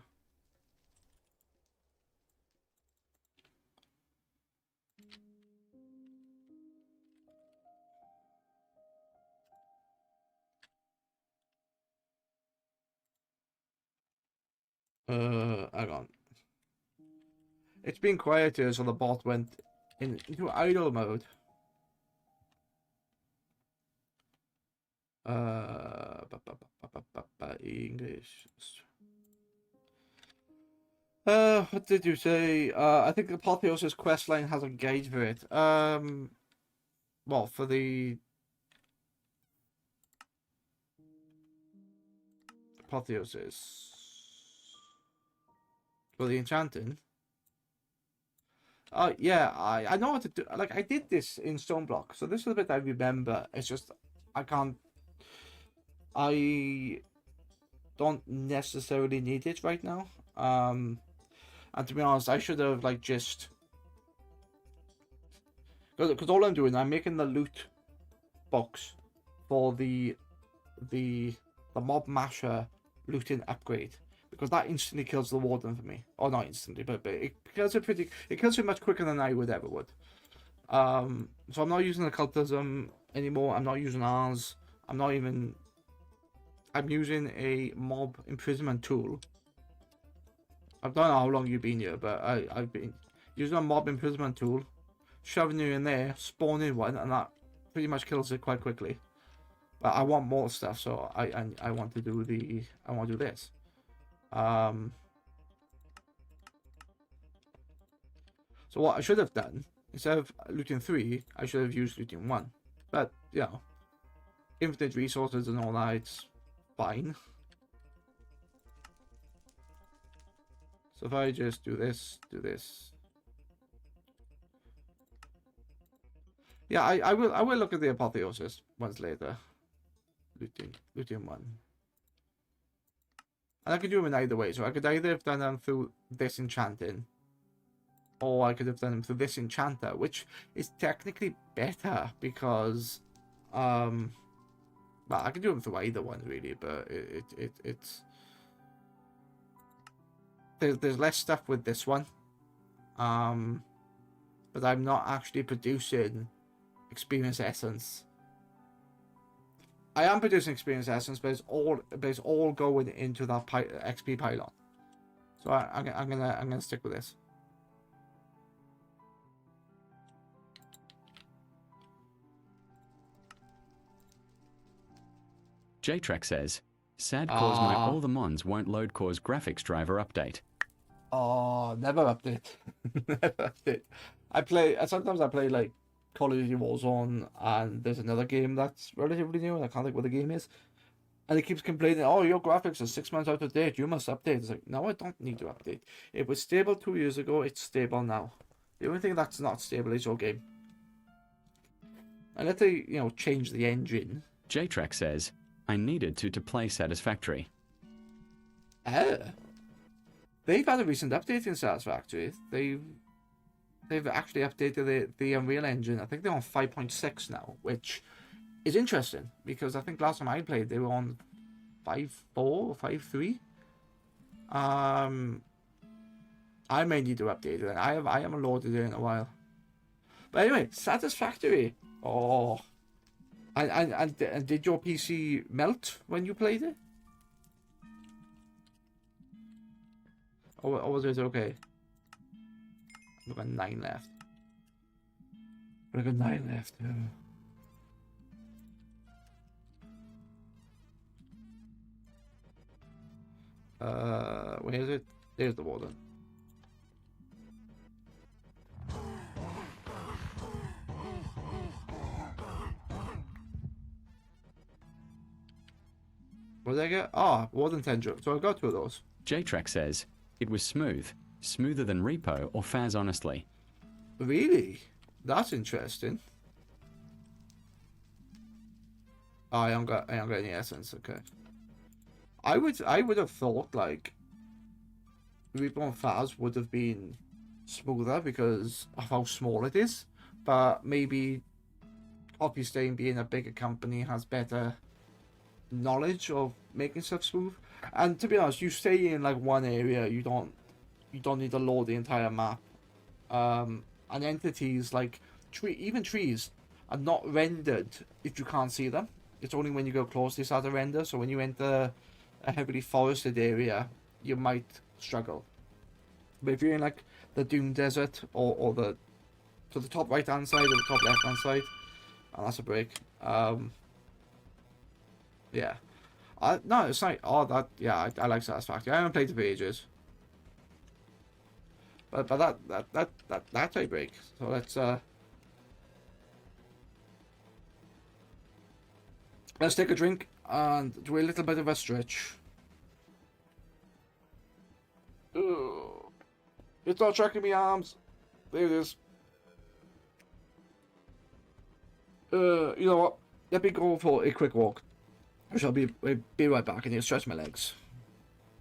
Hang on. It's been quiet here, so the bot went into idle mode. English. What did you say? I think the Apotheosis questline has a guide for it. Well, for the Apotheosis. For the enchanting. Yeah, I know what to do. Like, I did this in Stoneblock, so this is the bit I remember. It's just, I don't necessarily need it right now. And to be honest, I should have, like, just... Because all I'm doing, I'm making the loot box for the Mob Masher looting upgrade. Because that instantly kills the Warden for me. Or not instantly, but it kills it much quicker than I would ever would. So I'm not using occultism anymore. I'm not using ours. I'm using a mob imprisonment tool. I don't know how long you've been here, but I've been using a mob imprisonment tool, shoving you in there, spawning one, and that pretty much kills it quite quickly. But I want more stuff, so I want to do this. So what I should have done, instead of looting 3, I should have used looting 1. But, you know, infinite resources and all that, it's fine. So if I just do this. Yeah, I will look at the Apotheosis once later. Looting 1. And I could do them in either way. So I could either have done them through this enchanting, or I could have done them through this enchanter, which is technically better because, well, I could do them through either one really, but it's there's less stuff with this one, but I'm not actually producing experience essence. I am producing experience essence, but it's all going into that XP pylon. So I'm gonna stick with this. JTrack says, sad cause my all the mons won't load cause graphics driver update. Oh, never update. Never update. Sometimes I play like Call of Duty Warzone, and there's another game that's relatively new, and I can't think what the game is. And it keeps complaining, oh, your graphics are 6 months out of date, you must update. It's like, no, I don't need to update. It was stable 2 years ago, it's stable now. The only thing that's not stable is your game. Unless they, change the engine. JTrack says, I needed to play Satisfactory. They've had a recent update in Satisfactory. They've actually updated the Unreal Engine. I think they're on 5.6 now, which is interesting because I think last time I played they were on 5.4 or 5.3. I may need to update it. I haven't loaded it in a while. But anyway, Satisfactory. Oh, and did your PC melt when you played it? Or was it okay? We've got 9 left. We've got 9 left. Where is it? There's the warden. What did I get? Ah, warden tendril. So I got 2 of those. J-Track says, it was smooth. Smoother than Repo or Faz Honestly. Really? That's interesting. Oh, I haven't got any essence, okay. I would have thought like Repo and Faz would have been smoother because of how small it is. But maybe Coffee Stain being a bigger company has better knowledge of making stuff smooth. And to be honest, you stay in like one area, you don't need to load the entire map. And entities like even trees are not rendered if you can't see them. It's only when you go close they start to render. So when you enter a heavily forested area, you might struggle. But if you're in like the Dune Desert or the to the top right hand side or the top left hand side, and that's a break. Yeah. No, it's not. Oh, that. Yeah, I like Satisfactory. I haven't played it for ages. But that's a break. So let's take a drink and do a little bit of a stretch. Ugh. It's not tracking me arms. There it is. You know what? Let me go for a quick walk. I shall be right back. I need to stretch my legs.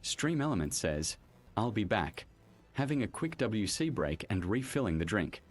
Stream Element says, I'll be back. Having a quick WC break and refilling the drink.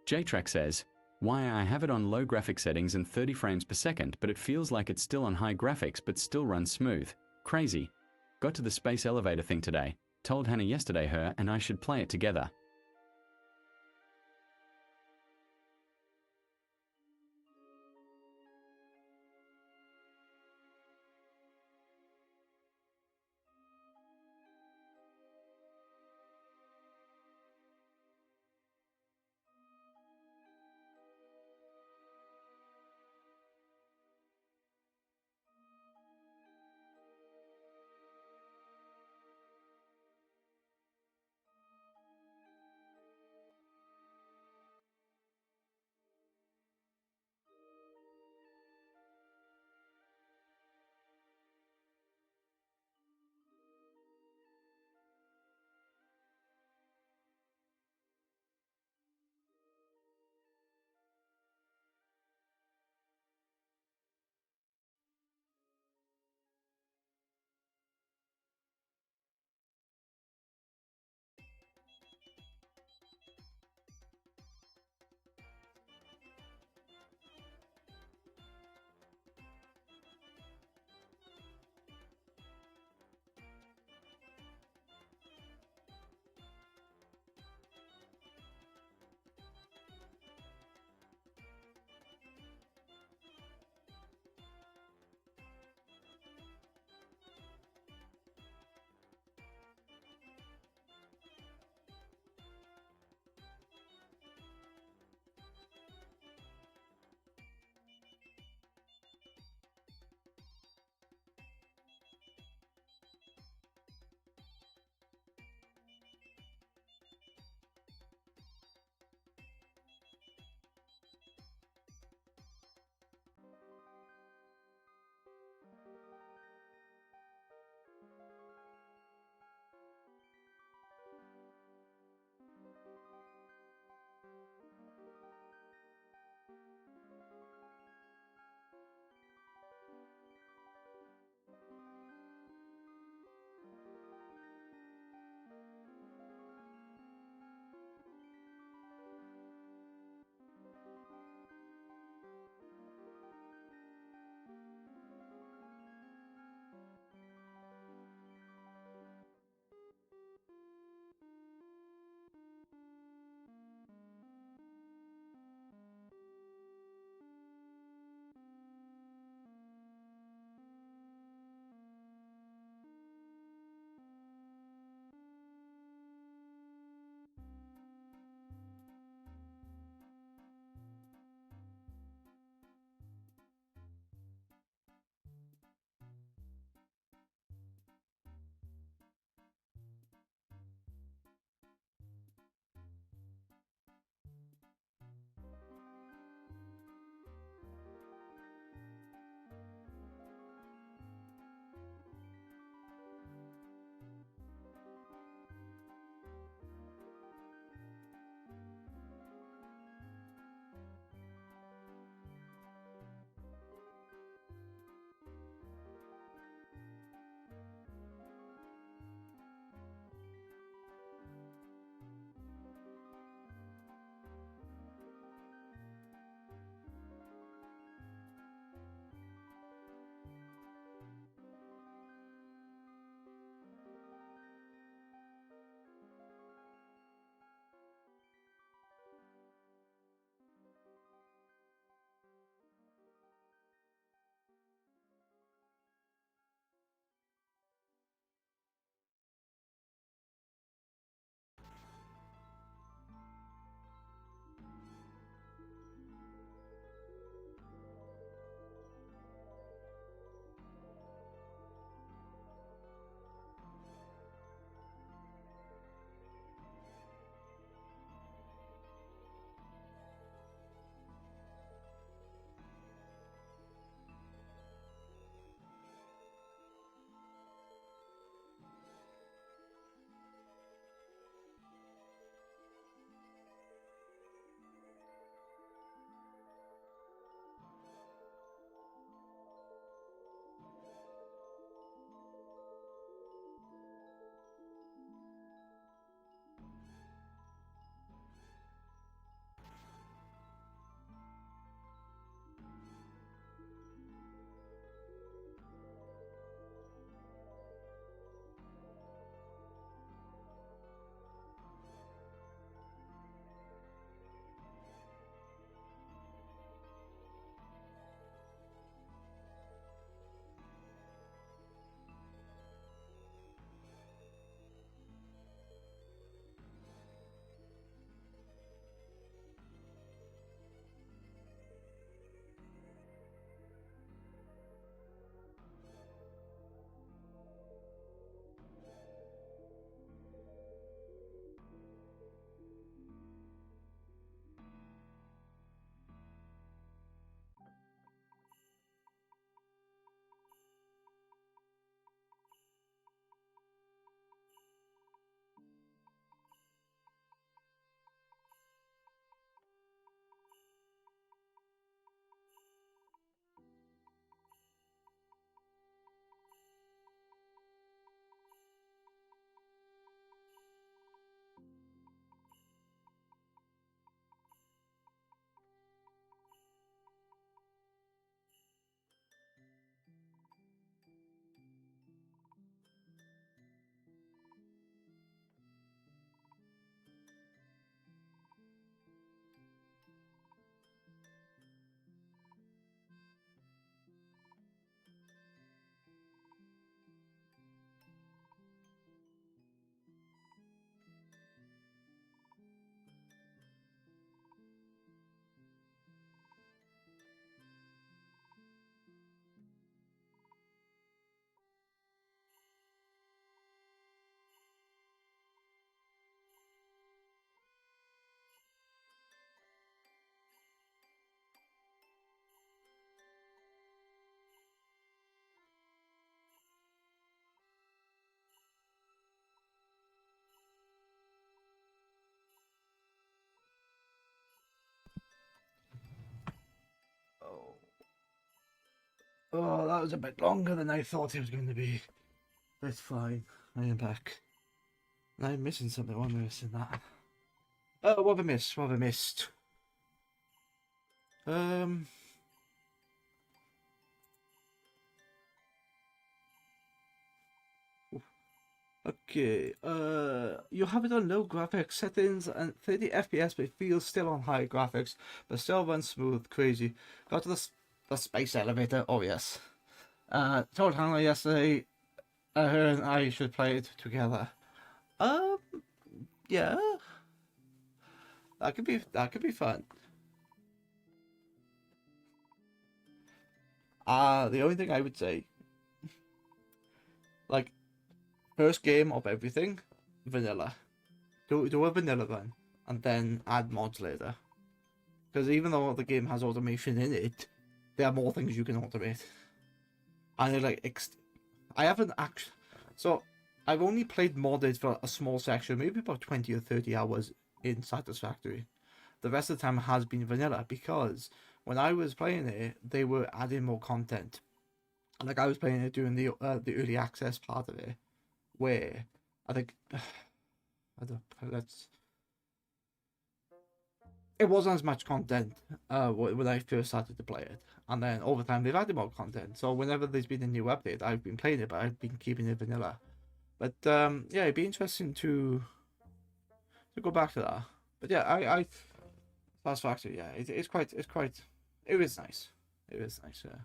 JTrack says, why I have it on low graphic settings and 30 frames per second, but it feels like it's still on high graphics but still runs smooth. Crazy. Got to the space elevator thing today. Told Hannah yesterday her and I should play it together. Oh, that was a bit longer than I thought it was going to be. That's fine. I am back. And I'm missing something. What am I missing that? Oh, what have I missed? What have I missed? Um. Okay. You have it on low graphics settings and 30 FPS, but it feels still on high graphics, but still runs smooth. Crazy. Got to the space elevator. Oh yes. Told Hannah yesterday. Her and I should play it together. Um. Yeah. That could be fun. The only thing I would say, like, first game of everything, vanilla. Do a vanilla run, and then add mods later. Because even though the game has automation in it, there are more things you can automate. And I haven't actually, so I've only played modded for a small section, maybe about 20 or 30 hours in Satisfactory. The rest of the time has been vanilla because when I was playing it, they were adding more content. Like I was playing it during the early access part of it, where I think I don't let's it wasn't as much content when I first started to play it, and then over time they've added more content. So whenever there's been a new update, I've been playing it, but I've been keeping it vanilla. But yeah, it'd be interesting to go back to that. But yeah, I Fast Factory, yeah, it is nice. It is nice, yeah.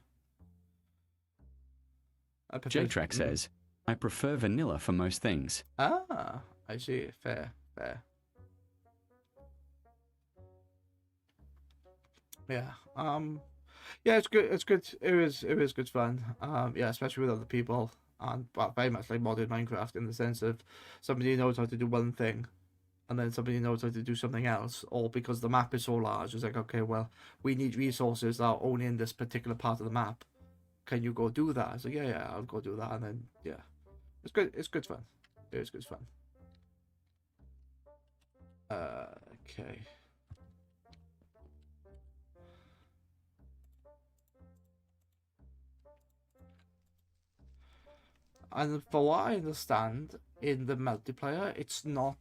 I prefer. J-Track says, I prefer vanilla for most things. Ah, I see. Fair, fair. Yeah. Yeah, it's good. It's good. It was good fun. Yeah, especially with other people, and well, very much like modern Minecraft in the sense of somebody knows how to do one thing, and then somebody knows how to do something else, or because the map is so large, it's like, okay, well, we need resources that are only in this particular part of the map. Can you go do that? So yeah, I'll go do that, and then yeah, it's good. It's good fun. It is good fun. Okay. And for what I understand, in the multiplayer, it's not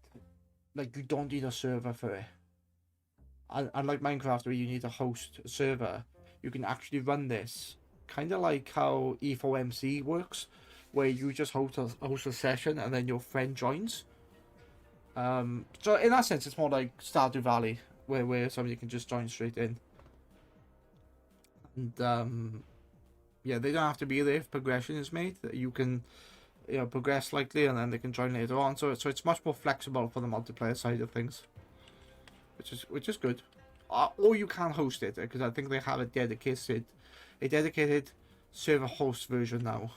like you don't need a server for it. Unlike Minecraft, where you need to host a server, you can actually run this kind of like how E4MC works, where you just host a session and then your friend joins. So in that sense, it's more like Stardew Valley, where somebody can just join straight in. And yeah, they don't have to be there if progression is made. You can progress slightly and then they can join later on. So it's much more flexible for the multiplayer side of things, which is good. Or you can host it because I think they have a dedicated server host version now.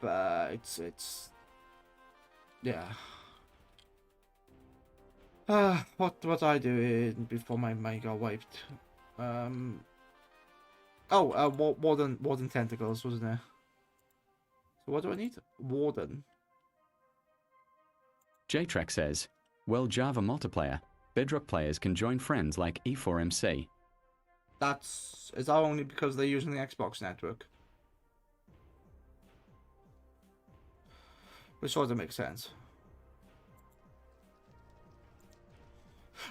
But it's yeah. What I do before my mind got wiped. Warden tentacles, wasn't there? So what do I need? Warden. J-Track says, well, Java multiplayer. Bedrock players can join friends like E4MC. Is that only because they're using the Xbox network? Which sort of makes sense.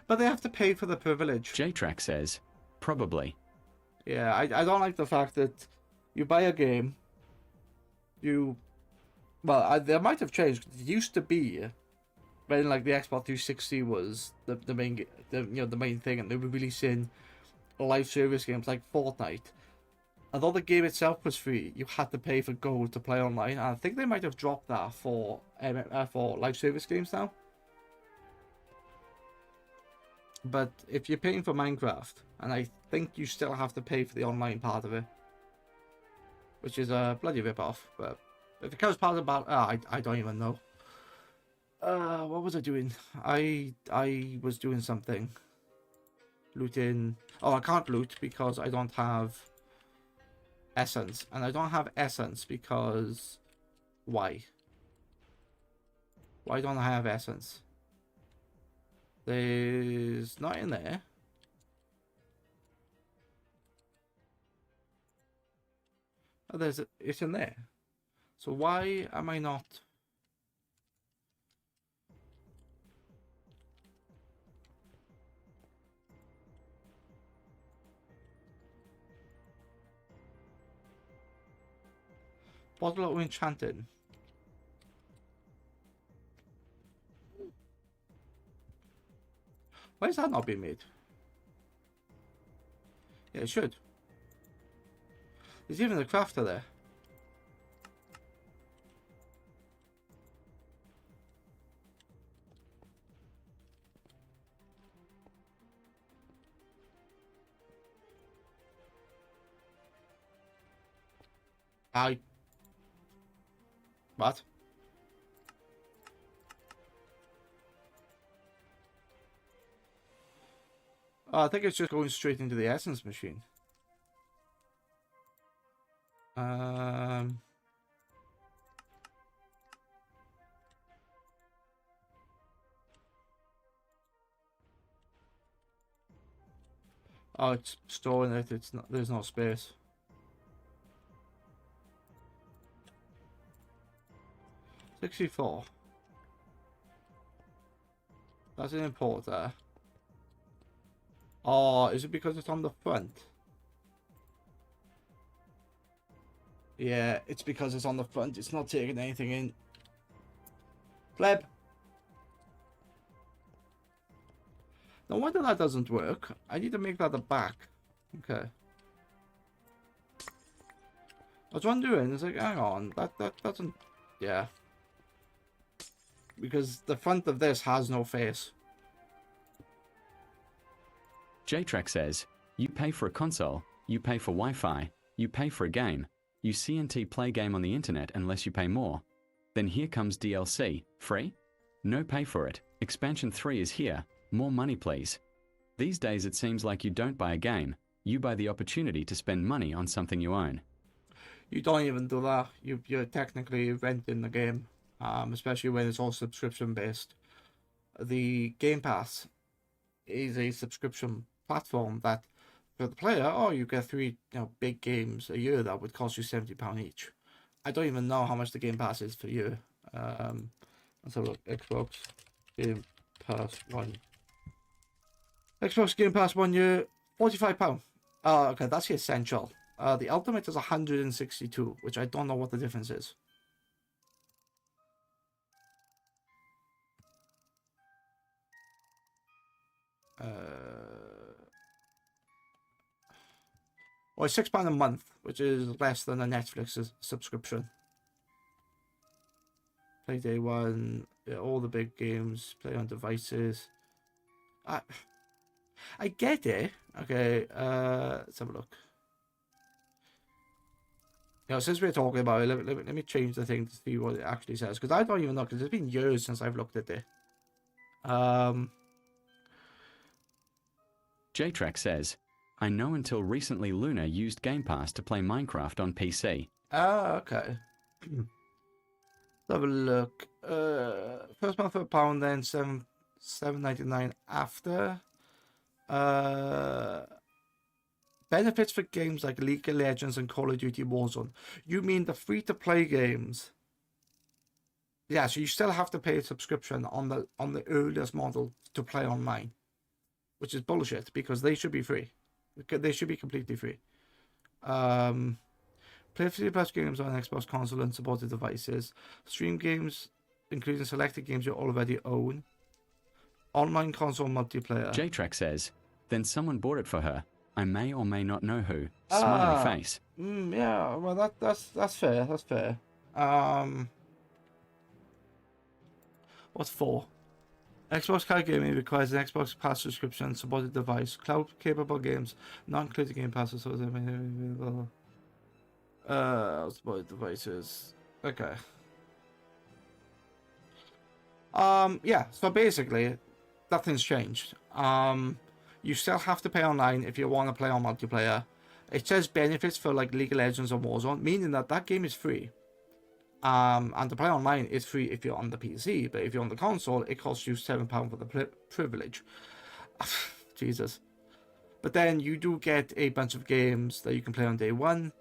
But they have to pay for the privilege. J-Track says, probably. Yeah, I don't like the fact that you buy a game. They might have changed. It used to be when like the Xbox 360 was the main the main thing, and they were releasing live service games like Fortnite. Although the game itself was free, you had to pay for gold to play online. And I think they might have dropped that for live service games now. But if you're paying for Minecraft, and I think you still have to pay for the online part of it, which is a bloody rip-off. But if it comes part of the I don't even know. What was I doing? I was doing something. Looting. Oh, I can't loot because I don't have essence, and I don't have essence because why? Why don't I have essence? There's not in there. Oh, it's in there. So why am I not? Bottle of enchanting. Why is that not being made? Yeah, it should. There's even a crafter there. What? Oh, I think it's just going straight into the essence machine. Oh, it's storing it. It's not. There's no space. 64. That's an import there. Oh, is it because it's on the front? Yeah, it's because it's on the front. It's not taking anything in. Pleb. No wonder that doesn't work. I need to make that the back. Okay. I was wondering, it's like, hang on, that doesn't... Yeah. Because the front of this has no face. J-Track says, you pay for a console, you pay for Wi-Fi, you pay for a game, you CNT play game on the internet unless you pay more. Then here comes DLC, free? No pay for it, expansion 3 is here, more money please. These days it seems like you don't buy a game, you buy the opportunity to spend money on something you own. You don't even do that. You're technically renting the game, especially when it's all subscription based. The Game Pass is a subscription platform that, for the player, oh, you get 3 big games a year that would cost you £70 each. I don't even know how much the Game Pass is for you. Let's have a look. Xbox Game Pass 1. Xbox Game Pass 1 year, £45. Oh, okay, that's the essential. The Ultimate is 162, which I don't know what the difference is. Well, it's £6 a month, which is less than a Netflix subscription. Play day one, yeah, all the big games, play on devices. I get it. Okay, let's have a look. Since we're talking about it, let me change the thing to see what it actually says, because I don't even know, because it's been years since I've looked at it. J-Track says, I know until recently Luna used Game Pass to play Minecraft on PC. Ah, okay. Let's have a look. First month for £1, then $7.99 after. Benefits for games like League of Legends and Call of Duty Warzone. You mean the free-to-play games? Yeah, so you still have to pay a subscription on the earliest model to play online, which is bullshit because they should be free. They should be completely free. Play 50+ games on Xbox console and supported devices. Stream games, including selected games you already own. Online console multiplayer. J-Track says, then someone bought it for her. I may or may not know who. Smiley face. Yeah, well that's fair. That's fair. What's for? Xbox Cloud Gaming requires an Xbox Pass subscription, supported device, cloud-capable games, not including Game Pass, so supported devices. Okay. Yeah. So basically, nothing's changed. You still have to pay online if you want to play on multiplayer. It says benefits for like League of Legends or Warzone, meaning that game is free. And to play online is free if you're on the PC, but if you're on the console, it costs you £7 for the privilege. Jesus. But then you do get a bunch of games that you can play on day one.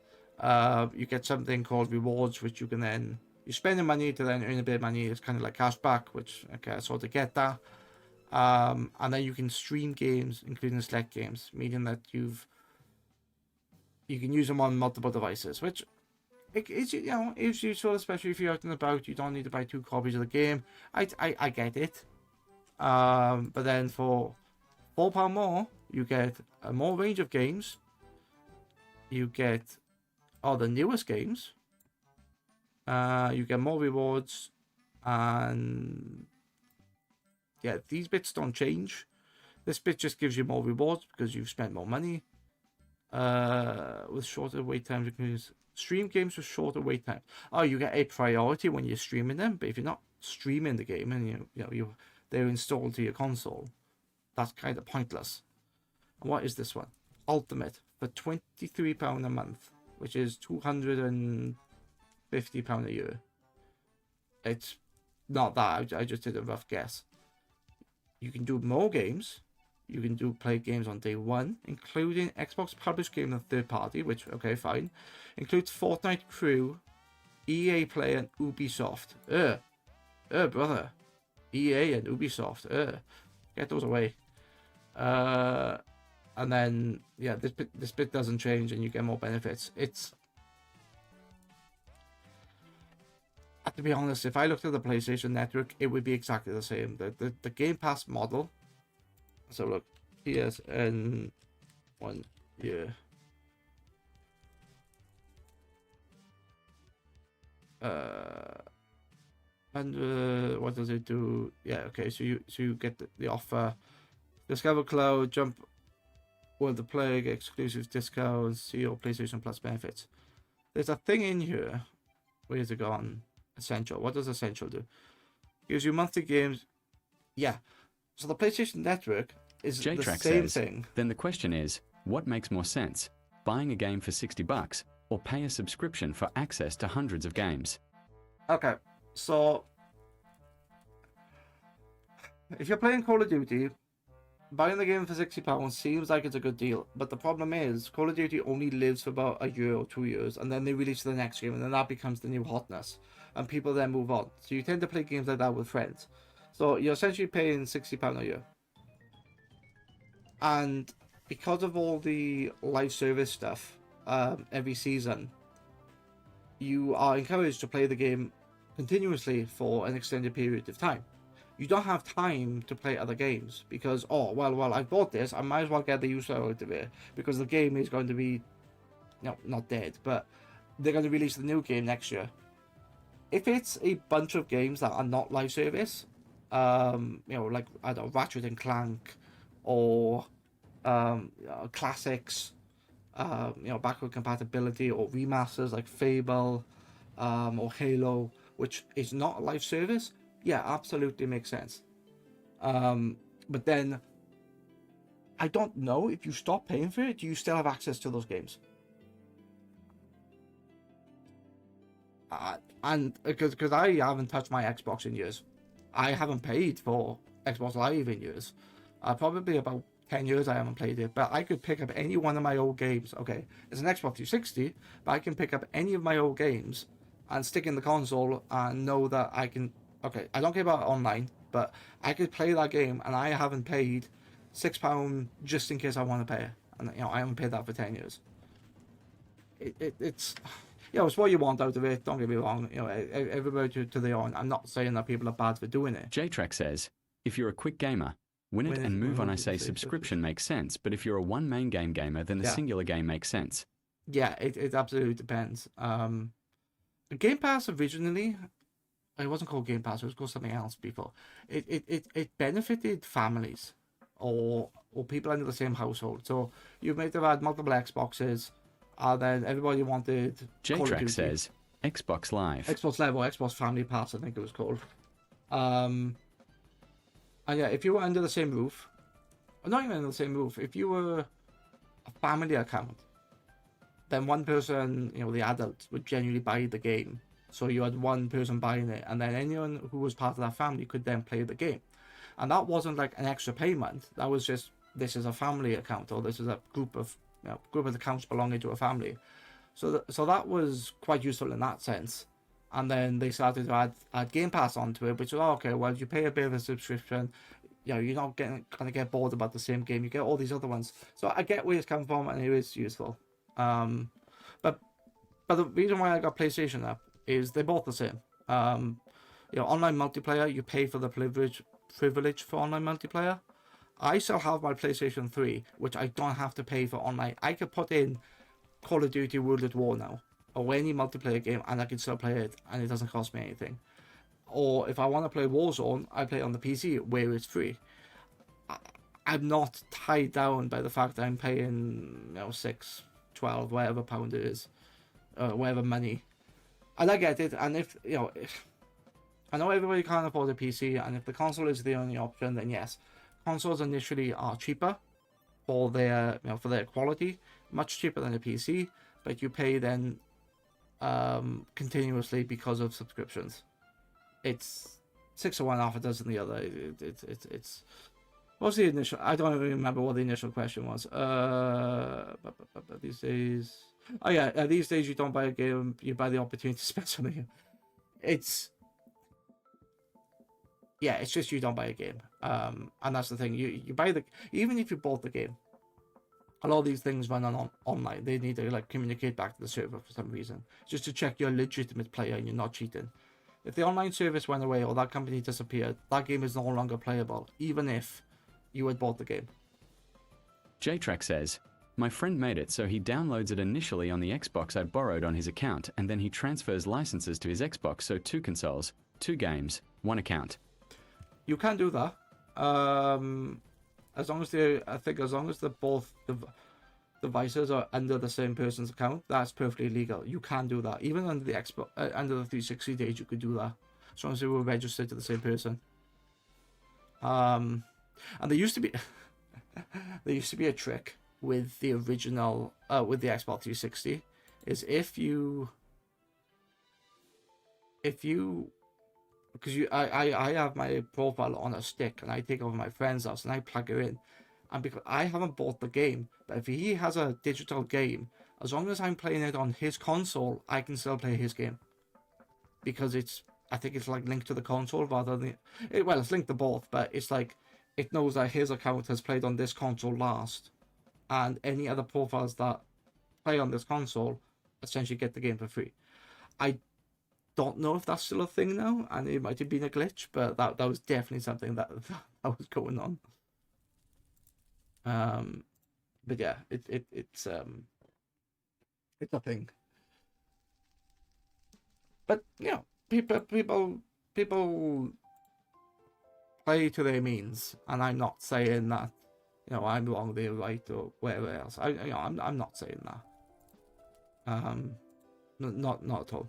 You get something called rewards, which you can then you spend the money to then earn a bit of money. It's kind of like cash back, which okay, I sort of get that. And then you can stream games, including select games, meaning that you can use them on multiple devices, which it's is useful, especially if you're out and about. You don't need to buy 2 copies of the game. I get it. But then for £4 more, you get a more range of games. You get all the newest games. You get more rewards, and yeah, these bits don't change. This bit just gives you more rewards because you've spent more money. With shorter wait times, you can use stream games with shorter wait times. Oh, you get a priority when you're streaming them, but if you're not streaming the game and they're installed to your console, that's kind of pointless. And what is this one? Ultimate for £23 a month, which is £250 a year. It's not that. I just did a rough guess. You can do more games. You can play games on day one, including Xbox published game and third party, which, okay, fine. Includes Fortnite Crew, EA Play, and Ubisoft. Brother. EA and Ubisoft. Get those away. And then, yeah, this bit doesn't change and you get more benefits. It's... To be honest, if I looked at the PlayStation Network, it would be exactly the same. The Game Pass model... So look, PSN 1 year. And what does it do? Yeah, okay. So you get the offer, Discover Cloud, Jump with the Plague, exclusive discounts, see your PlayStation Plus benefits. There's a thing in here. Where's it gone? Essential. What does Essential do? Gives you monthly games. Yeah. So the PlayStation Network is the same thing. Then the question is, what makes more sense? Buying a game for $60 or pay a subscription for access to hundreds of games? Okay, so if you're playing Call of Duty, buying the game for £60 seems like it's a good deal. But the problem is, Call of Duty only lives for about a year or 2 years, and then they release the next game, and then that becomes the new hotness, and people then move on. So you tend to play games like that with friends. So you're essentially paying £60 a year. And because of all the live service stuff, every season, you are encouraged to play the game continuously for an extended period of time. You don't have time to play other games because, oh, well, I bought this, I might as well get the use out of it because the game is going to be, not dead, but they're going to release the new game next year. If it's a bunch of games that are not live service, like I don't know, Ratchet and Clank, or classics, backward compatibility, or remasters like Fable, or Halo, which is not a live service, yeah, absolutely makes sense. But then I don't know, if you stop paying for it, do you still have access to those games? And because I haven't touched my Xbox in years. I haven't paid for Xbox Live in years. Probably about 10 years I haven't played it, but I could pick up any one of my old games. Okay, it's an Xbox 360, but I can pick up any of my old games and stick in the console and know that I can... Okay, I don't care about online, but I could play that game and I haven't paid £6 just in case I want to pay it. And, I haven't paid that for 10 years. It's... it's what you want out of it, don't get me wrong. Everybody to their own. I'm not saying that people are bad for doing it. JTrack says, if you're a quick gamer, win it and move on. I say subscription makes sense, but if you're a one main game gamer, then the singular game makes sense. Yeah, it absolutely depends. Game Pass originally, it wasn't called Game Pass, it was called something else before. It benefited families or people under the same household. So you might have had multiple Xboxes, and then everybody wanted JTrack says, Xbox Live. Xbox Live, or Xbox Family Pass, I think it was called. And yeah, if you were under the same roof, or not even under the same roof, if you were a family account, then one person, the adult, would genuinely buy the game. So you had one person buying it, and then anyone who was part of that family could then play the game. And that wasn't like an extra payment. That was just, this is a family account, or this is a group of accounts belonging to a family. So that was quite useful in that sense. And then they started to add Game Pass onto it, which was okay. Well, you pay a bit of a subscription, you're not gonna get bored about the same game. You get all these other ones. So I get where it's come from, and it is useful. But the reason why I got PlayStation up is they're both the same. Online multiplayer, you pay for the privilege for online multiplayer. I still have my PlayStation 3, which I don't have to pay for online. I could put in Call of Duty World at War now, or any multiplayer game, and I can still play it, and it doesn't cost me anything. Or if I want to play Warzone, I play it on the PC, where it's free. I'm not tied down by the fact that I'm paying, £6, £12, whatever pound it is, whatever money. And I get it, and if I know everybody can't afford a PC, and if the console is the only option, then yes, consoles initially are cheaper for their quality, much cheaper than a PC, but you pay then continuously because of subscriptions. It's 6 of one, half a dozen the other. It's what's the initial? I don't even remember what the initial question was. These days, these days you don't buy a game, you buy the opportunity to spend something. It's just you don't buy a game. And that's the thing. You buy even if you bought the game, a lot of these things run on online. They need to communicate back to the server for some reason, just to check you're a legitimate player and you're not cheating. If the online service went away or that company disappeared, that game is no longer playable, even if you had bought the game. JTrack says, my friend made it so he downloads it initially on the Xbox I borrowed on his account, and then he transfers licenses to his Xbox, so 2 consoles, 2 games, 1 account. You can do that. As long as both the devices are under the same person's account, that's perfectly legal. You can do that. Even under the Xbox, under the 360 days, you could do that. As long as they were registered to the same person. And there used to be a trick with the original with the Xbox 360, is if you because I have my profile on a stick and I take over my friend's house and I plug it in, and because I haven't bought the game, but if he has a digital game, as long as I'm playing it on his console, I can still play his game, because I think it's linked to the console rather than it's linked to both, but it's it knows that his account has played on this console last, and any other profiles that play on this console essentially get the game for free. I don't know if that's still a thing now, and it might have been a glitch, but that was definitely something that was going on. But yeah, it's a thing. But people play to their means, and I'm not saying that I'm wrong, they're right, or whatever else. I'm not saying that. Not at all.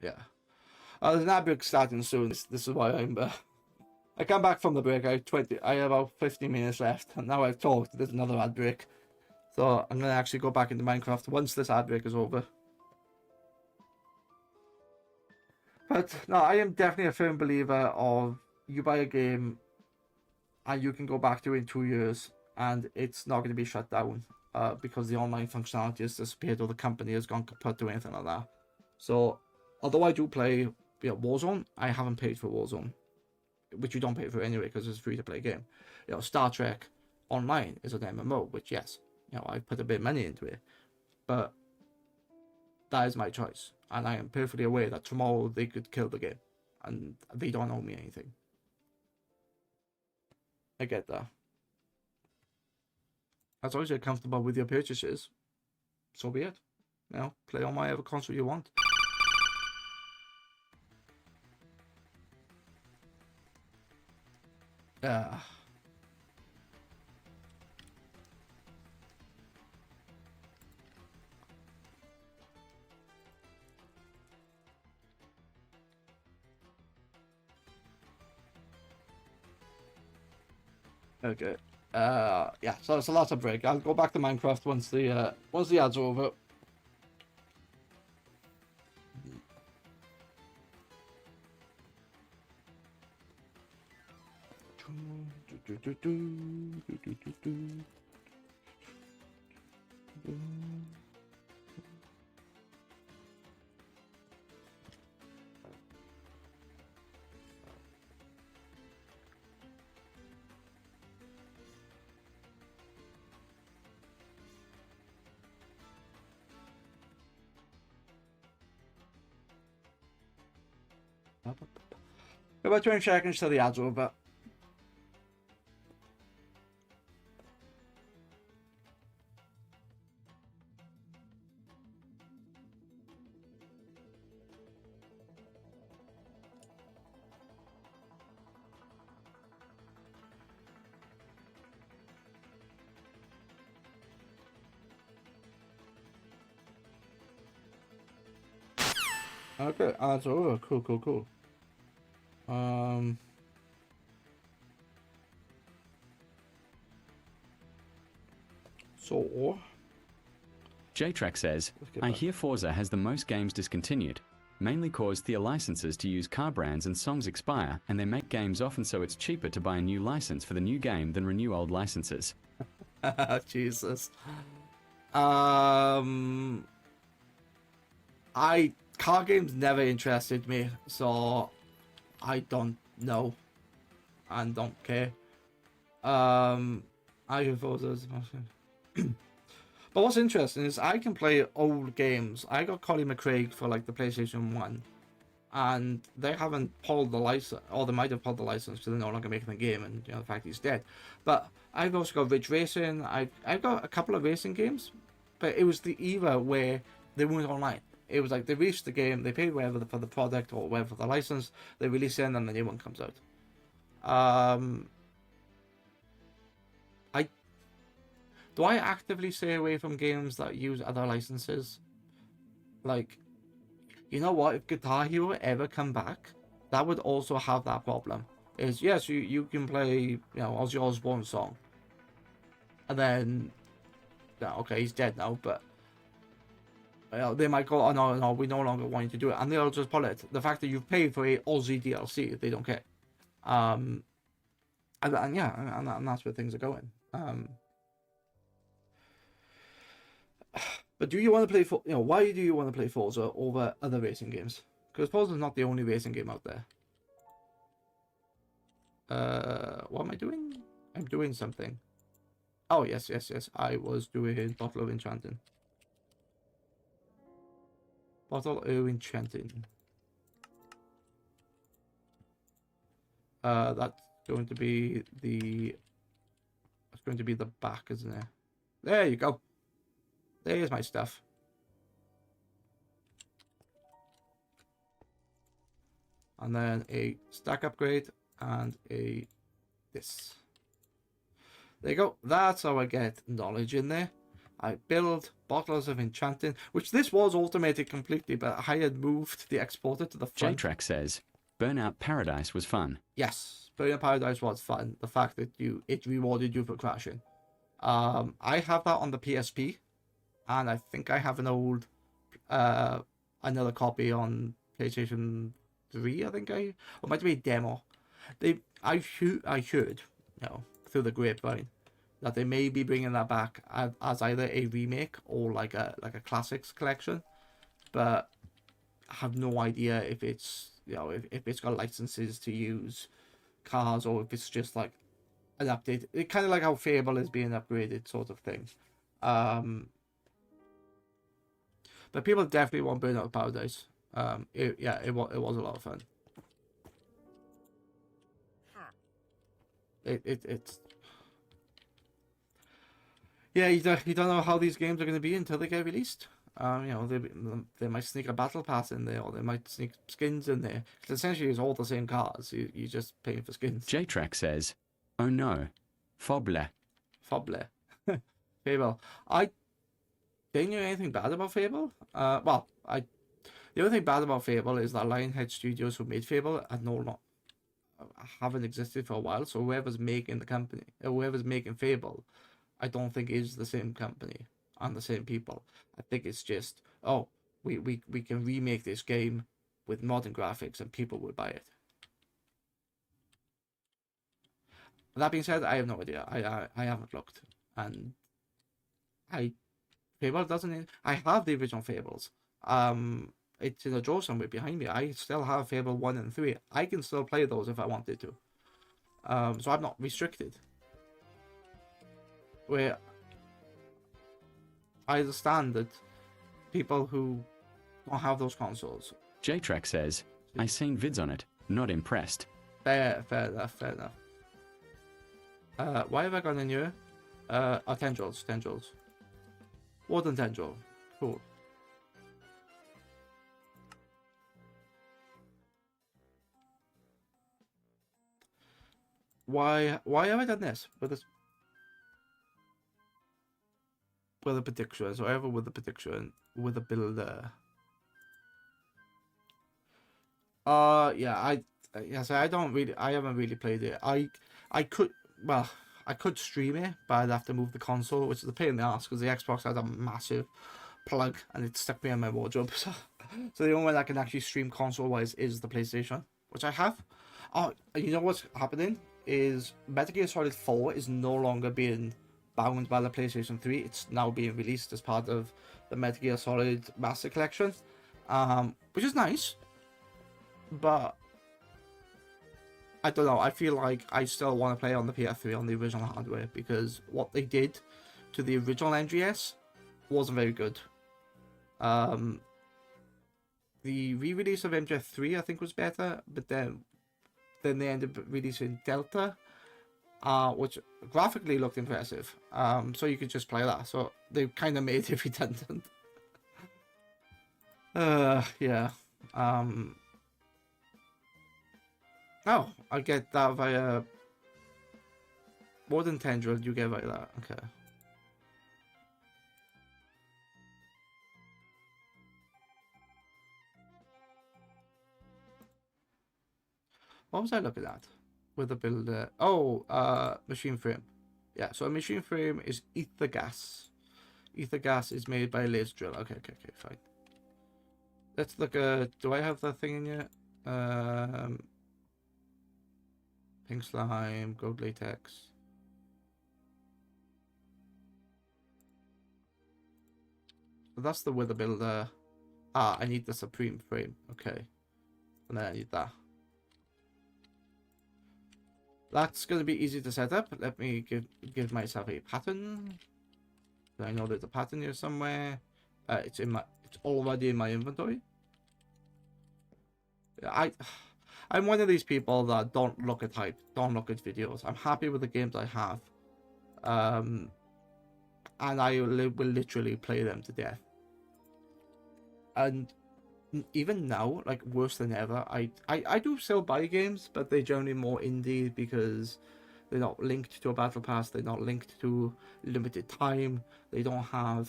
Yeah. There's an ad break starting soon. This is why I come back from the break. I have about 15 minutes left, and now I've talked. There's another ad break, so I'm gonna actually go back into Minecraft once this ad break is over. But no, I am definitely a firm believer of you buy a game, and you can go back to it in 2 years, and it's not going to be shut down. Because the online functionality has disappeared or the company has gone kaput or anything like that. So, although I do play Warzone, I haven't paid for Warzone, which you don't pay for anyway because it's a free-to-play game. Star Trek Online is an MMO, which yes, I've put a bit of money into it, but that is my choice, and I am perfectly aware that tomorrow they could kill the game, and they don't owe me anything. I get that. As long as you're comfortable with your purchases, so be it. Play on whatever console you want. Okay. Yeah, so it's a lot of break. I'll go back to Minecraft once the ads are over. About 20 seconds till the ads are over. Okay, ads over. Cool. So J-Track says, I hear Forza has the most games discontinued, mainly cause their licenses to use car brands and songs expire, and they make games often so it's cheaper to buy a new license for the new game than renew old licenses. Jesus. Car games never interested me, so I don't know and don't care. I can Forza's. But what's interesting is I can play old games. I got Colin McRae for like the PlayStation 1, and they haven't pulled the license, or they might have pulled the license because they're no longer making the game, and the fact he's dead. But I've also got Ridge Racing. I've got a couple of racing games, but it was the era where they weren't online. It was like they released the game, they paid whatever for the product or whatever for the license, they release it, and then the new one comes out. Do I actively stay away from games that use other licenses? Like, you know what? If Guitar Hero ever come back, that would also have that problem. Is yes, you can play Ozzy Osbourne song, and then okay, he's dead now, but they might go, oh no, we no longer want you to do it, and they'll just pull it. The fact that you've paid for a Ozzy DLC, they don't care. And that's where things are going. But do you want to play why do you want to play Forza over other racing games? Because Forza is not the only racing game out there. What am I doing? I'm doing something. Oh yes. I was doing Bottle of Enchanting. Bottle of Enchanting. That's going to be the. It's going to be the back, isn't it? There you go. There's my stuff. And then a stack upgrade and this. There you go. That's how I get knowledge in there. I build bottles of enchanting, which this was automated completely, but I had moved the exporter to the front. J-Track says, Burnout Paradise was fun. Yes, Burnout Paradise was fun. The fact that it rewarded you for crashing. I have that on the PSP. And I think I have an old, another copy on PlayStation 3. I think or it might be a demo. I heard, through the grapevine, that they may be bringing that back as either a remake or like a classics collection, but I have no idea if it's if it's got licenses to use cars or if it's just like an update. It kind of like how Fable is being upgraded, sort of thing. But people definitely want Burnout Paradise. It was a lot of fun. It's you don't know how these games are going to be until they get released. They might sneak a battle pass in there, or they might sneak skins in there. Because essentially, it's all the same cars. You're just paying for skins. J-Track says, "Oh no, Foble." Fable. I didn't know anything bad about Fable. The only thing bad about Fable is that Lionhead Studios, who made Fable, haven't existed for a while. So whoever's making the company, whoever's making Fable, I don't think is the same company and the same people. I think it's just, we can remake this game with modern graphics and people would buy it. That being said, I have no idea. I haven't looked, and Fable doesn't. I have the original Fables. It's in a drawer somewhere behind me. I still have Fable 1 and 3. I can still play those if I wanted to. So I'm not restricted. Where I understand that people who don't have those consoles. J-Track says, I seen vids on it. Not impressed. Fair enough. Why have I gone in here? Tendrils. Warden tendril. Cool. Why have I done this with this? With a prediction, so ever with a prediction with a builder. Yeah, I haven't really played it. I could stream it, but I'd have to move the console, which is a pain in the ass because the Xbox has a massive plug and it stuck me in my wardrobe. So the only way I can actually stream console wise is the PlayStation, which I have. Oh, you know what's happening is Metal Gear Solid 4 is no longer being bound by the PlayStation 3. It's now being released as part of the Metal Gear Solid Master Collection, which is nice. But I don't know. I feel like I still want to play on the PS3 on the original hardware because what they did to the original NGS wasn't very good. The re-release of MGS3 I think was better, but then they ended up releasing Delta, which graphically looked impressive. So you could just play that. So they kind of made it redundant. Yeah. Oh, I get that via Warden Tendril. You get via that. Okay. What was I looking at with the builder? Oh, machine frame. Yeah, so a machine frame is ether gas. Ether gas is made by a laser drill. Okay, fine. Let's look at. Do I have that thing in yet? Pink slime, gold latex. So that's the wither builder. Ah, I need the supreme frame. Okay, and then I need that. That's going to be easy to set up. Let me give myself a pattern. I know there's a pattern here somewhere. It's already in my inventory. I'm one of these people that don't look at hype, don't look at videos. I'm happy with the games I have, and I will literally play them to death. And even now, like worse than ever, I do still buy games, but they're generally more indie because they're not linked to a battle pass. They're not linked to limited time. They don't have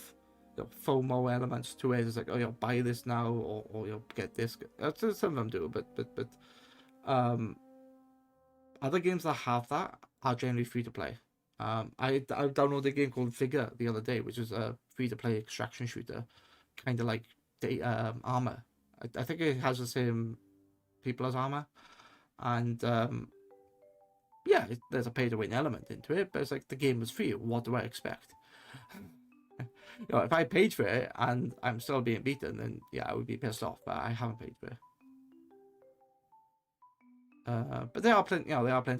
FOMO elements to it. It's like, oh, you'll buy this now, or you'll get this. Some of them do, but other games that have that are generally free to play. I downloaded a game called Figure the other day, which is a free to play extraction shooter, kind of like Armor. I think it has the same people as Armor, and yeah, there's a pay to win element into it, but it's like the game was free. What do I expect? If I paid for it and I'm still being beaten, then yeah, I would be pissed off. But I haven't paid for it. But there are plenty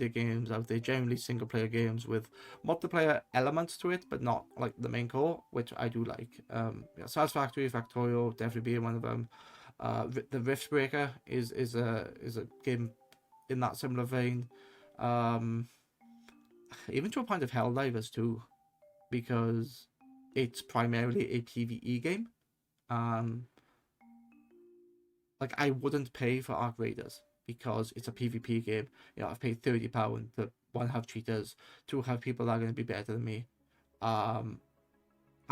of games out there, generally single player games with multiplayer elements to it, but not like the main core, which I do like. Satisfactory, Factorio, definitely being one of them. The Rift Breaker is a game in that similar vein. Even to a point of Helldivers too, because it's primarily a PvE game. Like I wouldn't pay for Arc Raiders because it's a PvP game. I've paid £30 to one, have cheaters, two, have people that are going to be better than me, and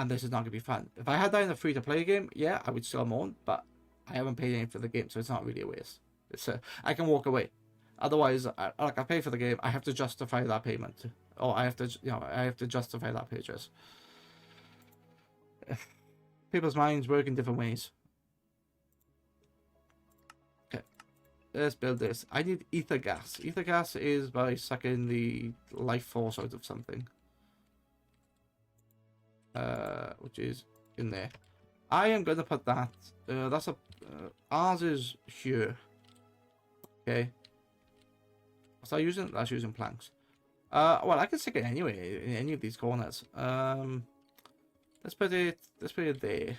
this is not going to be fun. If I had that in a free-to-play game, yeah, I would still moan, but I haven't paid anything for the game, so it's not really a waste. I can walk away. Otherwise, I pay for the game, I have to justify that payment, or I have to justify that purchase. People's minds work in different ways. Okay. let's build this. I need ether gas. Ether gas is by sucking the life force out of something. Which is in there. I am going to put that. That's a. Ours is here. Okay. What's that using? That's using planks. Well, I can stick it anyway in any of these corners. Let's put it there.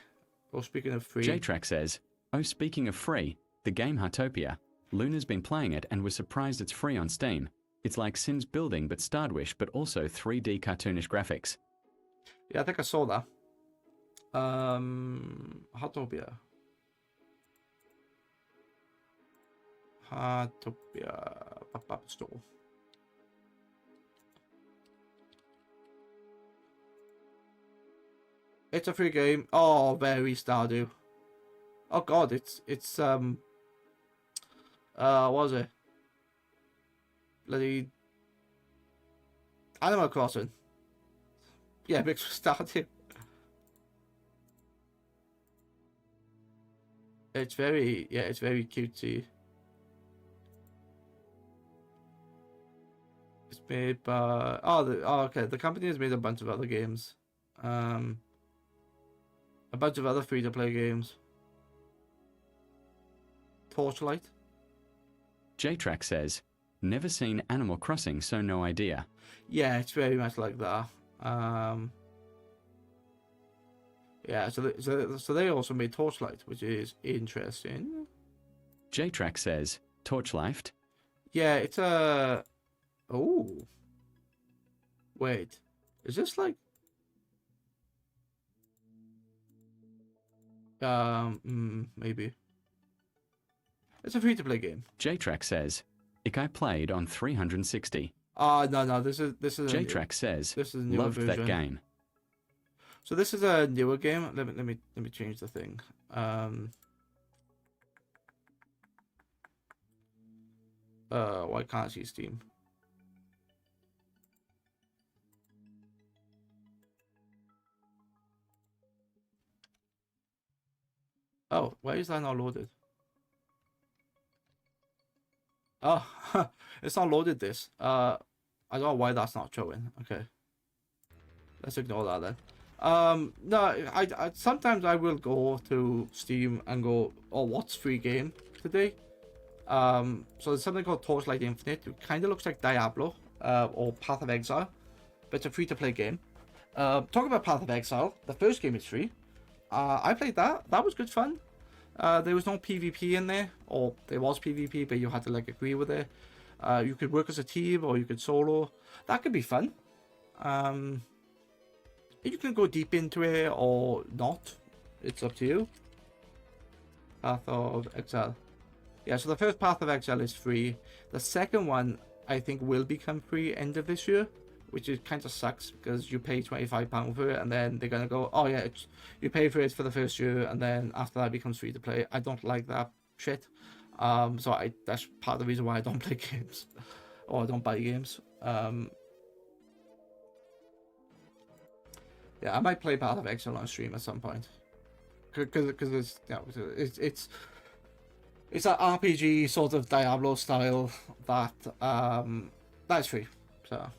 Oh, speaking of free. J-Track says, "Oh, speaking of free, the game Heartopia. Luna's been playing it and was surprised it's free on Steam. It's like Sims Building but Stardewish, but also 3D cartoonish graphics." Yeah, I think I saw that. Heartopia. Heartopia. Store. It's a free game. Oh, very Stardew. Oh god, it's what was it? Bloody Animal Crossing. Yeah, mixed with Stardew. It's very cutesy. It's made by okay. The company has made a bunch of other games. A bunch of other free-to-play games. Torchlight. J-Track says, "Never seen Animal Crossing, so no idea." Yeah, it's very much like that. Yeah, so they also made Torchlight, which is interesting. J-Track says, "Torchlight." Yeah, it's a. Oh. Wait, is this like? Maybe. It's a free-to-play game. J-Track says, "I played on 360." No, this is. J-Track says, this is a newer "Loved version. that game." So this is a newer game. Let me change the thing. Why can't I see Steam? Oh, why is that not loaded? Oh, it's not loaded this. I don't know why that's not showing. Okay. Let's ignore that then. No, I sometimes I will go to Steam and go, oh, what's free game today? So there's something called Torchlight Infinite. It kind of looks like Diablo, or Path of Exile, but it's a free-to-play game. Talking about Path of Exile, the first game is free. I played that. That was good fun. There was no PvP in there, or there was PvP, but you had to like agree with it. You could work as a team, or you could solo. That could be fun. You can go deep into it or not. It's up to you. Path of Exile. Yeah, so the first Path of Exile is free. The second one, I think, will become free end of this year, which is kind of sucks because you pay £25 for it, and then they're gonna go, oh yeah, you pay for it for the first year, and then after that it becomes free to play. I don't like that shit. So that's part of the reason why I don't play games, or I don't buy games. Yeah, I might play Path of Exile on stream at some point, because it's, you know, it's an RPG sort of Diablo style that that's free. So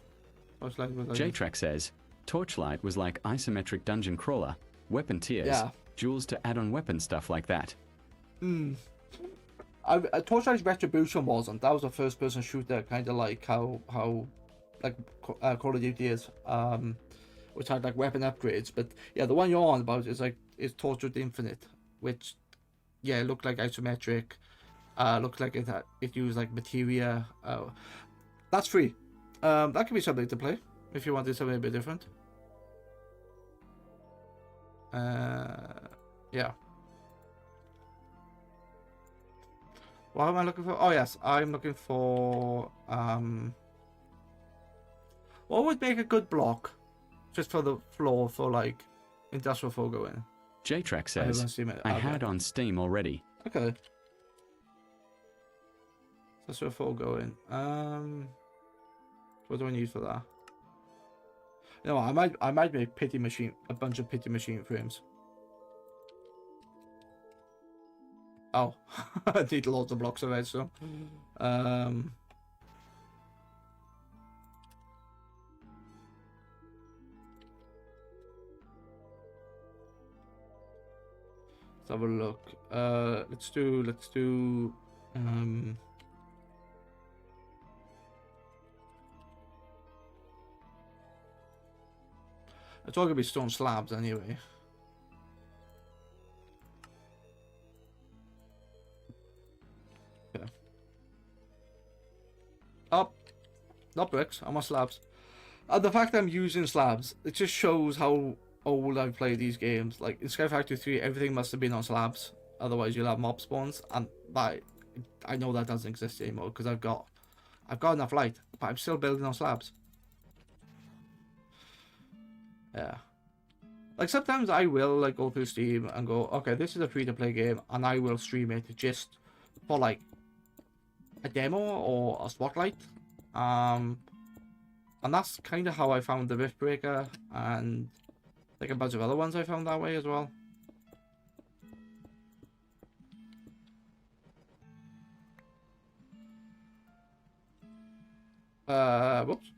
J-Track says, "Torchlight was like isometric dungeon crawler, weapon tiers, yeah, jewels to add on weapon stuff like that." Torchlight's Retribution wasn't. That was a first-person shooter, kind of like how like Call of Duty is, which had like weapon upgrades. But yeah, the one you're on about is Torchlight Infinite, which yeah, looked like isometric. Looked like it used like materia. That's free. That could be something to play if you wanted something a bit different. Yeah. What am I looking for? Oh yes, I'm looking for what would make a good block just for the floor for like industrial fogo in? J-Track says, "I had on Steam already." Okay. Industrial fogo in. What do I need for that? You know, I might make a bunch of pity machine frames. Oh, I need loads of blocks of redstone. Let's have a look. Let's do it's all gonna be stone slabs anyway. Okay. Oh, not bricks, I'm on slabs. And the fact that I'm using slabs, it just shows how old I've played these games. Like in Sky Factory 3, everything must have been on slabs. Otherwise you'll have mob spawns, and that, I know that doesn't exist anymore because I've got enough light, but I'm still building on slabs. Yeah. Like sometimes I will like go through Steam and go, okay, this is a free-to-play game, and I will stream it just for like a demo or a spotlight. And that's kind of how I found the Rift Breaker, and like a bunch of other ones I found that way as well. Whoops.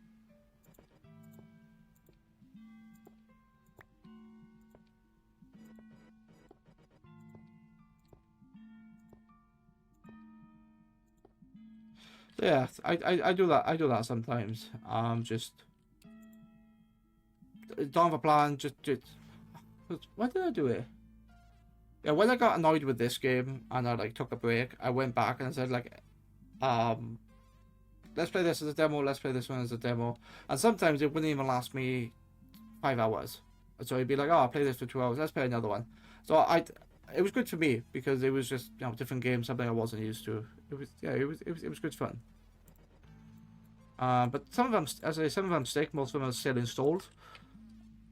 So yeah, I do that. I do that sometimes. Just don't have a plan. Just why did I do it? Yeah, when I got annoyed with this game and I like took a break, I went back and I said like, let's play this as a demo. Let's play this one as a demo. And sometimes it wouldn't even last me 5 hours. So it'd be like, oh, I'll play this for 2 hours. Let's play another one. So it was good for me because it was just, you know, different games, something I wasn't used to. It was good fun. But some of them, as I say, some of them stick. Most of them are still installed.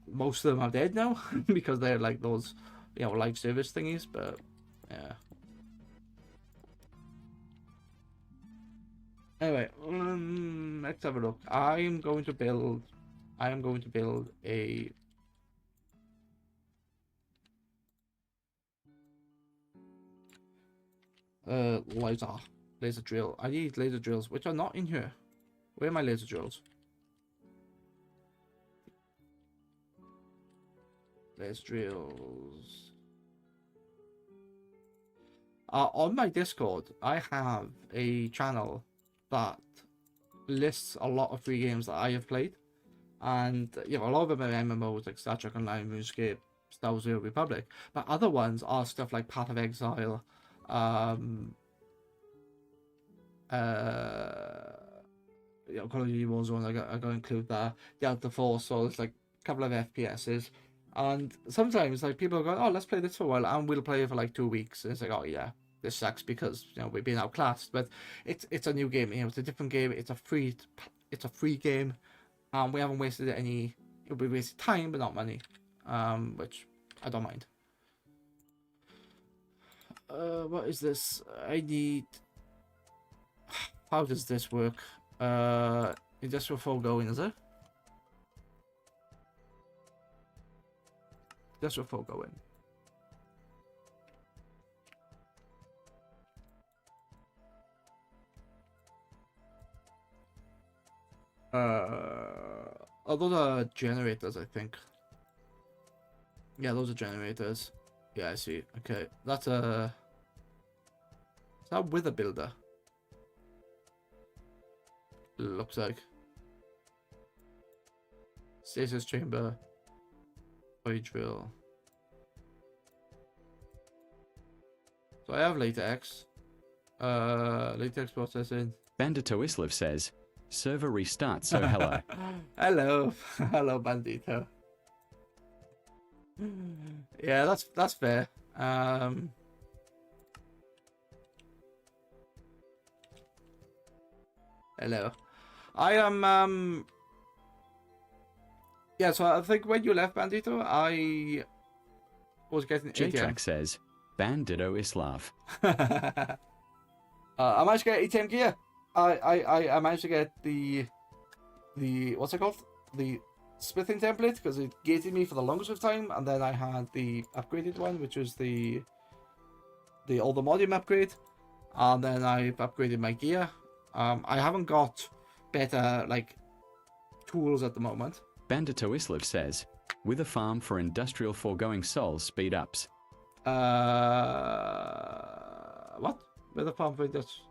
Most of them are dead now because they're like those, you know, live service thingies. But yeah. Anyway, let's have a look. I am going to build a laser drill. I need laser drills, which are not in here. Where are my laser drills? Laser drills. On my Discord, I have a channel that lists a lot of free games that I have played, and you know, a lot of them are MMOs like Star Trek Online, RuneScape, Star Wars: The Old Republic, but other ones are stuff like Path of Exile, you know, Call of Duty Warzone. I got to include that. Delta Force, so it's like a couple of FPSs. And sometimes like people go, oh, let's play this for a while, and we'll play it for like 2 weeks. And it's like, oh yeah, this sucks because, you know, we've been outclassed. But it's a new game. You know, it's a different game. It's a free game. We haven't wasted any. We wasted time, but not money. Which I don't mind. What is this? I need. How does this work? Industrial foregoing, is it? Industrial foregoing. Oh, those are generators, I think. Yeah, those are generators. Yeah, I see. Okay, that's a. Is that with a builder? Looks like. Stasis chamber. Oil drill. So I have latex. Latex processing. Bandito Islev says, server restart, so hello. Hello. Hello, Bandito. Yeah, that's fair. Hello. I am yeah, so I think when you left Bandito, I was getting J-Track says, Bandito Islav. I managed to get ATM gear. I managed to get the what's it called? The smithing template, because it gated me for the longest of time, and then I had the upgraded one, which was the the older modium upgrade, and then I've upgraded my gear. I haven't got better like tools at the moment. Bandito Islev says, with a farm for industrial foregoing souls speed ups. What? With a farm for industrial?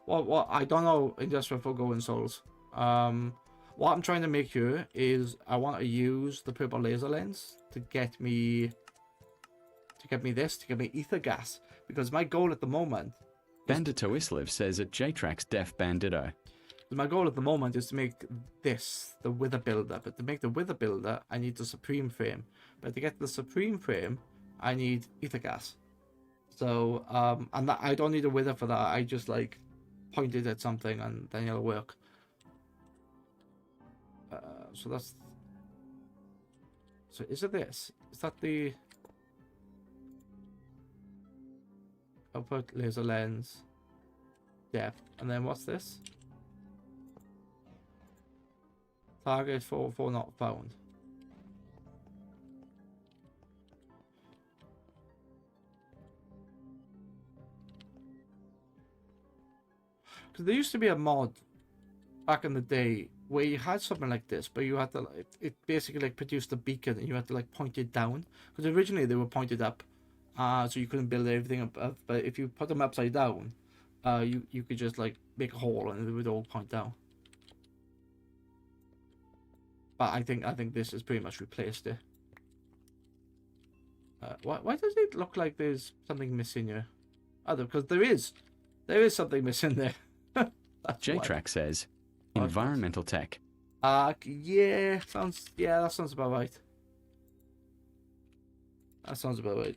What? I don't know industrial foregoing souls. What I'm trying to make here is I want to use the purple laser lens to get me ether gas, because my goal at the moment. Bandito Islev says at JTrack's Def Bandito. My goal at the moment is to make this the wither builder, but to make the wither builder I need the supreme frame. But to get the supreme frame I need ether gas. So and that, I don't need a wither for that. I just like pointed at something and then it'll work. So that's. So is it this? Is that the output laser lens depth? And then what's this? Target 4 not found. Because there used to be a mod back in the day where you had something like this, but you had to it basically like produced a beacon and you had to like point it down, because originally they were pointed up, so you couldn't build everything up. But if you put them upside down, you could just like make a hole and it would all point down. But I think this has pretty much replaced it. Why does it look like there's something missing here? Oh, because there is something missing there. JTrack says, environmental tech. Yeah, that sounds about right. That sounds about right.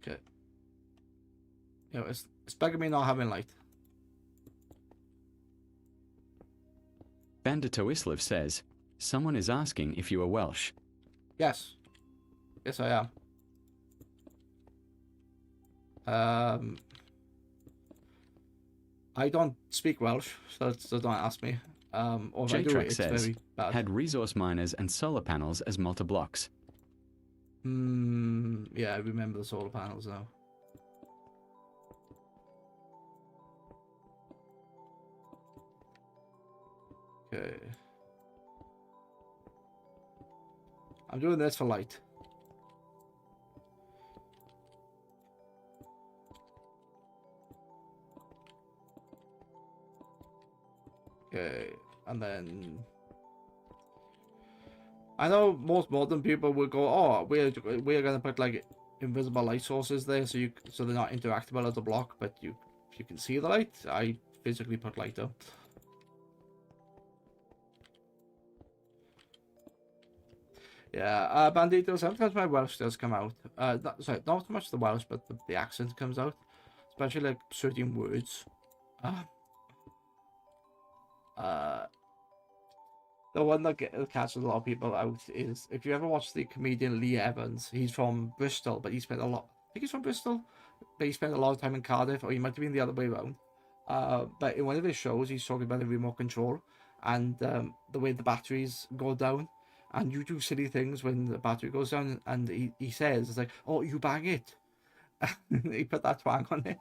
Okay. You know, it's bugging me not having light. Bandito Islev says, someone is asking if you are Welsh. Yes. Yes, I am. I don't speak Welsh, so don't ask me. Or if I do, it's says, very bad. had resource miners and solar panels as multi-blocks. Yeah, I remember the solar panels now. Okay. I'm doing this for light. Okay, and then I know most modern people will go, oh, we're gonna put like invisible light sources there, so they're not interactable as a block, but you can see the light. I physically put light though. Yeah, Bandito, sometimes my Welsh does come out. Sorry, not so much the Welsh, but the accent comes out, especially like certain words. The one that catches a lot of people out is, if you ever watch the comedian Lee Evans, he's from Bristol, but I think he's from Bristol, but he spent a lot of time in Cardiff, or he might have been the other way around. But in one of his shows, he's talking about the remote control and the way the batteries go down, and you do silly things when the battery goes down, and he says, it's like, oh, you bang it. He put that twang on it.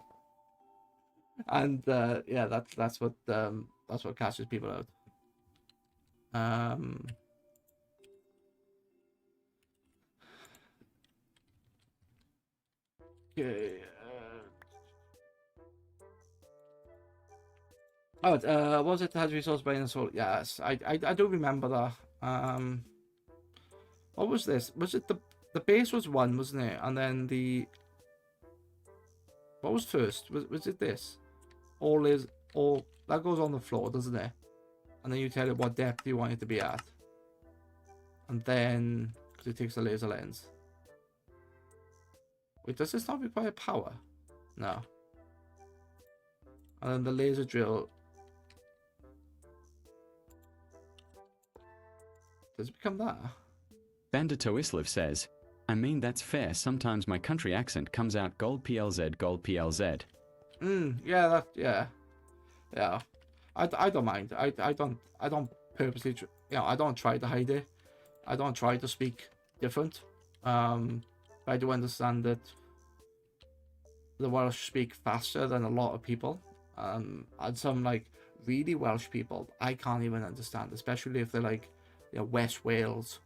And yeah, that's what catches people out. Okay. What was it? Has resource by and soul? Yes, I do remember that. What was this? Was it the base was one, wasn't it? And then what was first? Was it this? All that goes on the floor, doesn't it? And then you tell it what depth you want it to be at. And then, because it takes a laser lens. Wait, does this not require power? No. And then the laser drill. Does it become that? Bandito Islev says, I mean, that's fair. Sometimes my country accent comes out gold PLZ, gold PLZ. Yeah, yeah. I don't mind. I don't purposely, I don't try to hide it. I don't try to speak different. But I do understand that the Welsh speak faster than a lot of people. And some like really Welsh people I can't even understand, especially if they're like, West Wales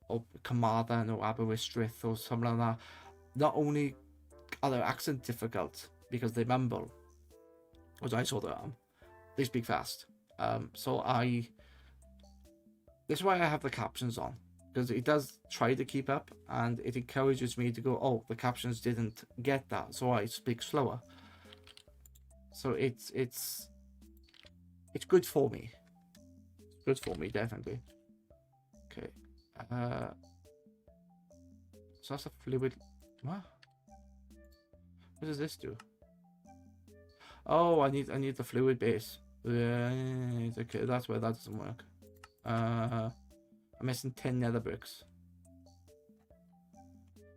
or Carmarthen or Aberystwyth or something like that. Not only are their accent difficult because they mumble, as I saw them, they speak fast. So that's why I have the captions on, because it does try to keep up and it encourages me to go, oh, the captions didn't get that, so I speak slower. So it's good for me. Good for me, definitely. Okay. So that's a fluid. What does this do? Oh, I need the fluid base. Right, okay, that's where that doesn't work. I'm missing 10 nether bricks.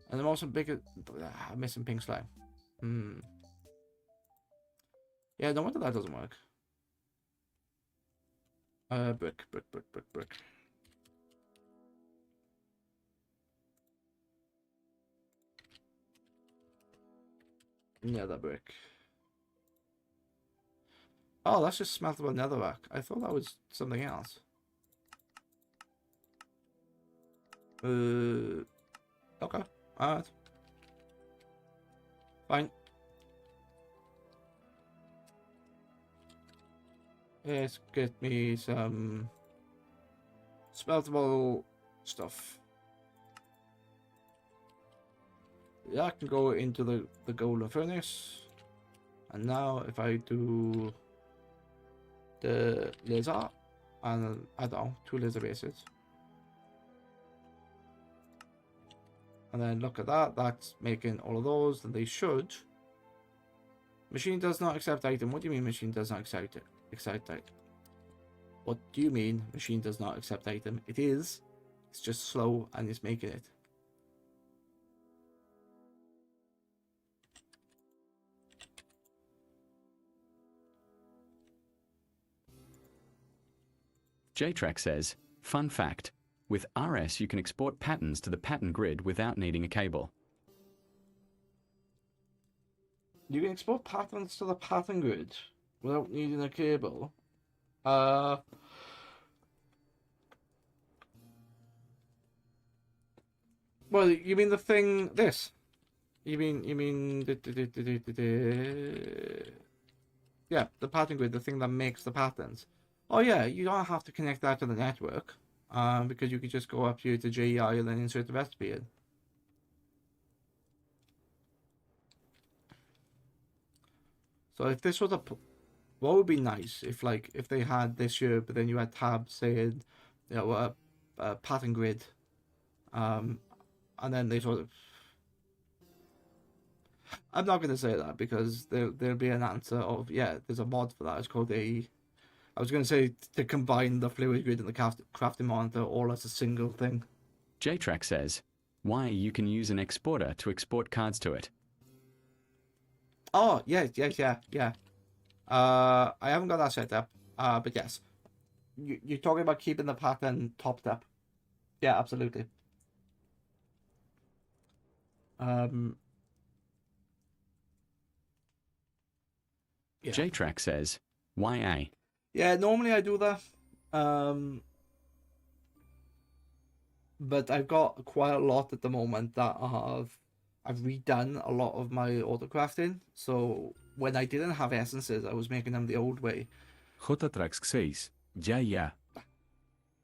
And I'm also I'm missing pink slime. Yeah, no wonder that doesn't work. Brick. Nether brick. Oh, that's just smeltable netherrack. I thought that was something else. Okay. Alright. Fine. Let's get me some smeltable stuff. Yeah, I can go into the golden furnace. And now if I do the laser, and I don't know, 2 laser bases. And then look at that, that's making all of those, and they should. Machine does not accept item. What do you mean machine does not accept it? What do you mean machine does not accept item? It is. It's just slow and it's making it. JTrack says, fun fact, with RS you can export patterns to the pattern grid without needing a cable. You can export patterns to the pattern grid without needing a cable. Well, you mean the thing, this? You mean yeah, the pattern grid, the thing that makes the patterns. Oh yeah, you don't have to connect that to the network, because you could just go up here to JEI and then insert the recipe in. So if this was what would be nice if they had this here, but then you had tabs saying, pattern grid, and then they sort of. I'm not going to say that because there'll be an answer of, yeah, there's a mod for that. It's called I was going to say to combine the fluid grid and the crafting monitor all as a single thing. JTrack says, why you can use an exporter to export cards to it. Oh, yeah. I haven't got that set up, but yes. You're talking about keeping the pattern topped up. Yeah, absolutely. Yeah. JTrack says, YA. Yeah, normally I do that. But I've got quite a lot at the moment that I've redone a lot of my autocrafting. So when I didn't have essences, I was making them the old way. JTrack says, yeah.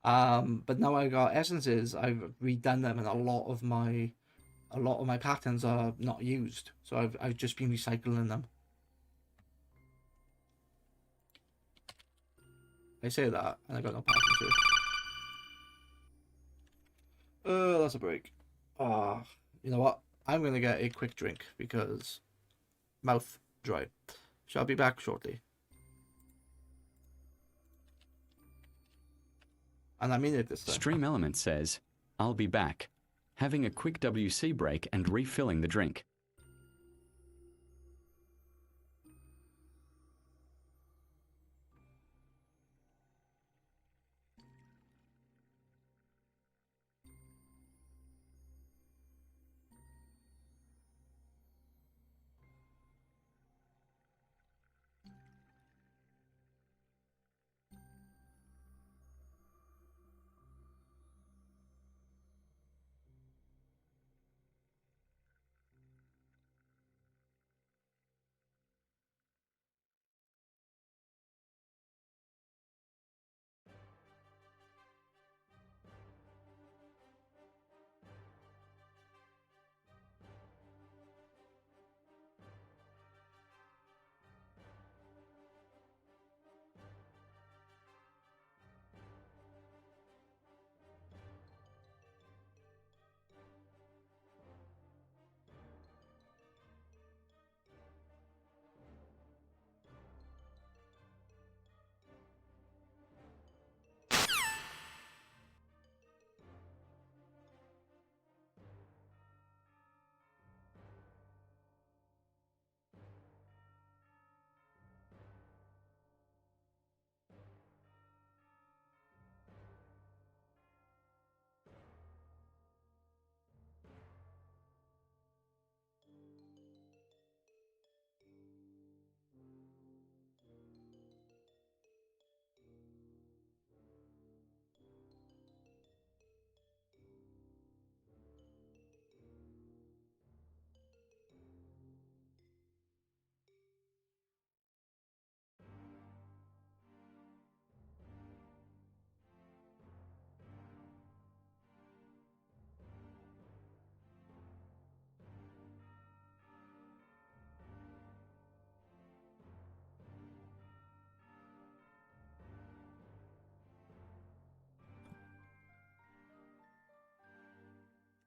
But now I got essences, I've redone them, and a lot of my patterns are not used. So I've just been recycling them. I say that, and I got no pattern to it. That's a break. You know what? I'm gonna get a quick drink because mouth dry. Shall be back shortly. And I mean it this time. Stream Element says, I'll be back. Having a quick WC break and refilling the drink.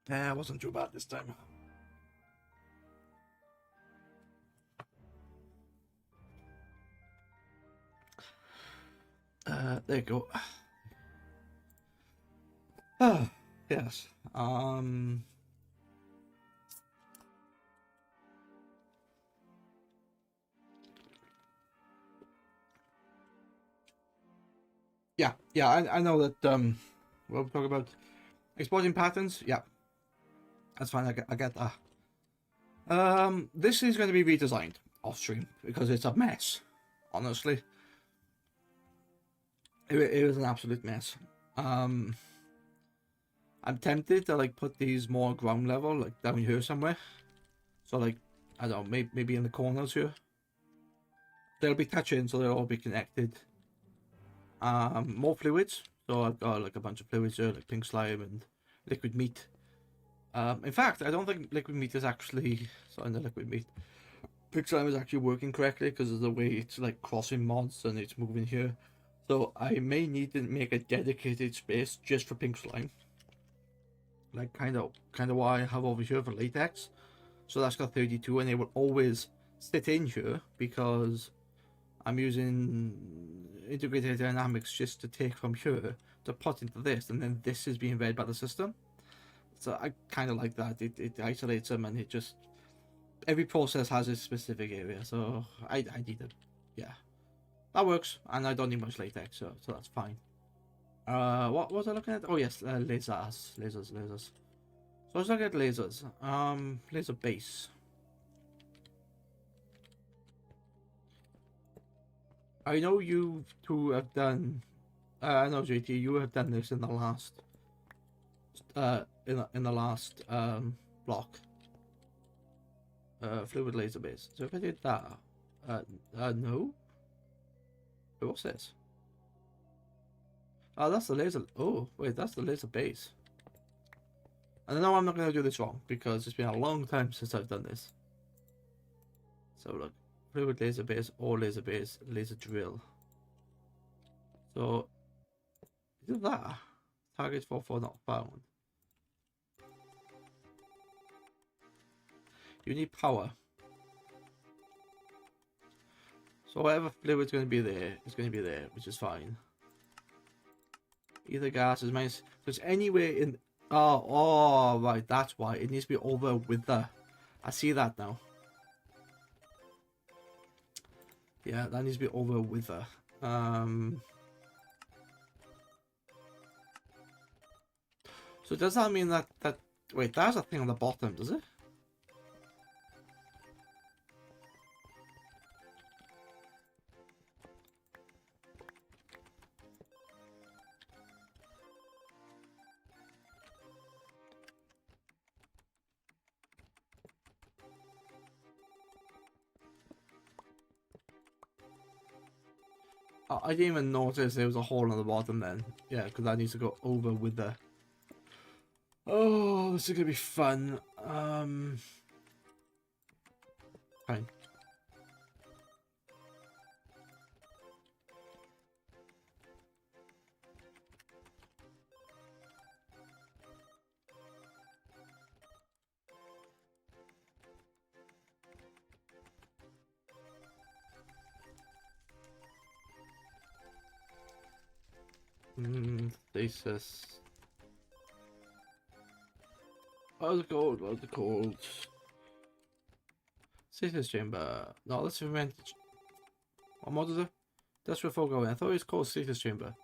Yeah, it wasn't too bad this time. There you go. Yes. Yeah, I know that, we'll talk about exporting patterns. Yeah, that's fine, I get that. This is going to be redesigned off stream because it's a mess, honestly. It was an absolute mess. I'm tempted to like put these more ground level, like down here somewhere. So like, I don't know, maybe in the corners here. They'll be touching, so they'll all be connected. More fluids. So I've got like a bunch of fluids here, like pink slime and liquid meat. In fact, I don't think liquid meat is actually, sorry, the liquid meat. Pink slime is actually working correctly because of the way it's like crossing mods and it's moving here. So I may need to make a dedicated space just for pink slime. Like kind of what I have over here for latex. So that's got 32 and it will always sit in here because I'm using integrated dynamics just to take from here to put into this, and then this is being read by the system. So I kind of like that. It isolates them, and it just, every process has its specific area. So I need it. Yeah, that works, and I don't need much latex, so that's fine. What was I looking at? Oh yes, lasers. So let's look at lasers. Laser base. I know you two have done. I know JT, you have done this in the last. In the last block. Fluid laser base. So if I did that, no. What's this? Oh, that's the laser. Oh, wait, that's the laser base. And I know I'm not going to do this wrong because it's been a long time since I've done this. So look, fluid laser base or laser base, laser drill. So, do that. Target 44 not found. You need power. So whatever fluid's going to be there is going to be there, which is fine. Either gas is minus. So it's anywhere in. Oh, right. That's why it needs to be over with the. I see that now. Yeah, that needs to be over with the. So does that mean that wait, there's a thing on the bottom, does it? I didn't even notice there was a hole on the bottom then. Yeah, because that needs to go over with the. Oh, this is gonna be fun. Fine. Stasis. What was it called? What was it called? Stasis chamber. No, let's invent. What mod is it? That's where folk go in. I thought it was called stasis chamber.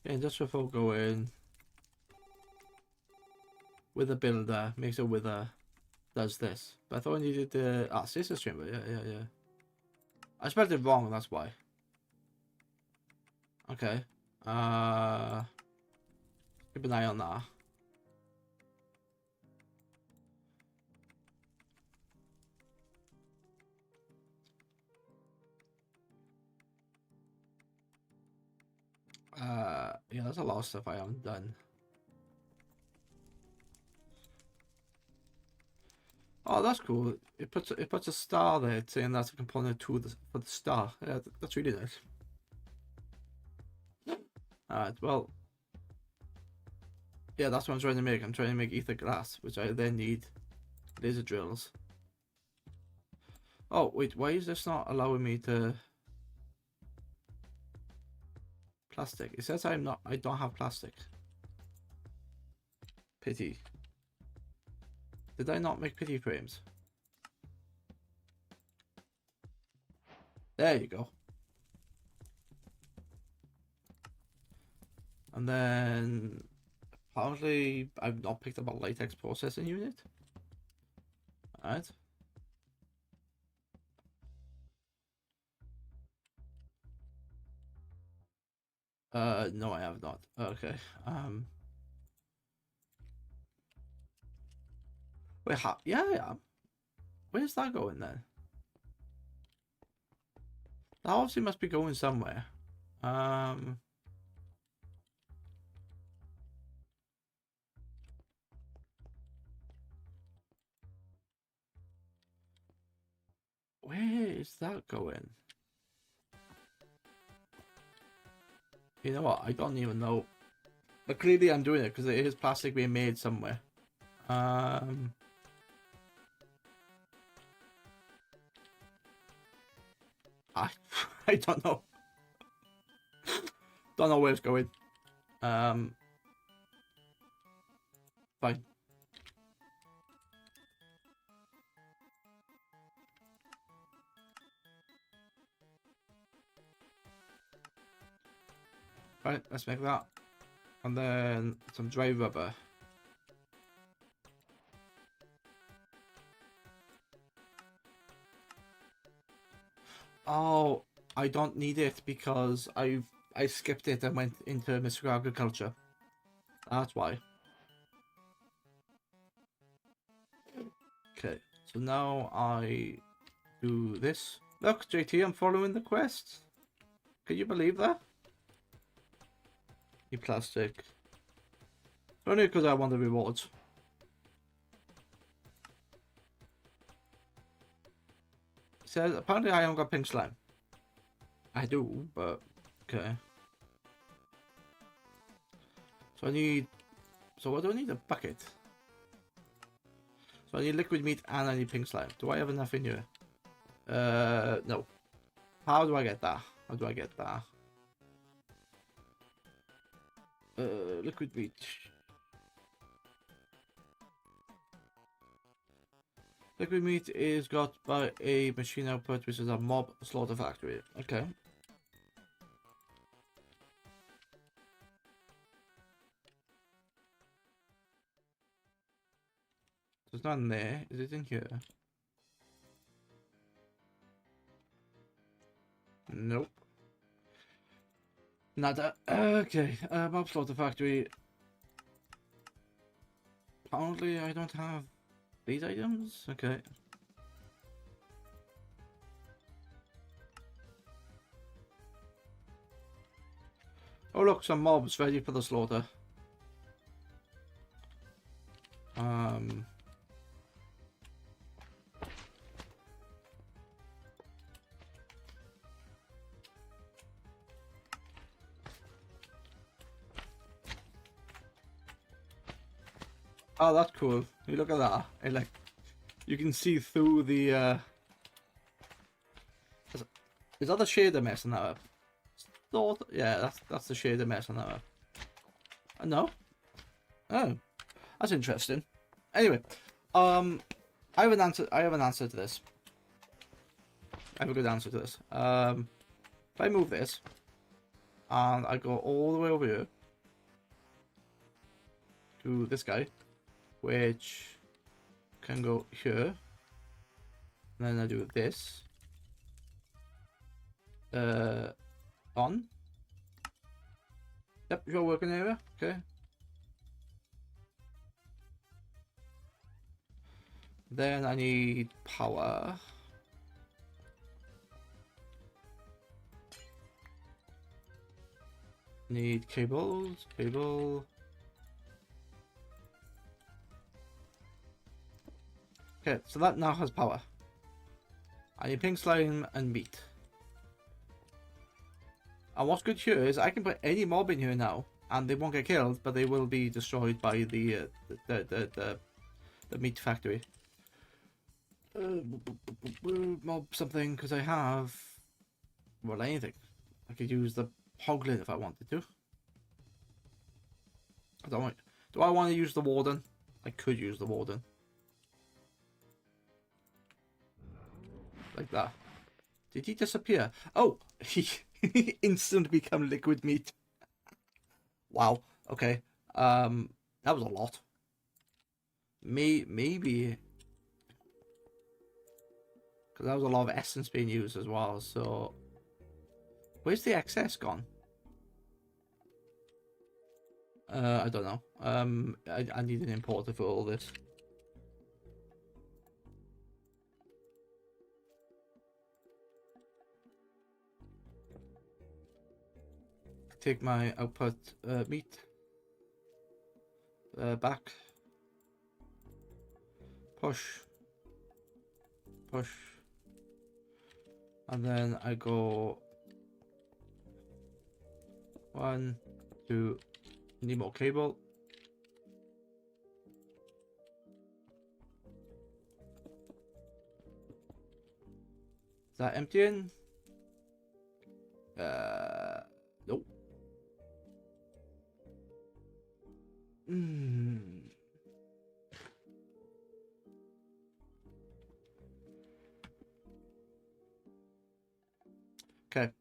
Yeah, industrial folk go in. With a builder, makes a wither, does this. But I thought I needed the stasis chamber. Yeah. I spelled it wrong, that's why. Okay. Keep an eye on that. Yeah, there's a lot of stuff I haven't done. Oh, that's cool. It puts a star there saying that's a component to for the star. Yeah, that's really nice. Alright, well. Yeah, that's what I'm trying to make. I'm trying to make ether glass, which I then need laser drills. Oh, wait, why is this not allowing me to... Plastic. It says I don't have plastic. Pity. Did I not make pity frames? There you go. And then apparently I've not picked up a latex processing unit. Alright. No, I have not. Okay. Wait, yeah, I am. Where's that going then? That obviously must be going somewhere. Where is that going? You know what? I don't even know. But clearly I'm doing it because it is plastic being made somewhere. I I don't know. Don't know where it's going. Fine. Right, let's make that. And then some dry rubber. Oh, I don't need it because I skipped it and went into mystical agriculture. That's why. Okay, so now I do this. Look, JT, I'm following the quest. Can you believe that? Plastic. Only because I want the rewards. It says apparently I haven't got pink slime. I do, but okay. So I need. So what do I need? A bucket. So I need liquid meat and I need pink slime. Do I have enough in here? No. How do I get that? How do I get that? Liquid meat. Liquid meat is got by a machine output, which is a mob slaughter factory. Okay. So it's not in there. Is it in here? Nope. Nada. Okay. Mob slaughter factory. Apparently, I don't have these items. Okay. Oh look, some mobs ready for the slaughter. Oh, that's cool. You look at that. And like, you can see through the. Is that the shader messing that up? Yeah, that's the shader messing that up. No. Oh, that's interesting. Anyway, I have an answer. I have an answer to this. I have a good answer to this. If I move this, and I go all the way over here to this guy, which can go here, and then I do this. On. Yep, your working area. Okay. Then I need power. Need cables. Cable. Okay, so that now has power. I need pink slime and meat. And what's good here is I can put any mob in here now, and they won't get killed, but they will be destroyed by the meat factory. Mob something, because I have, well, anything. I could use the hoglin if I wanted to. I don't want. Do I want to use the warden? I could use the warden. Like that. Did he disappear? Oh, he instantly become liquid meat. Wow. Okay. That was a lot. Maybe because that was a lot of essence being used as well. So, where's the excess gone? I don't know. I need an importer for all this. Take my output meat back. Push. And then I go 1, 2, need more cable. Is that emptying? Nope. Okay,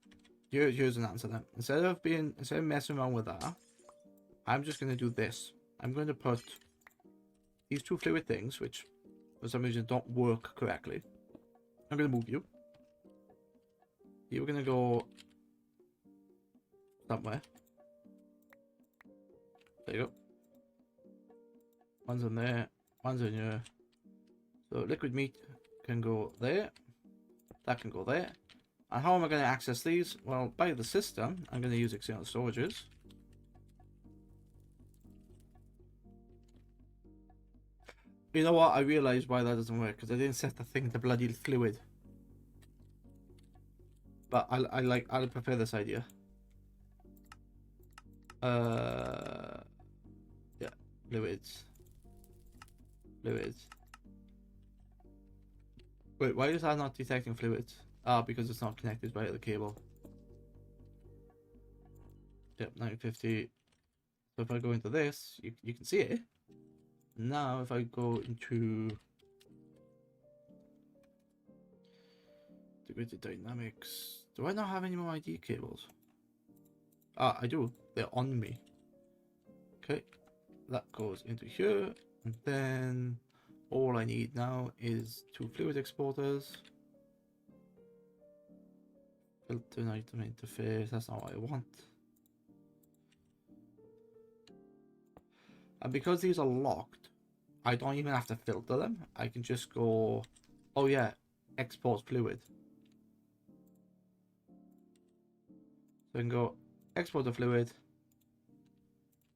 here's an answer then. Instead of messing around with that, I'm just gonna do this. I'm going to put these two fluid things, which for some reason don't work correctly. I'm gonna move you. You're gonna go somewhere. There you go. One's in there, one's in here. So liquid meat can go there. That can go there. And how am I going to access these? Well, by the system, I'm going to use external storages. You know what? I realized why that doesn't work, because I didn't set the thing to bloody fluid. But I prefer this idea. Yeah, fluids. Wait, why is that not detecting fluids? Ah, because it's not connected by the cable. Yep, 950. So if I go into this, you can see it. Now if I go into the grid dynamics, do I not have any more ID cables? Ah, I do. They're on me. Okay, that goes into here, and then all I need now is 2 fluid exporters. Filter an item interface, that's not what I want. And because these are locked, I don't even have to filter them. I can just go, oh yeah, export fluid. So I can go export the fluid,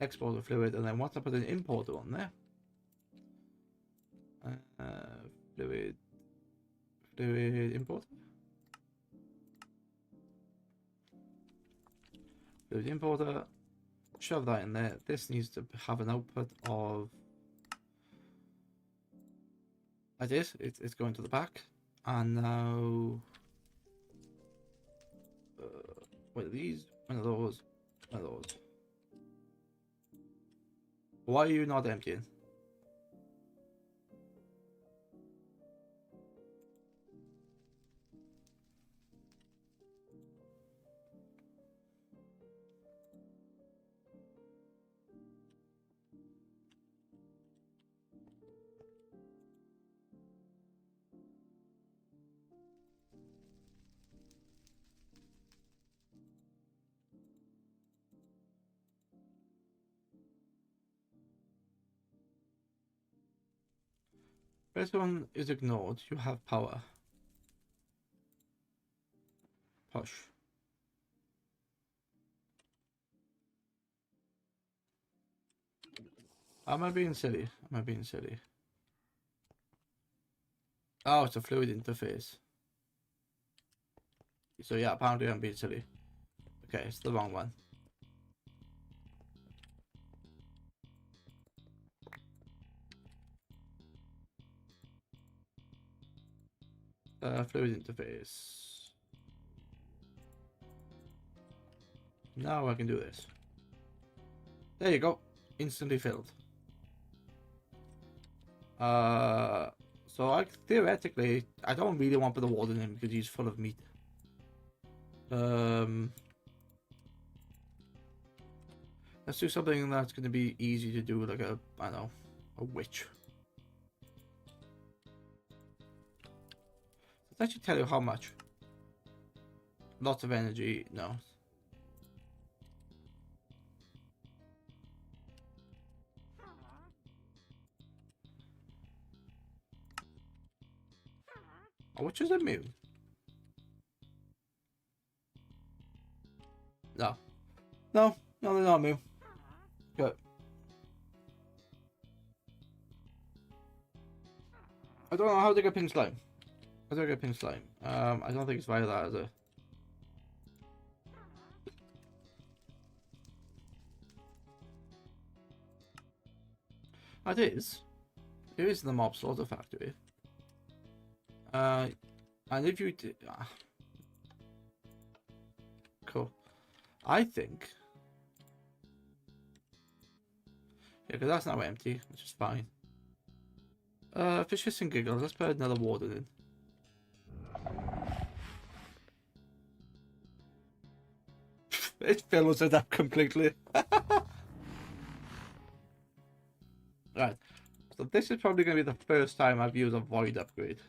and then once I put an importer on there, fluid importer. Fluid importer, shove that in there. This needs to have an output of, like this, it's going to the back. And now, what are these? One of those. Why are you not emptying? First one is ignored. You have power. Push. Am I being silly? Oh, it's a fluid interface. So yeah, apparently I'm being silly. Okay, it's the wrong one. Fluid interface. Now I can do this. There you go. Instantly filled. So theoretically, I don't really want to put the warden in because he's full of meat. Let's do something that's going to be easy to do, like a, I don't know, a witch. Let's actually tell you how much. Lots of energy, no. Oh, which is immune? No. No, no, they're not immune. Good. I don't know how to get pink slime. How do I get pink slime? I don't think it's via that, is it? It is. It is in the mob slaughter factory. And if you did... Cool. I think... Yeah, because that's now empty, which is fine. For shits and giggles, let's put another warden in. It fills it up completely. Right. So this is probably going to be the first time I've used a void upgrade.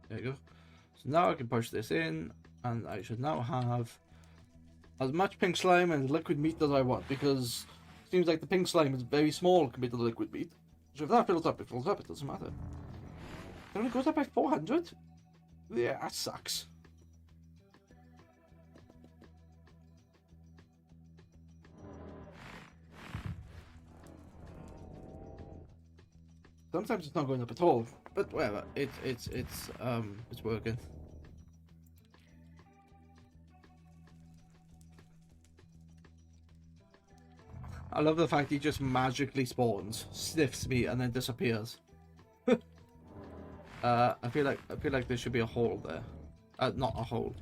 There you go. So now I can push this in, and I should now have as much pink slime and liquid meat as I want, because it seems like the pink slime is very small compared to the liquid meat. So if that fills up, it fills up, it doesn't matter. It only goes up by 400? Yeah, that sucks. Sometimes it's not going up at all, but whatever. It's working. I love the fact he just magically spawns, sniffs me, and then disappears. I feel like there should be a hole there. Not a hole.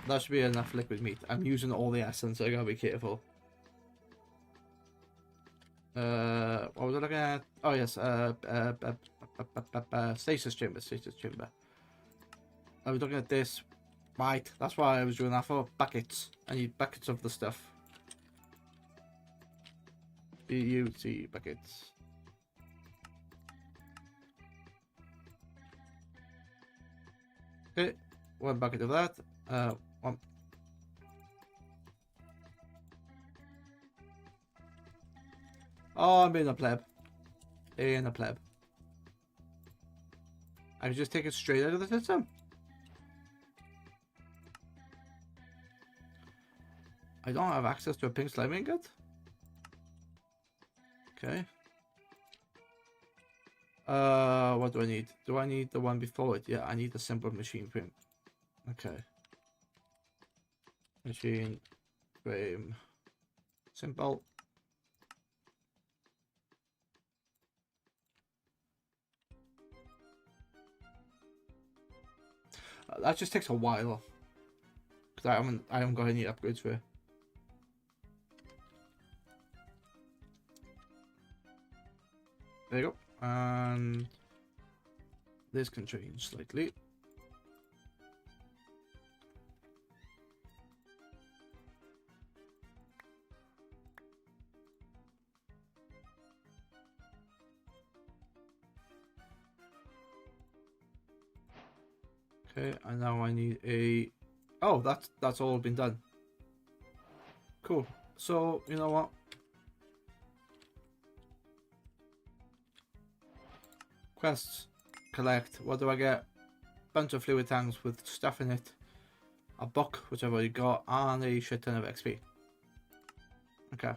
That should be enough liquid meat. I'm using all the essence, so I gotta be careful. What was I looking at? Oh yes, stasis chamber, stasis chamber. I was looking at this. Right, that's why I was doing that for. Buckets. I need buckets of the stuff. BUT buckets. Okay, one bucket of that. One. Oh, I'm being a pleb. Being a pleb. I can just take it straight out of the system. I don't have access to a pink slime ingot. Okay. What do I need? Do I need the one before it? Yeah, I need the simple machine frame. Okay. Machine frame. Simple. That just takes a while. Because I haven't got any upgrades for it. There you go. And this can change slightly. Okay, and now I need a... Oh, that's all been done. Cool. So, you know what? Quests. collect. What do I get? Bunch of fluid tanks with stuff in it. A book, which I've already got, and a shit ton of XP. Okay.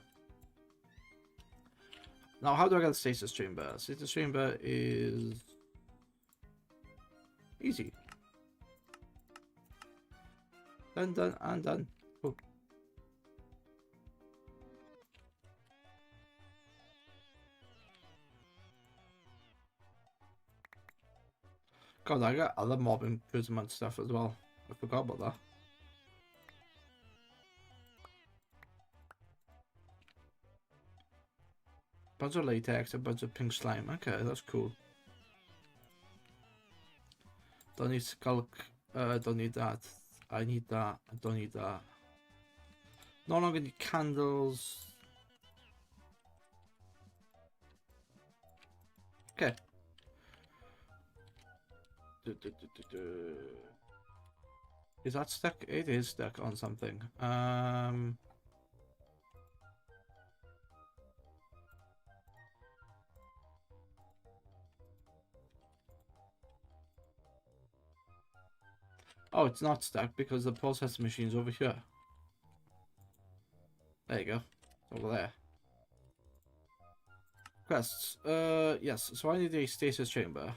Now, how do I get the stasis chamber? Stasis chamber is easy. Done, done, and done. Oh. God, I got other mob imprisonment stuff as well. I forgot about that. Bunch of latex, a bunch of pink slime. Okay, that's cool. Don't need skulk. Don't need that. I need that. I don't need that. No longer need candles. Okay. Is that stuck? It is stuck on something. Oh, it's not stuck because the processing machine's over here. There you go. It's over there. Quests. Yes. So I need a stasis chamber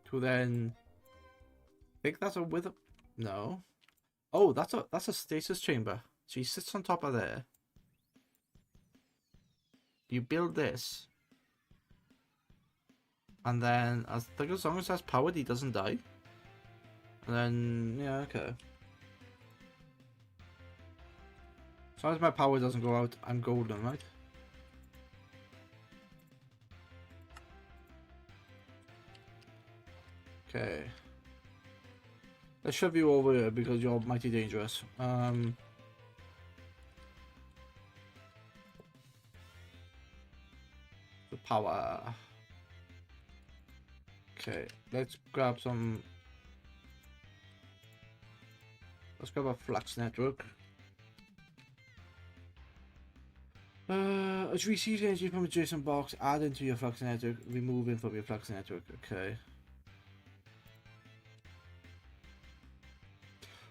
to then. I think that's a wither. No. Oh, that's a stasis chamber. She sits on top of there. You build this, and then I think as long as that's powered, he doesn't die. And then yeah, okay. As long as my power doesn't go out, I'm golden, right? Okay. Let's shove you over here because you're mighty dangerous. The power. Okay, let's grab some. Let's grab a flux network. It's received energy from adjacent box, add into your flux network, remove it from your flux network. Okay.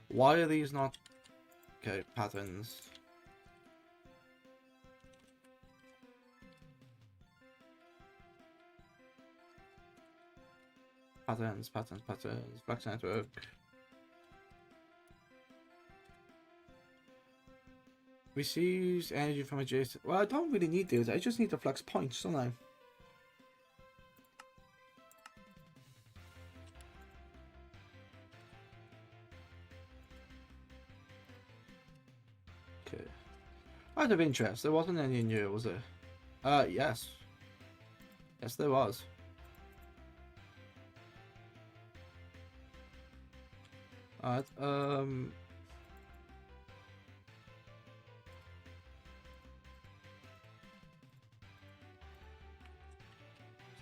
Why are these not... Okay, patterns. Patterns, flux network. Receives energy from adjacent... Well, I don't really need those, I just need the flux points, don't I? Okay. Out of interest, there wasn't any in here, was there? Yes. Yes, there was. Alright, so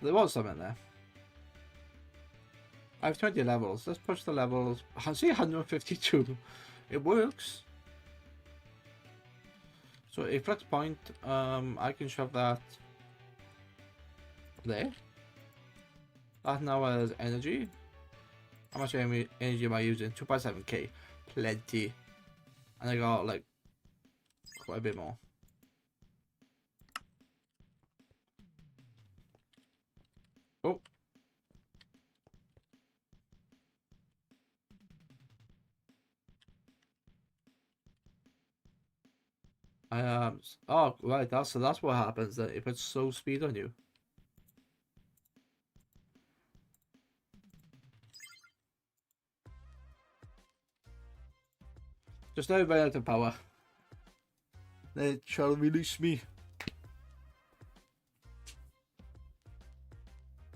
there was some in there. I have 20 levels. Let's push the levels. I see 152. It works. So a flux point, I can shove that there. That now has energy. How much energy am I using? 2.7k. Plenty. And I got like quite a bit more. Oh. Oh right, that's what happens, that it puts slow speed on you. Just now ran out of power. They shall release me.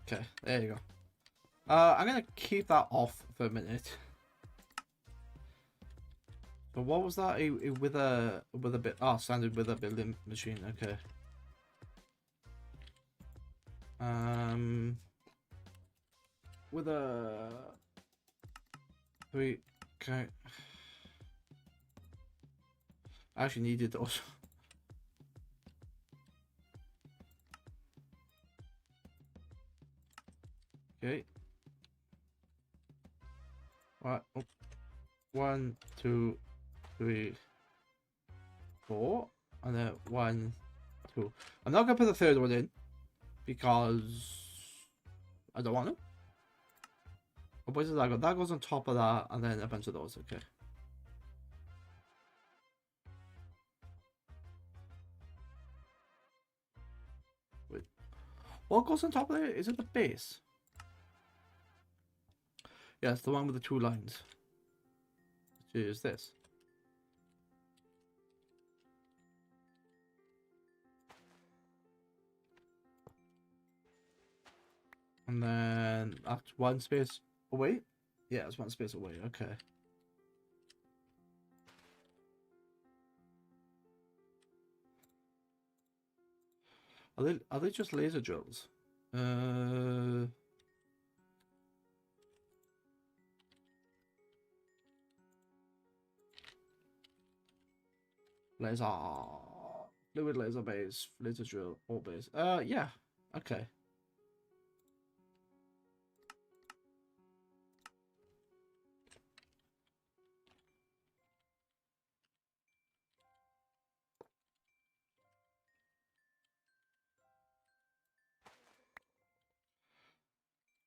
Okay, there you go. I'm gonna keep that off for a minute. So what was that? With a bit? Oh, standard with a building machine. Okay. With a 3. Okay. I actually needed those. Okay. Right. Oh, 1, 2, 3, 4, and then 1, 2. I'm not gonna put the third one in because I don't want to. Oh, where does that go? That goes on top of that, and then a bunch of those. Okay. Wait. What goes on top of it? Is it the base? Yeah, it's the one with the 2 lines. Which is this. And then that's 1 space away? Yeah, it's 1 space away. Okay. Are they just laser drills? Laser, fluid laser base, laser drill, all base. Yeah. Okay.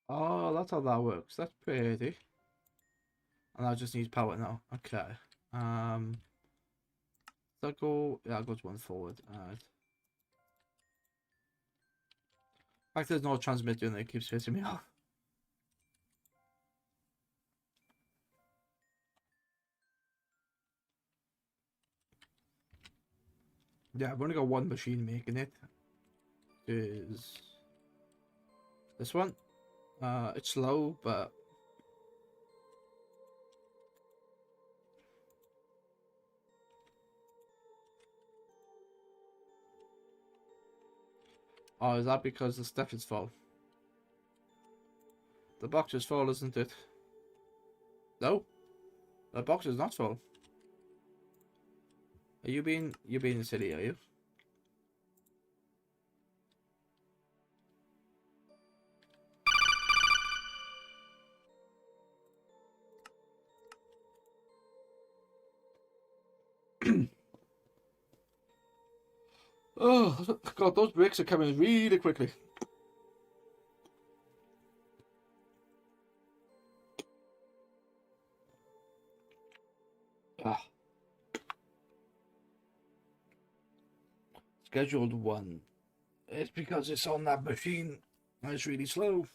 Oh, that's how that works. That's pretty. And that just needs power now. Okay. Does that go? Yeah, it goes 1 forward. Alright. In fact, there's no transmitter and it keeps pissing me off. Yeah, I've only got 1 machine making it. Is this one? It's slow, but oh, is that because the stuff is full? The box is full, isn't it? No, the box is not full. Are you being silly? Are you? Oh God, those bricks are coming really quickly. Ah. Scheduled 1. It's because it's on that machine and it's really slow.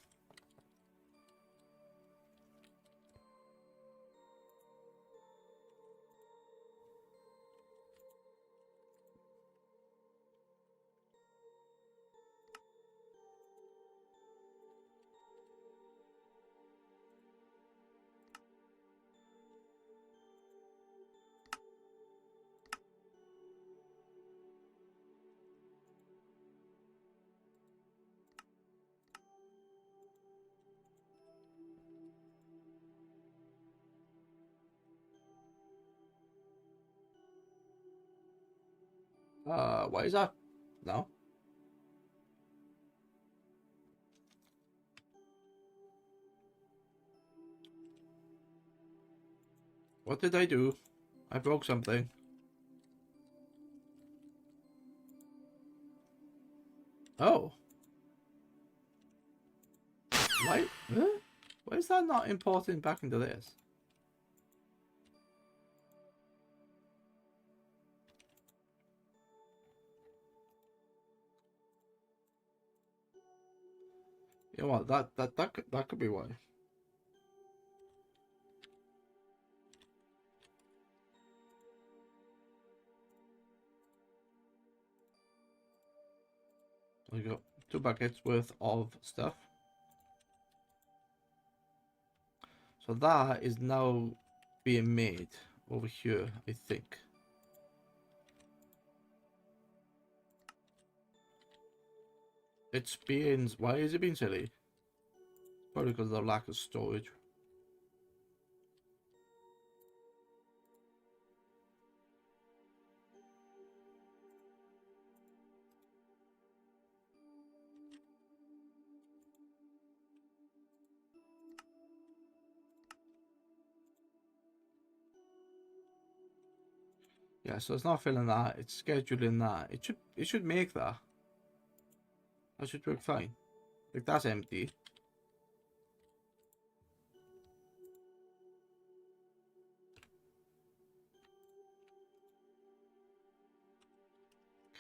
Why is that? No. What did I do? I broke something. Oh. Why? Huh? Why is that not importing back into this? You know what? That could be why. We got 2 buckets worth of stuff. So that is now being made over here, I think. It's being... Why is it being silly? Probably because of the lack of storage. Yeah, so it's not filling that, it's scheduling that. It should make that. That should work fine. Like that's empty.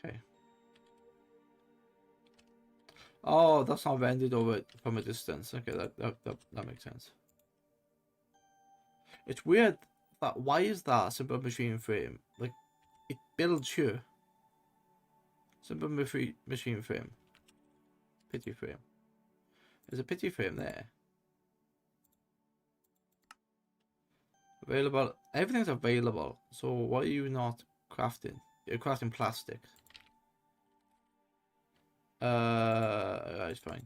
Okay. Oh, that's not rendered over from a distance. Okay, that makes sense. It's weird that why is that simple machine frame? Like it builds here. Simple machine frame. Pity frame. There's a pity frame there. Available. Everything's available. So why are you not crafting? You're crafting plastic. It's fine.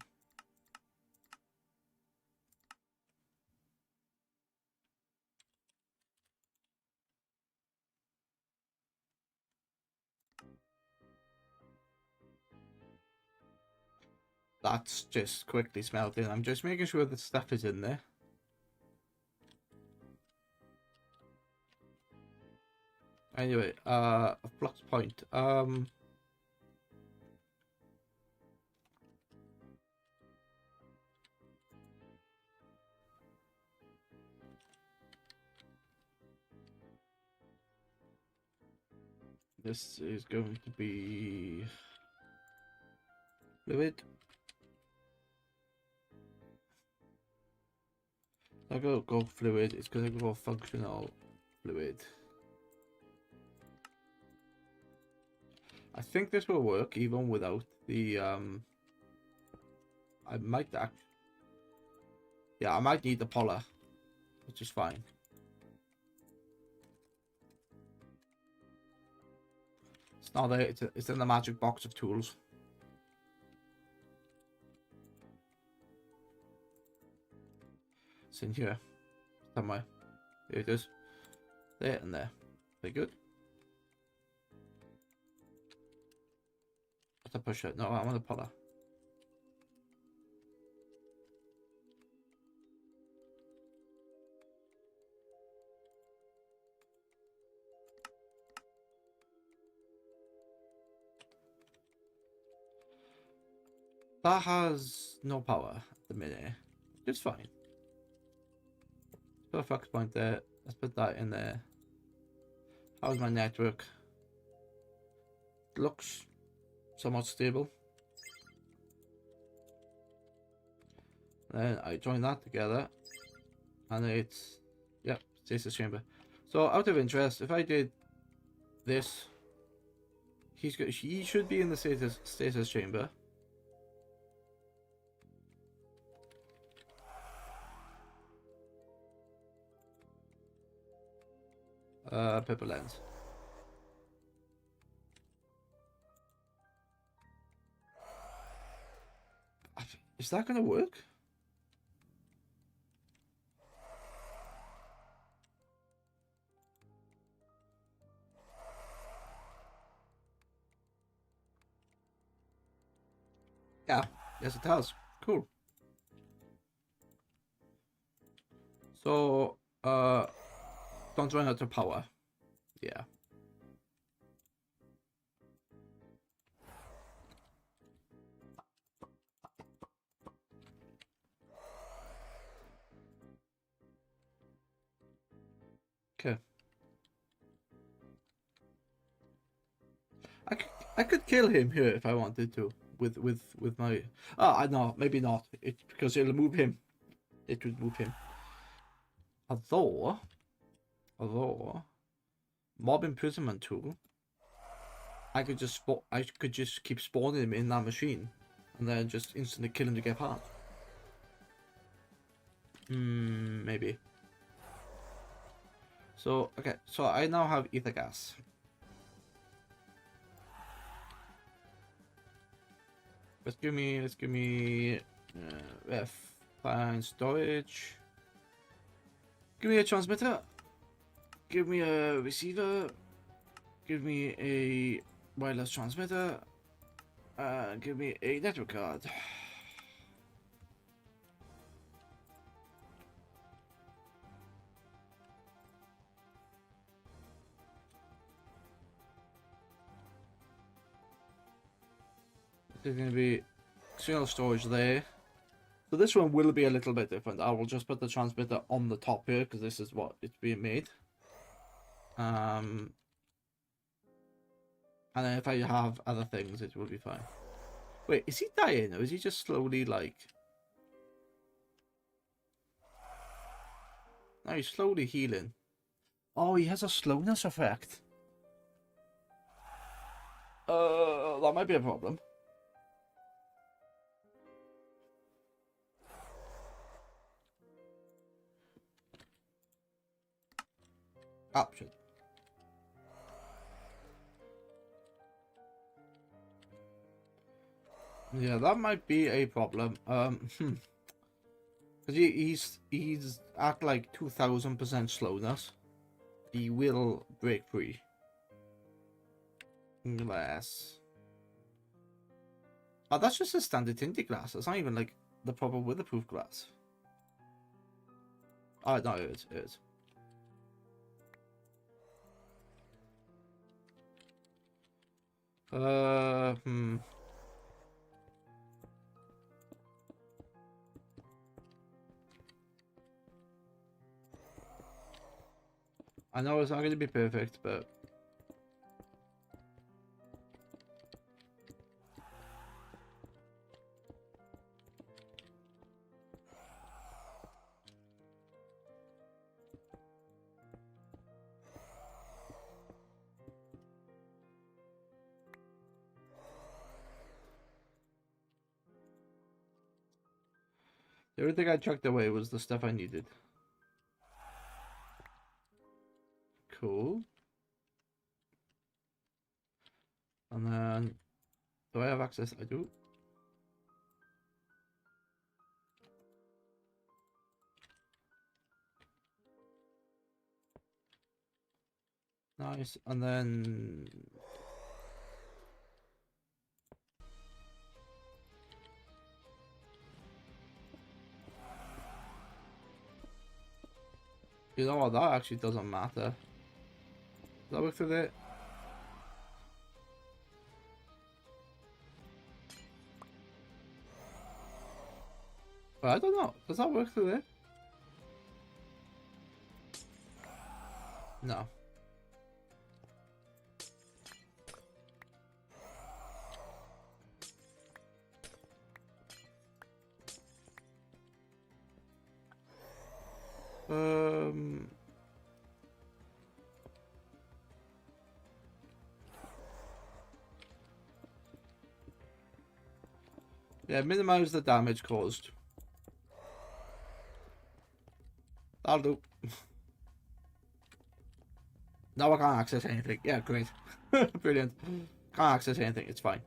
That's just quickly smelting. I'm just making sure the stuff is in there. Anyway, a flux point. This is going to be fluid. I go fluid. It's gonna go functional fluid. I think this will work even without the I might yeah, I might need the polar, which is fine. It's not there. It's in the magic box of tools. It's in here somewhere. There it is. There and there. Very good. What's a pusher? No, I want a polar. That has no power at the minute. It's fine. Put a flux point there. Let's put that in there. How's my network? Looks somewhat stable. Then I join that together, and it's yep, stasis chamber. So out of interest, if I did this, he should be in the stasis chamber. Purple lens. Is that gonna work? Yeah, yes it does. Cool. So, don't run out of power. Yeah. Okay. I could kill him here if I wanted to with my I know maybe not it because it'll move him. It would move him. Although mob imprisonment tool, I could just keep spawning him in that machine, and then just instantly kill him to get part. Maybe. So okay, so I now have ether gas. Let's give me fine storage. Give me a transmitter. Give me a receiver. Give me a wireless transmitter. Give me a network card. There's going to be external storage there. So this one will be a little bit different. I will just put the transmitter on the top here because this is what it's being made. And then if I have other things, it will be fine. Wait, is he dying or is he just slowly like... No, he's slowly healing. Oh, he has a slowness effect. That might be a problem. Option. Yeah, that might be a problem. Because he's at like 2000% slowness. He will break free. Glass. Oh, that's just a standard tinted glass. It's not even like the proper weatherproof glass. Oh, no, it is. I know it's not going to be perfect, but... The only thing I chucked away was the stuff I needed. Cool. And then, do I have access? I do. Nice. And then... You know what, that actually doesn't matter. Does that work through there? Well, I don't know. Does that work through there? No. Yeah, minimize the damage caused. That'll do. Now I can't access anything. Yeah, great. Brilliant. Can't access anything, it's fine.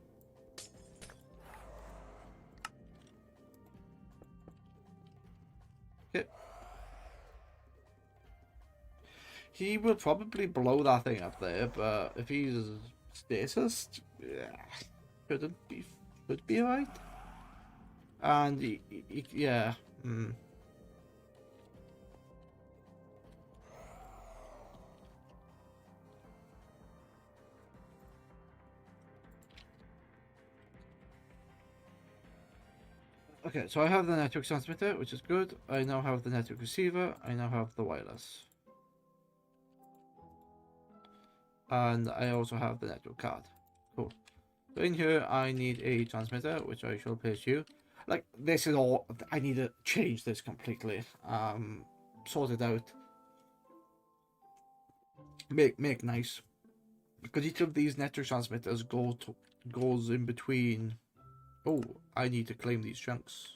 Okay. He will probably blow that thing up there, but if he's stasis, yeah, should be alright. And yeah. Okay, so I have the network transmitter, which is good. I now have the network receiver. I now have the wireless. And I also have the network card. Cool. So in here, I need a transmitter, which I shall place you. Like, this is all... I need to change this completely. Sort it out. Make nice. Because each of these network transmitters goes in between... Oh, I need to claim these chunks.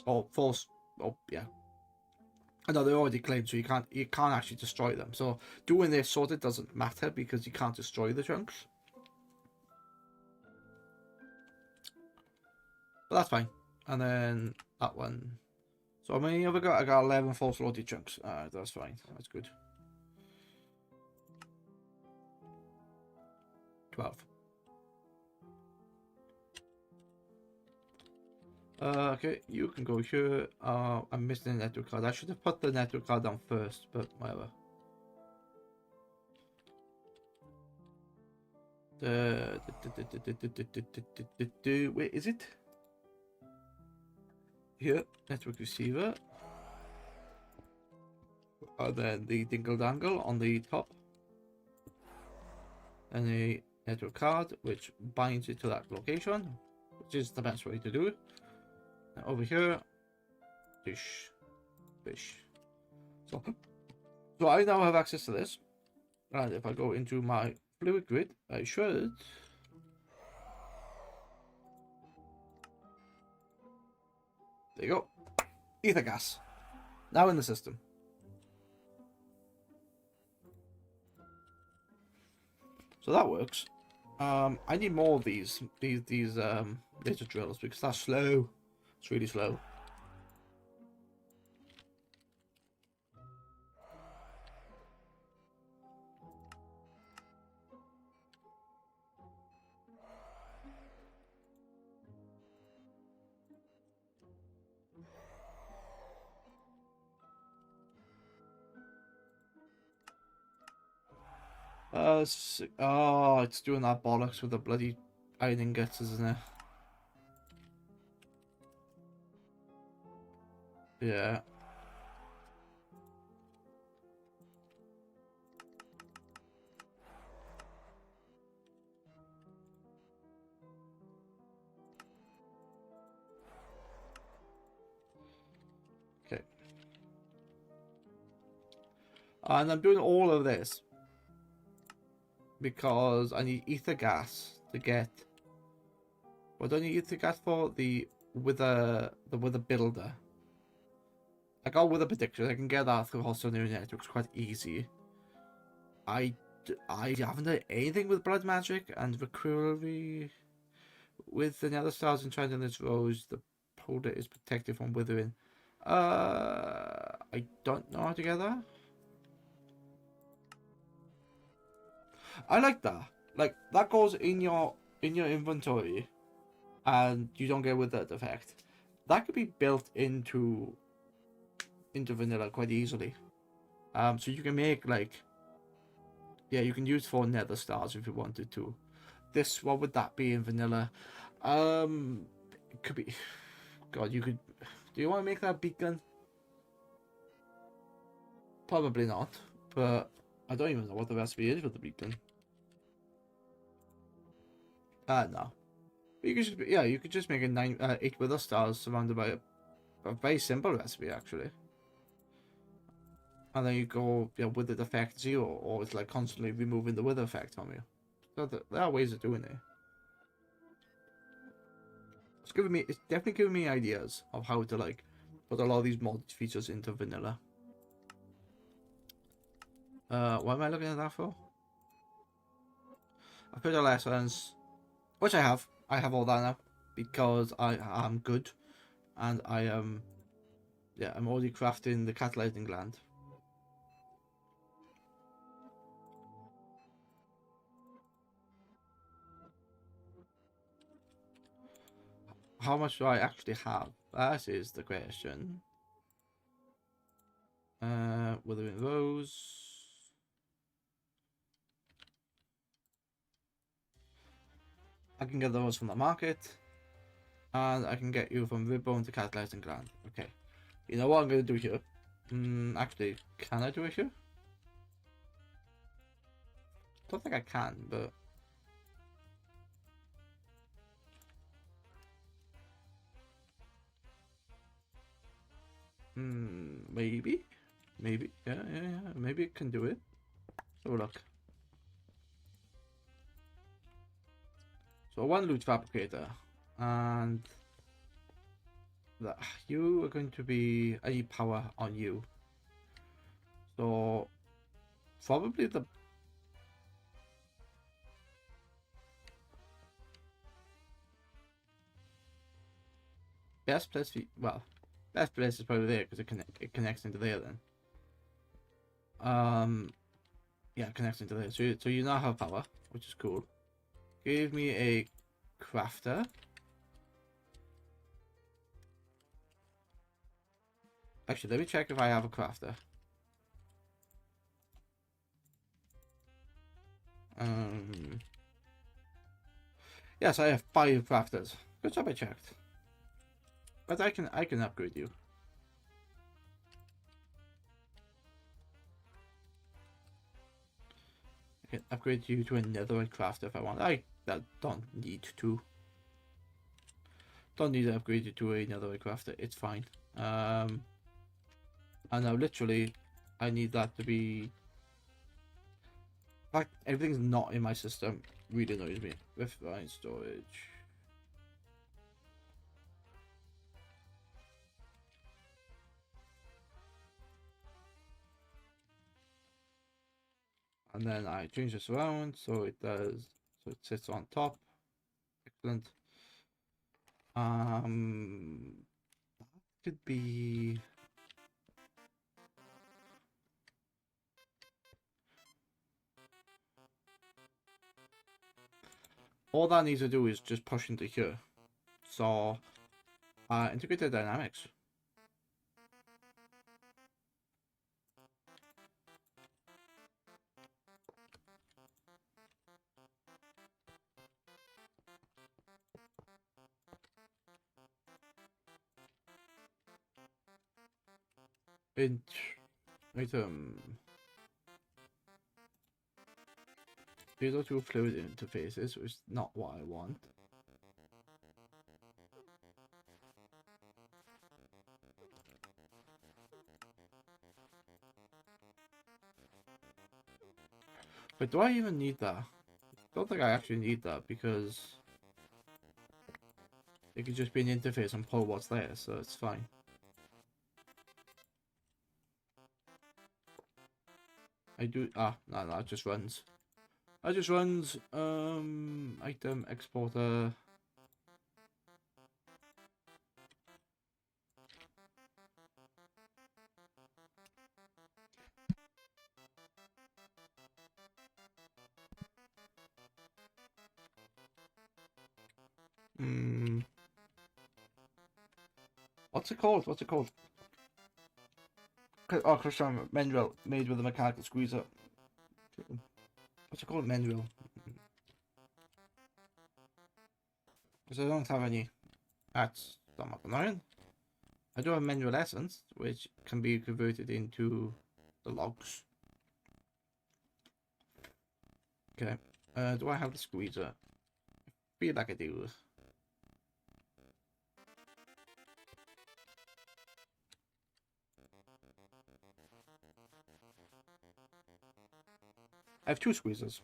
Oh, false. Oh, yeah. I know they're already claimed, so you can't actually destroy them. So doing this sorted doesn't matter because you can't destroy the chunks. But that's fine. And then that one. So how many have I got? I got 11 false loaded chunks. That's fine. That's good. 12. Okay, you can go here. I'm missing the network card. I should have put the network card down first, but whatever. Where is it? Here, network receiver. And then the dingle dangle on the top. And a network card which binds it to that location, which is the best way to do it. And over here, fish, fish. So I now have access to this. And if I go into my fluid grid, I should. There you go. Ether gas. Now in the system. So that works. I need more of these laser drills because that's slow. It's really slow. Oh, it's doing that bollocks with the bloody iron ingots, isn't it? Yeah. Okay. And I'm doing all of this because I need ether gas to get. What do I need ether gas for? The wither builder. I got wither prediction. I can get that through hostile neural networks quite easy. I haven't done anything with blood magic and recruitery with the nether stars and transcendence rose. The holder is protected from withering. I don't know how to get that. I like that. Like that goes in your inventory, and you don't get with that effect. That could be built into vanilla quite easily. So you can make like, yeah, you can use 4 nether stars if you wanted to. This, what would that be in vanilla? It could be. God, you could. Do you want to make that beacon? Probably not, but I don't even know what the recipe is for the beacon. No. But you could just, yeah, you could just make a 8 wither stars surrounded by a very simple recipe actually. And then you go, yeah, with the effect 0, or it's like constantly removing the wither effect from you. So there are ways of doing it. It's definitely giving me ideas of how to like put a lot of these mod features into vanilla. What am I looking at that for? I put the lessons, which I have. I have all that now because I am good, and I am, yeah, I'm already crafting the catalyzing gland. How much do I actually have? That is the question. Withering Rose. I can get those from the market. And I can get you from Ribbone to Catalyzing Gland. Okay. You know what I'm going to do here? Actually, can I do it here? Don't think I can, but... maybe? Maybe. Yeah. Maybe it can do it. So look. So one loot fabricator. And... you are going to be... I need power on you. So... probably the... best place for... well... best place is probably there because it connects into there then. Yeah, it connects into there. So you now have power, which is cool. Give me a crafter. Actually, let me check if I have a crafter. Yes, I have 5 crafters. Good job, I checked. But I can upgrade you. I can upgrade you to another crafter if I want. I don't need to. Don't need to upgrade you to another crafter. It's fine. And now literally, I need that to be. In fact, everything's not in my system. Really annoys me. Refined storage. And then I change this around so it does, so it sits on top. Excellent. Could be. All that needs to do is just push into here. So, integrated dynamics. Item. These are two fluid interfaces, which is not what I want. But do I even need that? I don't think I actually need that because it could just be an interface and pull what's there, so it's fine. I do no, it just runs. It just runs item exporter. What's it called? What's it called? Oh, crystal mineral made with a mechanical squeezer. What's it called? Mineral. Because I don't have any. That's not annoying. I do have mineral essence, which can be converted into the logs. Okay. Do I have the squeezer? I feel like I do. I have 2 squeezers.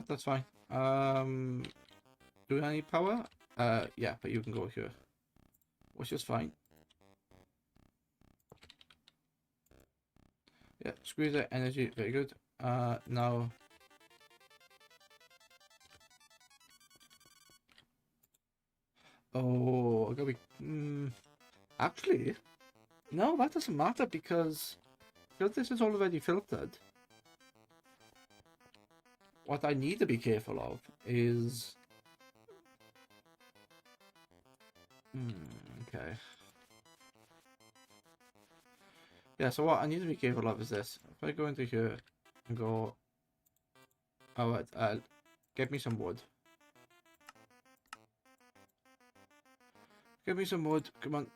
That's fine. Do I need power? Yeah, but you can go here. Which is fine. Yeah, squeezer, energy, very good. Now... Oh, I gotta be... Actually, no, that doesn't matter because this is already filtered. What I need to be careful of is... okay. Yeah, so what I need to be careful of is this. If I go into here and go... Alright, get me some wood. Get me some wood, come on.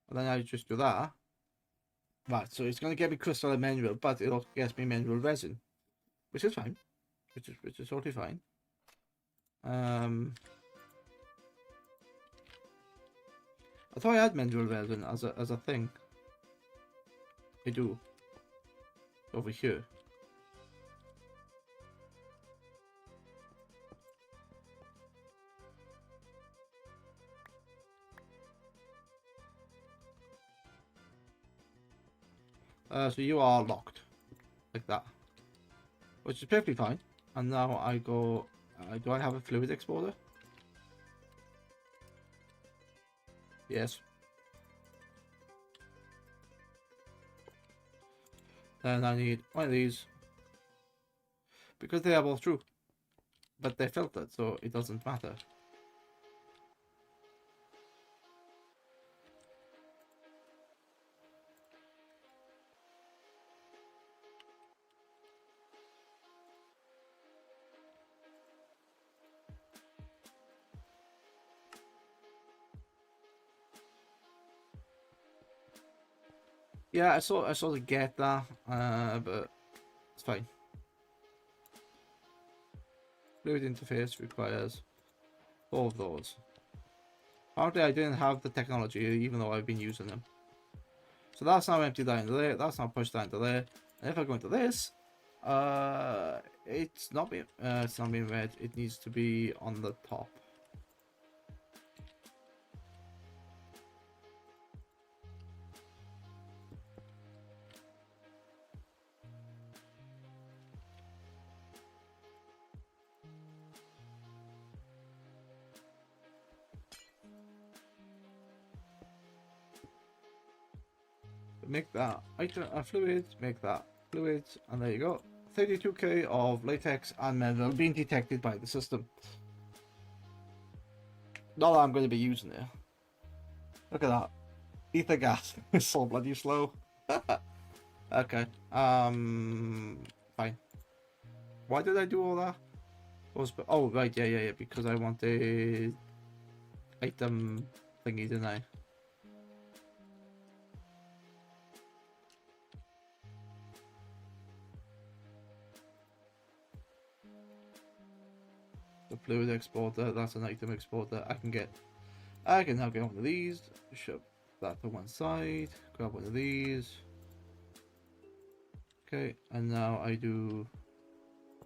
And then I just do that. Right, so it's going to get me crystal and mineral, but it'll get me mineral resin. Which is fine. Which is totally fine. I thought I had mineral resin as a thing. I do. Over here. So you are locked. Like that. Which is perfectly fine. And now I go... do I have a fluid exporter? Yes. Then I need one of these. Because they are both true. But they're filtered, so it doesn't matter. Yeah, I sort of get that, but it's fine. Fluid interface requires 4 of those. Apparently I didn't have the technology, even though I've been using them. So that's now emptied that into there, that's now pushed that into there. And if I go into this, it's not being read, it needs to be on the top. Make that item a fluid, make that fluid, and there you go. 32k of latex and metal being detected by the system. Not that I'm going to be using it. Look at that. Ether gas is so bloody slow. Okay. Fine. Why did I do all that? Oh, right, yeah, because I wanted item thingy, didn't I? The fluid exporter, that's an item exporter. I can now get one of these, shove that to one side, grab one of these. Okay, and now I do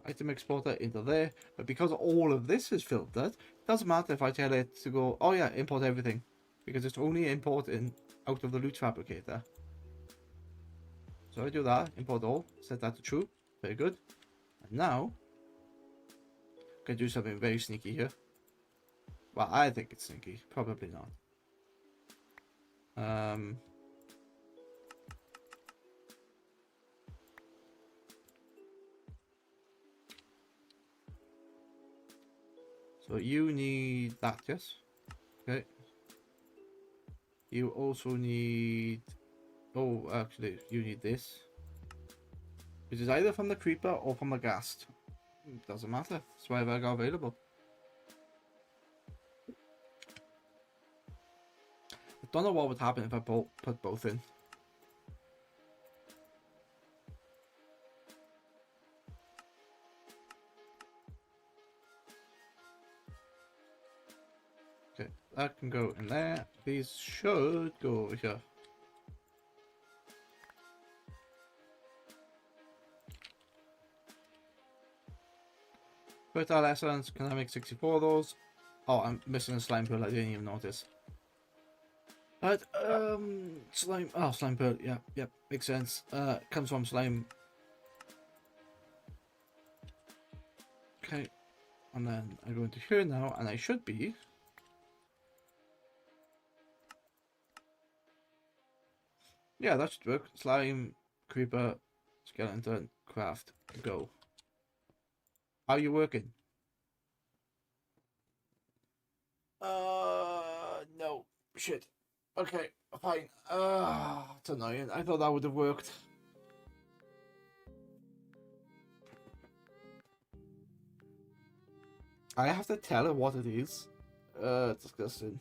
item exporter into there, but because all of this is filtered, it doesn't matter if I tell it to go, oh yeah, import everything, because it's only importing out of the loot fabricator. So I do that, import all, set that to true, very good. And now I can do something very sneaky here. Well, I think it's sneaky, probably not. So you need that, yes? Okay. You also need... Oh, actually, you need this. Which is either from the creeper or from the ghast. Doesn't matter. It's whatever I got available. I don't know what would happen if I put both in. Okay, that can go in there. These should go over here. Fertile essence, can I make 64 of those? Oh, I'm missing a slime pearl, I didn't even notice. But, slime, oh, slime pearl, yeah, makes sense. Comes from slime. Okay, and then I go into here now, and I should be. Yeah, that should work. Slime, creeper, skeleton, craft, go. How are you working? No. Shit. Okay, fine. It's annoying. I thought that would have worked. I have to tell her what it is. Disgusting.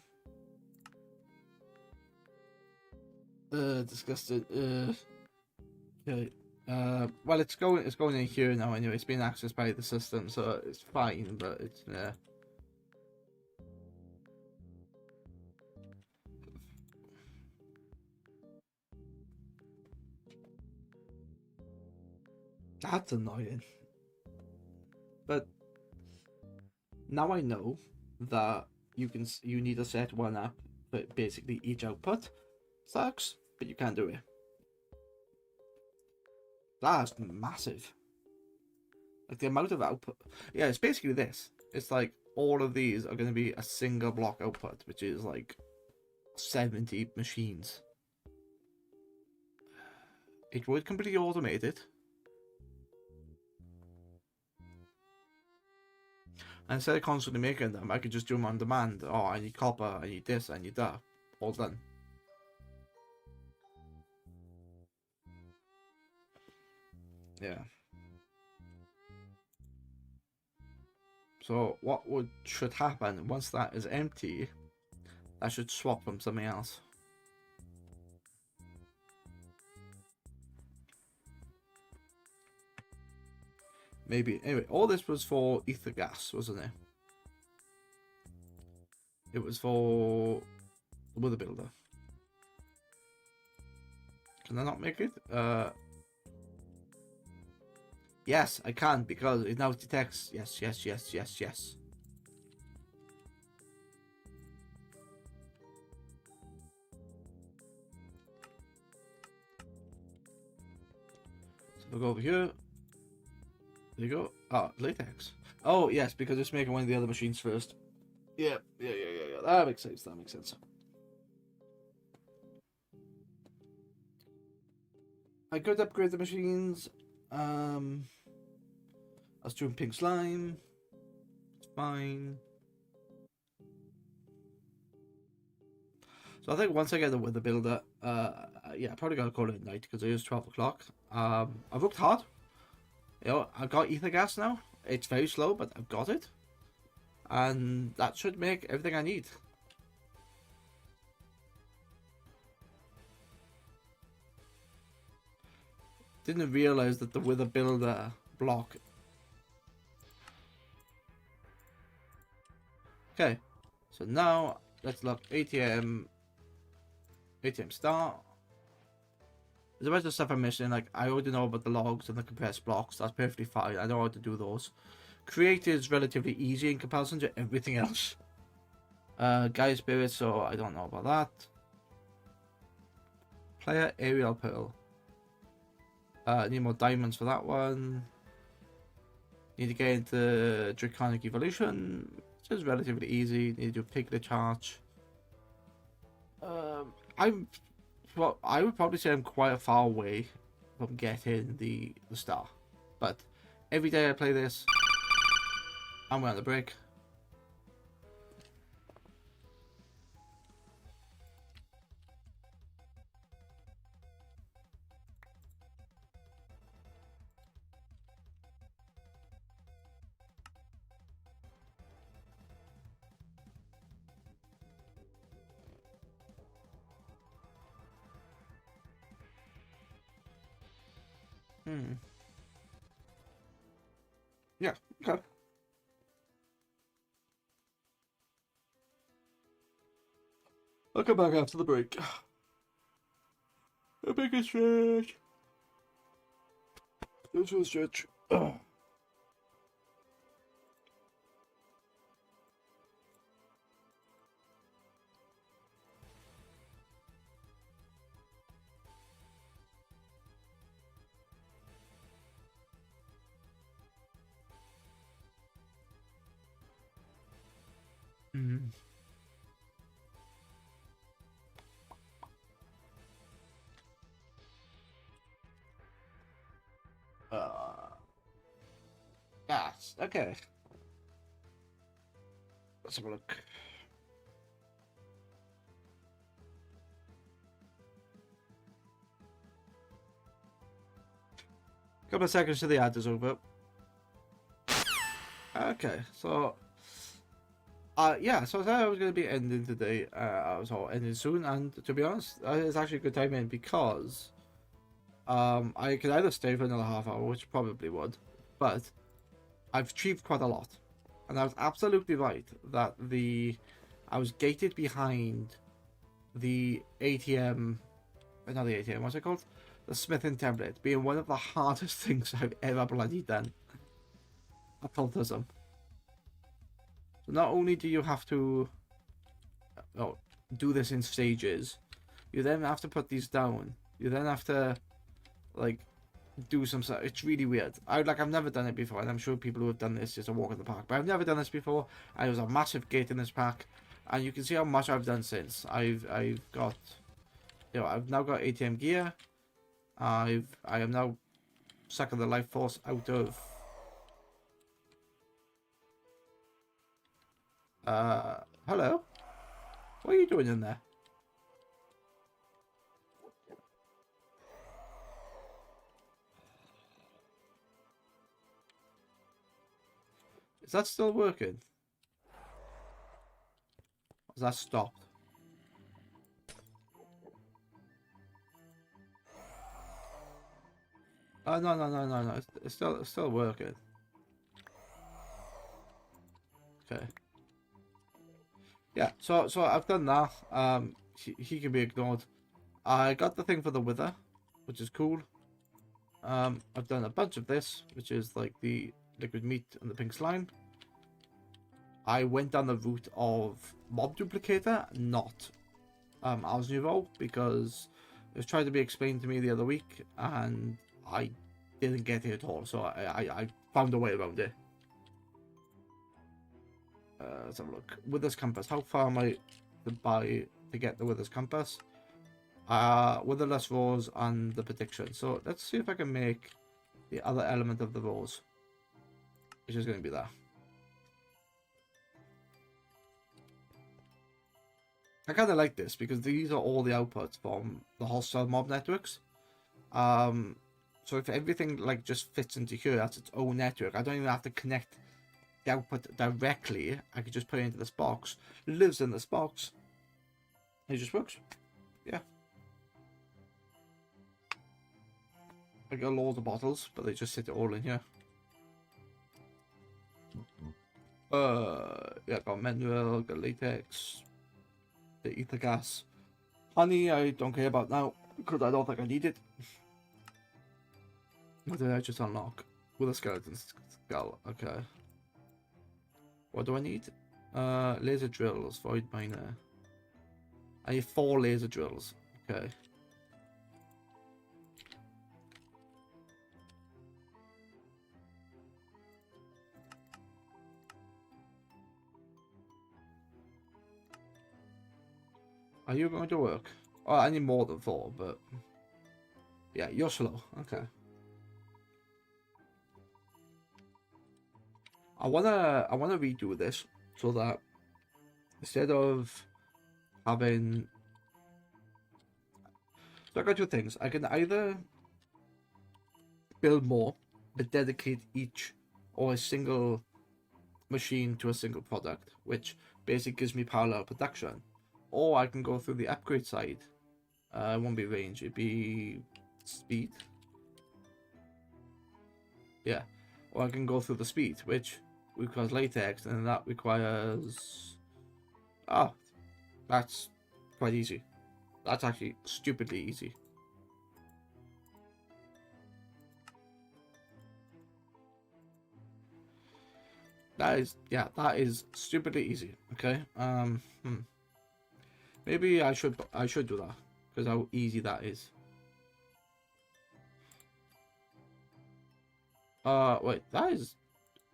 Disgusting. Okay. Well, it's going in here now anyway. It's being accessed by the system, so it's fine. But it's that's annoying. But now I know that you need to set one up for basically each output. Sucks, but you can do it. That's massive. Like the amount of output. Yeah, it's basically this. It's like all of these are going to be a single block output, which is like 70 machines. It would completely automate it. And instead of constantly making them, I could just do them on demand. Oh, I need copper, I need this, I need that. All done. Yeah. So what should happen once that is empty, that should swap from something else. Maybe. Anyway, all this was for ether gas, wasn't it? It was for the Wither Builder. Can I not make it? Yes, I can, because it now detects. Yes, yes, yes, yes, yes. So we'll go over here. There you go. Ah, latex. Oh, yes, because it's making one of the other machines first. Yeah. That makes sense. That makes sense. I could upgrade the machines. I was doing pink slime. It's fine. So I think once I get the Wither Builder, yeah, I probably gotta call it at night because it is 12 o'clock. I've worked hard. You know, I've got ether gas now. It's very slow, but I've got it. And that should make everything I need. Didn't realize that the Wither Builder block. Okay, so now let's look. ATM start. There's a bunch of stuff I'm missing. Like, I already know about the logs and the compressed blocks. That's perfectly fine. I know how to do those. Create is relatively easy in comparison to everything else. Gaia Spirit, so I don't know about that. Player Aerial Pearl. Need more diamonds for that one. Need to get into Draconic Evolution, which is relatively easy. Need to do Piglet Charge. Well, I would probably say I'm quite a far away from getting the star. But every day I play this, I'm on the break. Yeah, okay. I'll come back after the break. A big stretch. This was stretch. Yes, okay. Let's have a look. Couple of seconds to the ad is over. Okay, so yeah, so I thought I was going to be ending today. I was all ending soon, and to be honest, it's actually a good time in because I could either stay for another half hour, which probably would, but I've achieved quite a lot, and I was absolutely right that I was gated behind the ATM, not the ATM, what's it called? The smithing template being one of the hardest things I've ever bloody done. Occultism. So not only do you have to do this in stages, you then have to put these down. You then have to like do some stuff. It's really weird. I've never done it before, and I'm sure people who have done this just a walk in the park. But I've never done this before. And there was a massive gate in this pack, and you can see how much I've done since. I've got, I've now got ATM gear. I am now sucking the life force out of. Hello. What are you doing in there? Is that still working? Has that stopped? Oh no. It's still working. Okay. Yeah, so I've done that. He can be ignored. I got the thing for the wither, which is cool. I've done a bunch of this, which is like the liquid meat and the pink slime. I went down the route of mob duplicator, not Ars Nouveau, because it was trying to be explained to me the other week, and I didn't get it at all, so I found a way around it. Let's have a look. Wither's compass. How far am I to buy to get the Wither's compass? Witherless rose and the prediction. So let's see if I can make the other element of the rose, which is going to be that. I kind of like this because these are all the outputs from the hostile mob networks. So if everything like just fits into here, that's its own network. I don't even have to connect the output directly. I could just put it into this box. It lives in this box. It just works. Yeah. I got loads of bottles, but they just sit it all in here. Yeah, got mineral, got latex, the ether gas. Honey, I don't care about now, because I don't think I need it. What did I just unlock? With a skeleton skull, okay. What do I need? Laser drills, void miner. I need 4 laser drills, okay. Are you going to work? Oh, I need more than 4, but yeah, you're slow. Okay. I wanna redo this so that instead of having, so I got 2 things. I can either build more, but dedicate each or a single machine to a single product, which basically gives me parallel production. Or I can go through the upgrade side. It won't be range, it'd be speed. Yeah. Or I can go through the speed, which requires latex, and that requires... Oh, that's quite easy. That's actually stupidly easy. That is stupidly easy. Okay. Maybe I should do that because how easy that is. Wait, that is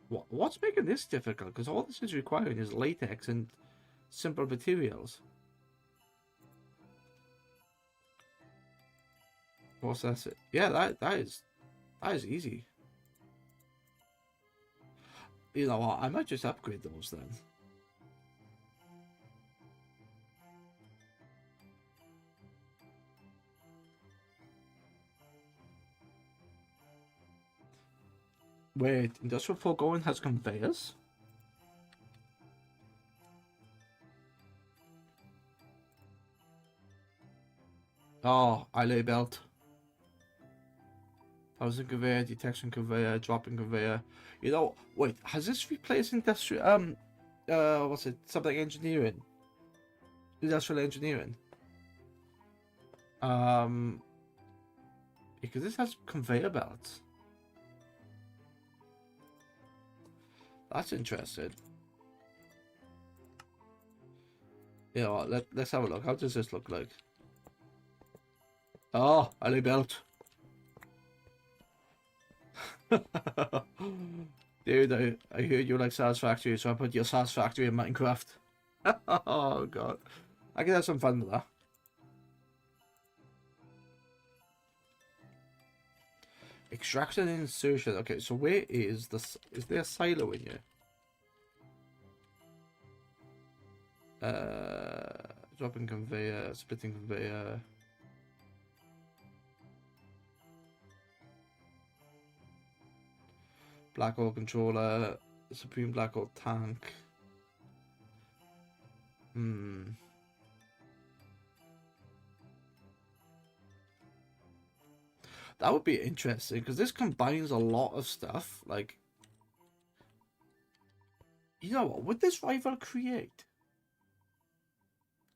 what's making this difficult? Because all this is requiring is latex and simple materials. Process it. Yeah, that is easy. You know what? I might just upgrade those then. Wait, industrial foregoing has conveyors? Oh, I belt. Housing conveyor, detection conveyor, dropping conveyor. You know, wait, has this replaced industrial what's it? Something engineering. Industrial engineering. Because this has conveyor belts. That's interesting. You know what, let's have a look. How does this look like? Oh, alley belt. Dude, I heard you like Satisfactory, so I put your Satisfactory in Minecraft. Oh god. I can have some fun with that. Extraction and insertion. Okay, so where is this? Is there a silo in here? Dropping conveyor, splitting conveyor. Black hole controller, supreme black hole tank. That would be interesting because this combines a lot of stuff. Like, You know what? Would this rival Create?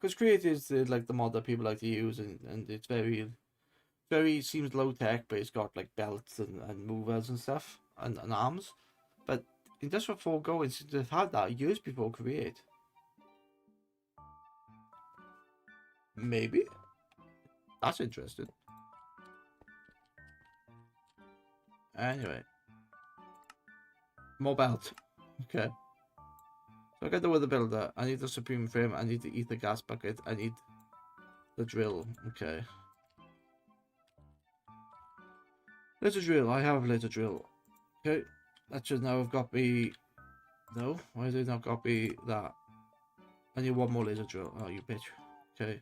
Because Create is the mod that people like to use, and it's very seems low tech, but it's got like belts and movers and stuff and arms. But Industrial 4 Go seems to have had that years before Create. Maybe? That's interesting. Anyway. More belt. Okay. So I got the Wither Builder. I need the Supreme Frame. I need the Ether Gas Bucket. I need the Drill. Okay. Laser Drill. I have Laser Drill. Okay. That should now have got me... No? Why did it not got me that? I need one more Laser Drill. Oh, you bitch. Okay.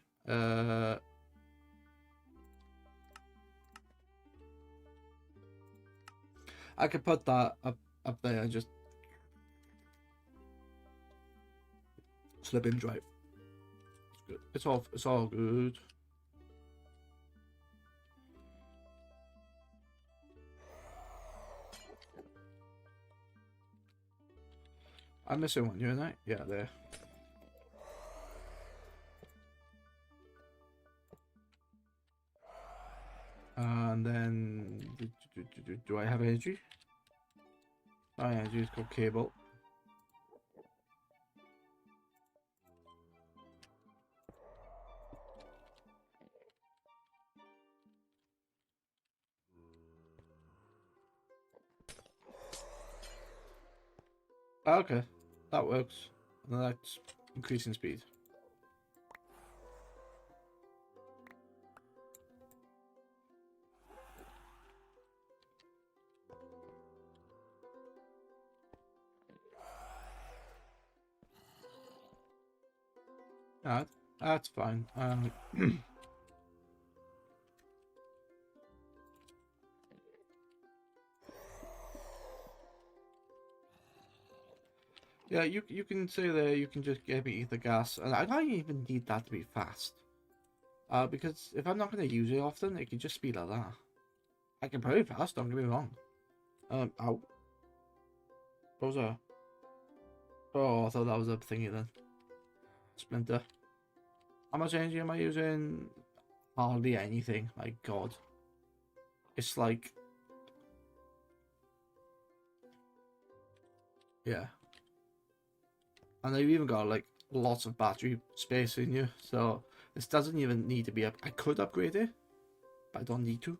I could put that up there and just slip in dry. It's good. It's all good. I'm missing one, you and I? Yeah, there. And then do I have energy? My energy is called cable. Okay, that works. And that's increasing speed. That's fine. Yeah, you can say there. You can just give me Ether Gas, and I don't even need that to be fast. Because if I'm not going to use it often, it can just be like that. I can play fast. Don't get me wrong. Ow. What was that? Oh, I thought that was a thingy then. Splinter. How much energy am I using? Hardly anything. My God. It's like... Yeah. And they've even got like lots of battery space in you. So this doesn't even need to be up. I could upgrade it, but I don't need to.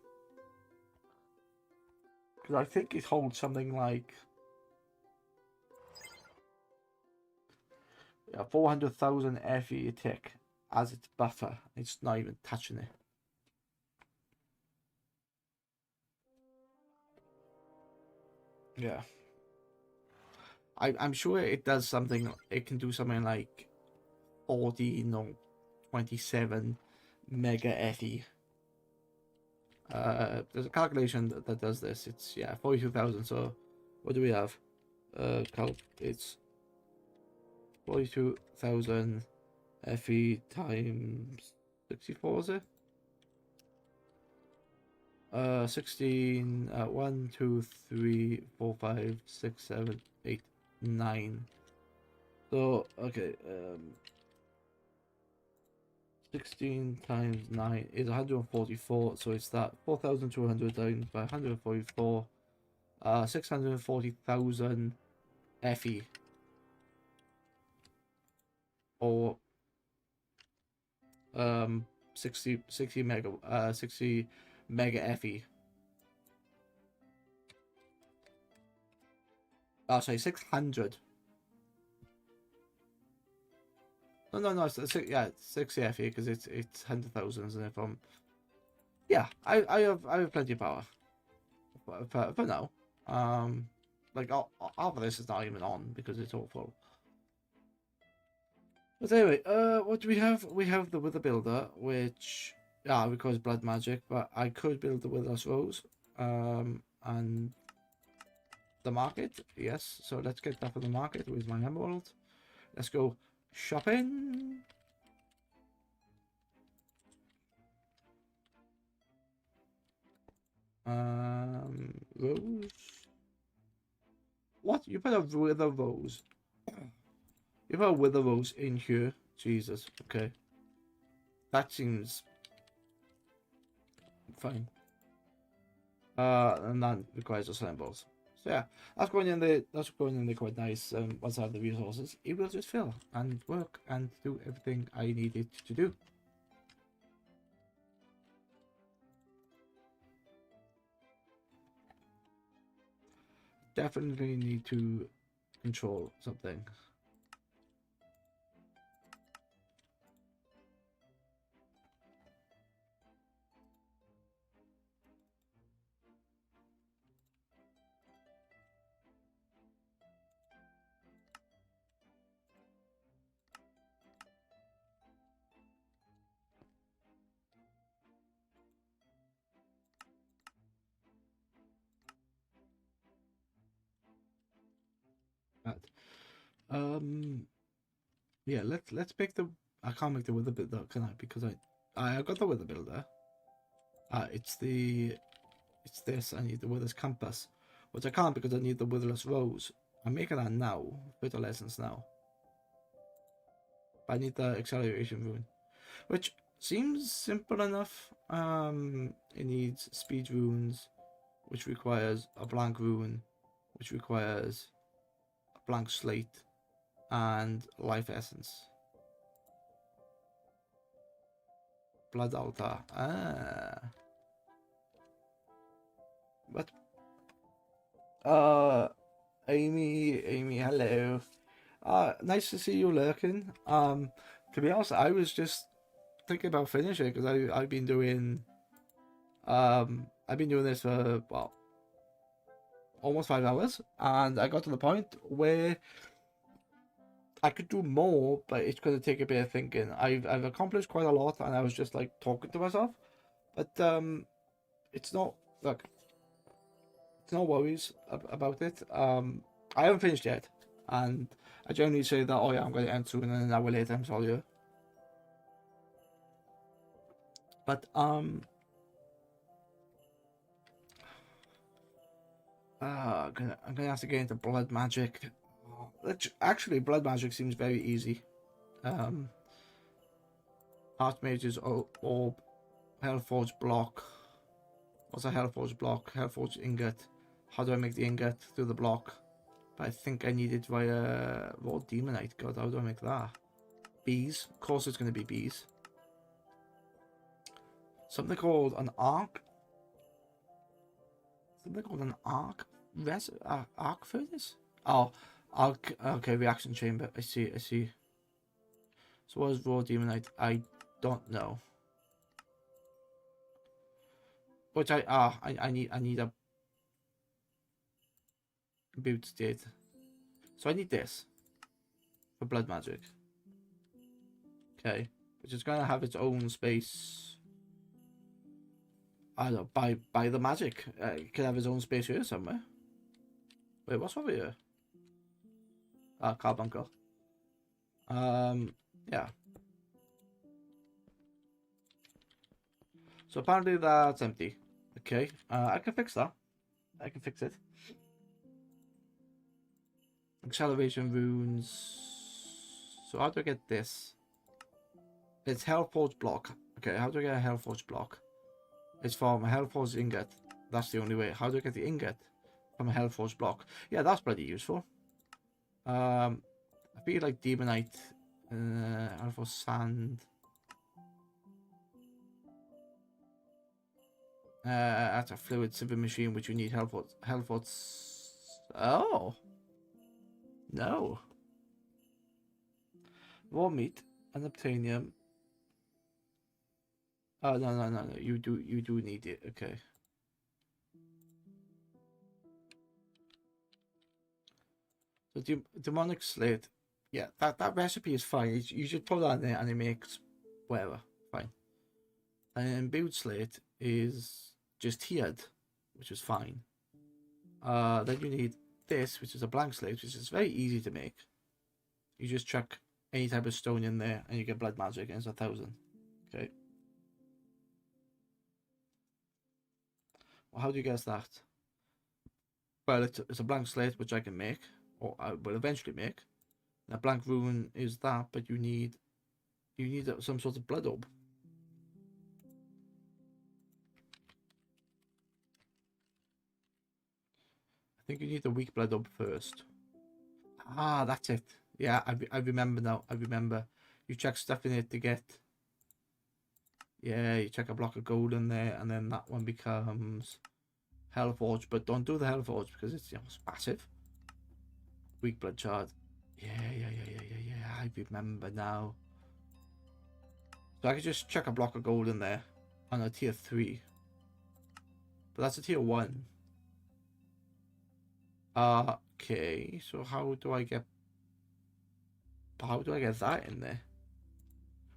Because I think it holds something like... Yeah, 400,000 FE a tick as its buffer. It's not even touching it. Yeah. I'm sure it does something. It can do something like 14 or 27 mega FE. There's a calculation that does this. It's 42,000. So what do we have? It's 42,000 FE times 64, is it? 16, 1, 2, 3, 4, 5, 6, 7, 8, 9. So, okay, 16 times 9 is 144, so it's that 4,200 times by 144, 640,000 FE. Or 60 mega FE. Oh, sorry, 600. No, it's 60 FE because it's 100,000, isn't it? Yeah, I have plenty of power for now. Like half of this is not even on because it's all full. But anyway, what do we have? We have the Wither Builder, which requires blood magic, but I could build the Wither's Rose, and the market, yes. So let's get that for the market with my emerald. Let's go shopping. Rose. What? You put a Wither Rose If I wither rose in here, Jesus, okay. That seems fine. And that requires a slime balls. So yeah, that's going in there. That's going in there quite nice. Once I have the resources, it will just fill and work and do everything I need it to do. Definitely need to control something. Right. Yeah, let's pick the. I can't make the wither bit though, can I? Because I got the wither builder. It's this. I need the wither's compass, which I can't because I need the witherless rose. I'm making that now, bitter lessons now. But I need the acceleration rune, which seems simple enough. It needs speed runes, which requires a blank rune, which requires a blank slate, and life essence. Blood altar. What? Amy, hello. Nice to see you lurking. To be honest, I was just thinking about finishing because I've been doing this for well almost 5 hours, and I got to the point where I could do more, but it's going to take a bit of thinking. I've accomplished quite a lot, and I was just like talking to myself, but it's not look. It's no worries about it. I haven't finished yet, and I generally say that, oh yeah, I'm going to end soon, and an hour later I'm sorry. You. But I'm gonna have to get into blood magic. Actually, blood magic seems very easy. Um, Archmage's orb, Hellforge block. What's a Hellforge block? Hellforge ingot. How do I make the ingot through the block? But I think I need it via raw demonite. God, how do I make that? Bees. Of course, it's going to be bees. Something called an arc. Something called an arc. Arc furnace. Oh, arc. Okay, reaction chamber. I see. So what is raw demonite? I don't know. Which I need a boot state. So I need this for blood magic. Okay, which is gonna have its own space. I don't know, by the magic. It can have its own space here somewhere. Wait, what's over here? Carbuncle. Yeah. So apparently that's empty. Okay, I can fix that. I can fix it. Acceleration runes. So how do I get this? It's Hellforge block. Okay, how do I get a Hellforge block? It's from a Hellforge ingot. That's the only way. How do I get the ingot? From a Hellforge block. Yeah, that's bloody useful. I feel like Demonite. Hellforge sand. That's a fluid sieve machine, which you need Hellforge. Oh. No. Raw meat, unobtainium. Oh no. You do need it. Okay. So demonic slate. Yeah, that recipe is fine. You should put that in there, and it makes whatever. Fine. And build slate is just tiered, which is fine. Then you need this, which is a blank slate, which is very easy to make. You just chuck any type of stone in there, and you get blood magic, and it's 1,000. Okay. Well, how do you guess that? Well, it's a blank slate, which I can make, or I will eventually make. A blank rune is that, but you need some sort of blood orb. I think you need the weak blood orb first. Ah, that's it. Yeah, I remember now. I remember. You check stuff in it to get. Yeah, you check a block of gold in there, and then that one becomes Hellforge. But don't do the Hellforge because it's, it's massive. Weak blood shard. Yeah. I remember now. So I could just chuck a block of gold in there on a tier 3. But that's a tier 1. Okay, so how do I get that in there?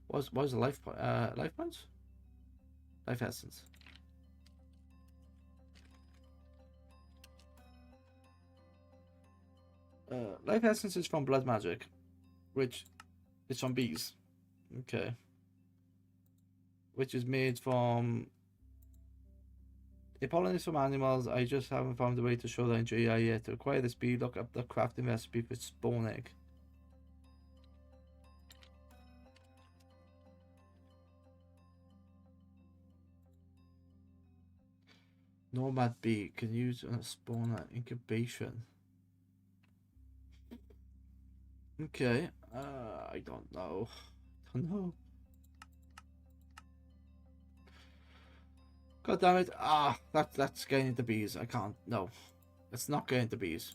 What's the life points? Life essence. Life essence is from blood magic, which is from bees. Okay. Which is made from. The pollen is from animals. I just haven't found a way to show that in GI yet. To acquire this bee, look up the crafting recipe for spawn egg. Nomad bee can use a spawner incubation. Okay. I don't know. God damn it. That's getting into bees. I can't. No. It's not getting into bees.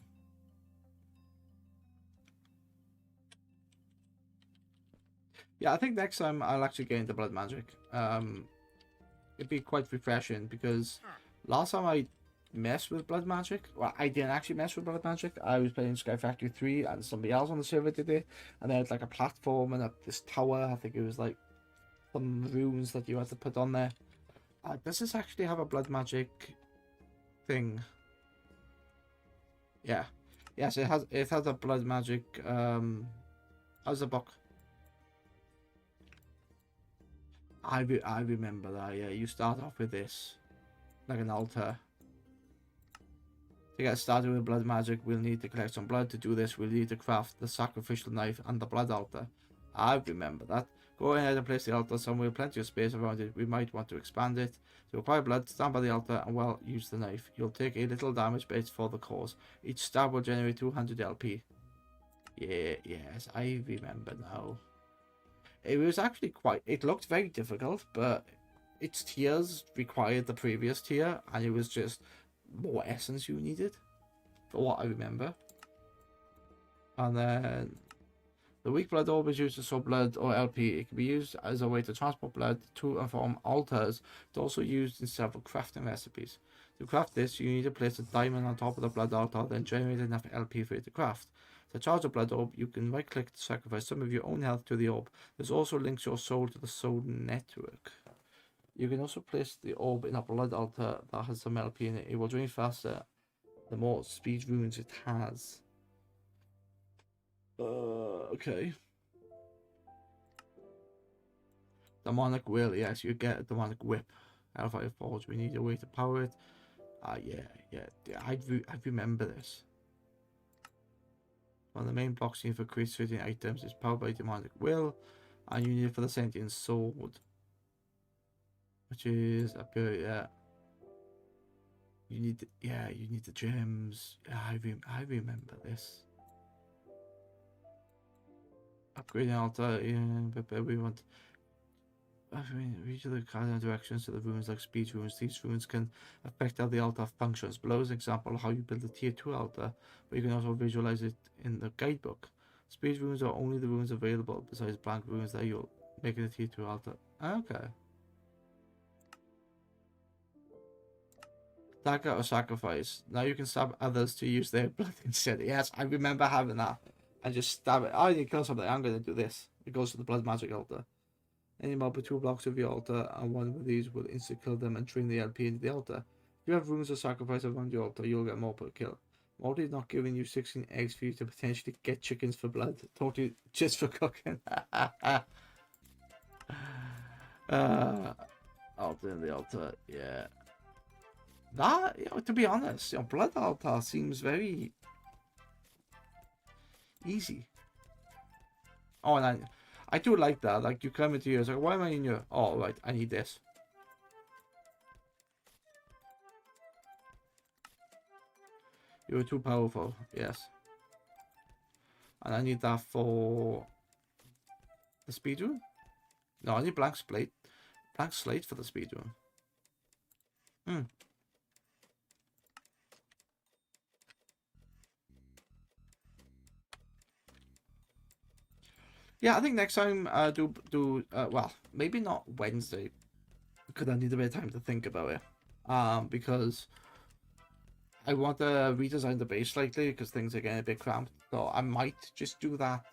Yeah, I think next time I'll actually get into blood magic. It'd be quite refreshing because last time I messed with blood magic, well, I didn't actually mess with blood magic. I was playing Sky Factory 3 and somebody else on the server did it, and they had like a platform and this tower. I think it was like some runes that you had to put on there. Does this actually have a blood magic thing? Yeah. Yes, it has. It has a blood magic. How's the book? I remember that. Yeah, you start off with this, like an altar. To get started with blood magic, we'll need to collect some blood. To do this, we'll need to craft the sacrificial knife and the blood altar. I remember that. Go ahead and place the altar somewhere, plenty of space around it. We might want to expand it. To acquire blood, stand by the altar and, well, use the knife. You'll take a little damage, but it's for the cause. Each stab will generate 200 LP. Yes, I remember now. It was actually it looked very difficult, but its tiers required the previous tier, and it was just more essence you needed, for what I remember. And then the weak blood orb is used to store blood or LP. It can be used as a way to transport blood to and from altars. It's also used in several crafting recipes. To craft this, you need to place a diamond on top of the blood altar, then generate enough LP for it to craft. To charge a blood orb, you can right-click to sacrifice some of your own health to the orb. This also links your soul to the soul network. You can also place the orb in a blood altar that has some LP in it. It will drain faster the more speed runes it has. Okay. Demonic Will, yes, you get a demonic whip. Hellfire Forge, we need a way to power it. Yeah, I remember this. One of the main blocks needed for creating certain items is powered by demonic will, and you need it for the sentient sword, which is a bit, yeah. You need the gems. Yeah, I remember this. Upgrading altar, yeah, but we want. Reach the cardinal directions to the runes like speed runes. These runes can affect how the altar functions. Below is an example of how you build a tier 2 altar, but you can also visualize it in the guidebook. Speed runes are only the runes available besides blank runes that you'll make it a tier 2 altar. Okay. Dagger or sacrifice. Now you can stab others to use their blood instead. Yes, I remember having that. And just stab it. Oh, you kill somebody. I'm going to do this. It goes to the blood magic altar. Any mob with 2 blocks of the altar, and one of these will instantly kill them and drain the LP into the altar. If you have runes of sacrifice around the altar, you'll get more per kill. Morty is not giving you 16 eggs for you to potentially get chickens for blood. Totally just for cooking. Altar in the altar, yeah. That, to be honest, blood altar seems very easy. Oh, and I do like that. Like, you come into here, it's like, why am I in here? Oh, right, I need this. You're too powerful, yes. And I need that for the speedrun? No, I need blank slate. Blank slate for the speedrun. Yeah, I think next time well, maybe not Wednesday, because I need a bit of time to think about it. Because I want to redesign the base slightly because things are getting a bit cramped. So I might just do that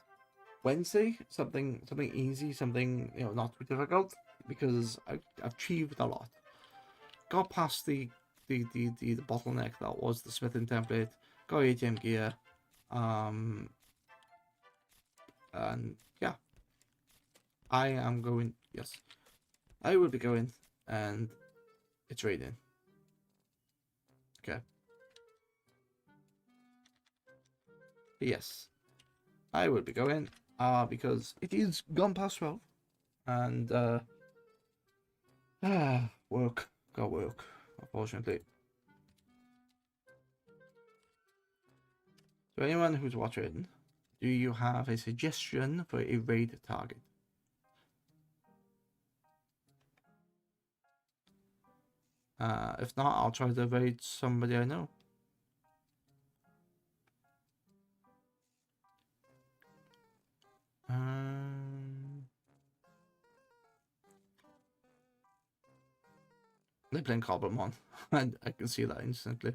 Wednesday, something easy, something not too difficult, because I've achieved a lot. Got past the bottleneck that was the smithing template. Got ATM gear, and yeah, I am going. Yes, I will be going, and it's raining. Okay. Yes, I will be going. Because it is gone past 12, and work. Got work, unfortunately. So anyone who's watching, do you have a suggestion for a raid target? If not, I'll try to raid somebody I know. They're playing Cobblemon. I can see that instantly.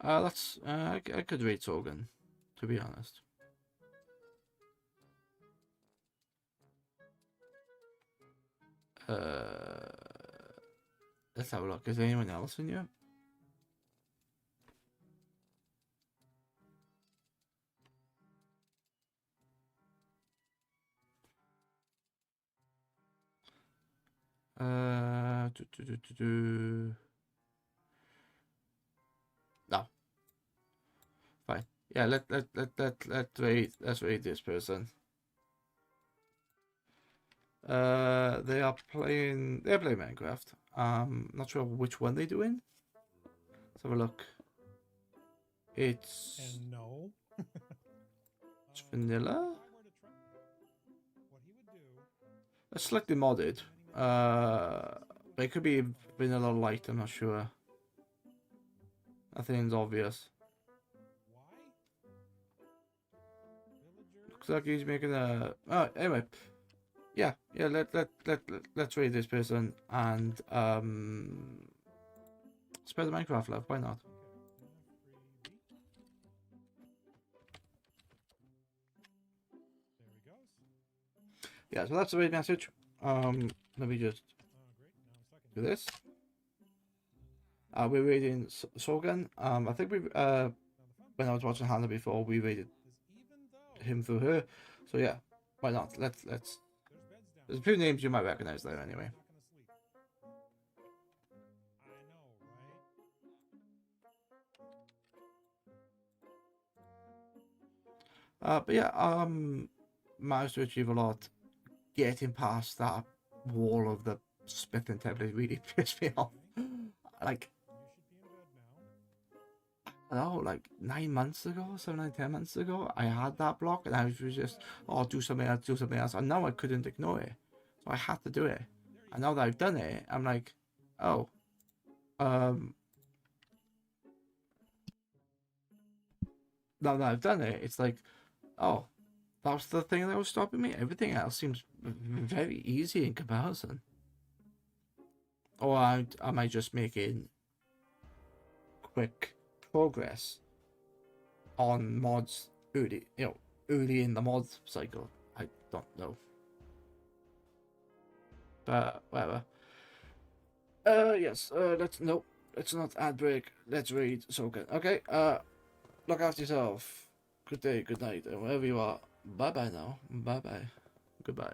That's I could rate Sorgan, to be honest. Let's have a look. Is there anyone else in here? No. Fine. Yeah, let's rate this person. They're playing Minecraft. Not sure which one they're doing. Let's have a look. It's no. It's vanilla. It's slightly modded. But it could be vanilla light, I'm not sure. Nothing's obvious. Looks like he's making a anyway. Yeah, let's rate this person and spread the Minecraft love, why not? Yeah, so that's the raid message. Let me just do this. We're raiding Sorgan. I think we when I was watching Hannah before, we raided him through her. So yeah, why not? Let's. There's a few names you might recognize there anyway. But yeah, managed to achieve a lot. Getting past that wall of the smithing template really pissed me off. Like, I don't know, like 9 months ago, 10 months ago, I had that block and I was just, oh, do something else, and now I couldn't ignore it, so I had to do it. And now that I've done it, I'm like, oh, now that I've done it, it's like, oh, that was the thing that was stopping me. Everything else seems very easy in comparison. Or am I just making quick progress on mods early in the mod cycle? I don't know, but whatever. Yes. Let's nope. It's not ad break. Let's read Soken. Okay. Look after yourself. Good day. Good night. And wherever you are. Bye bye now. Bye bye. Goodbye.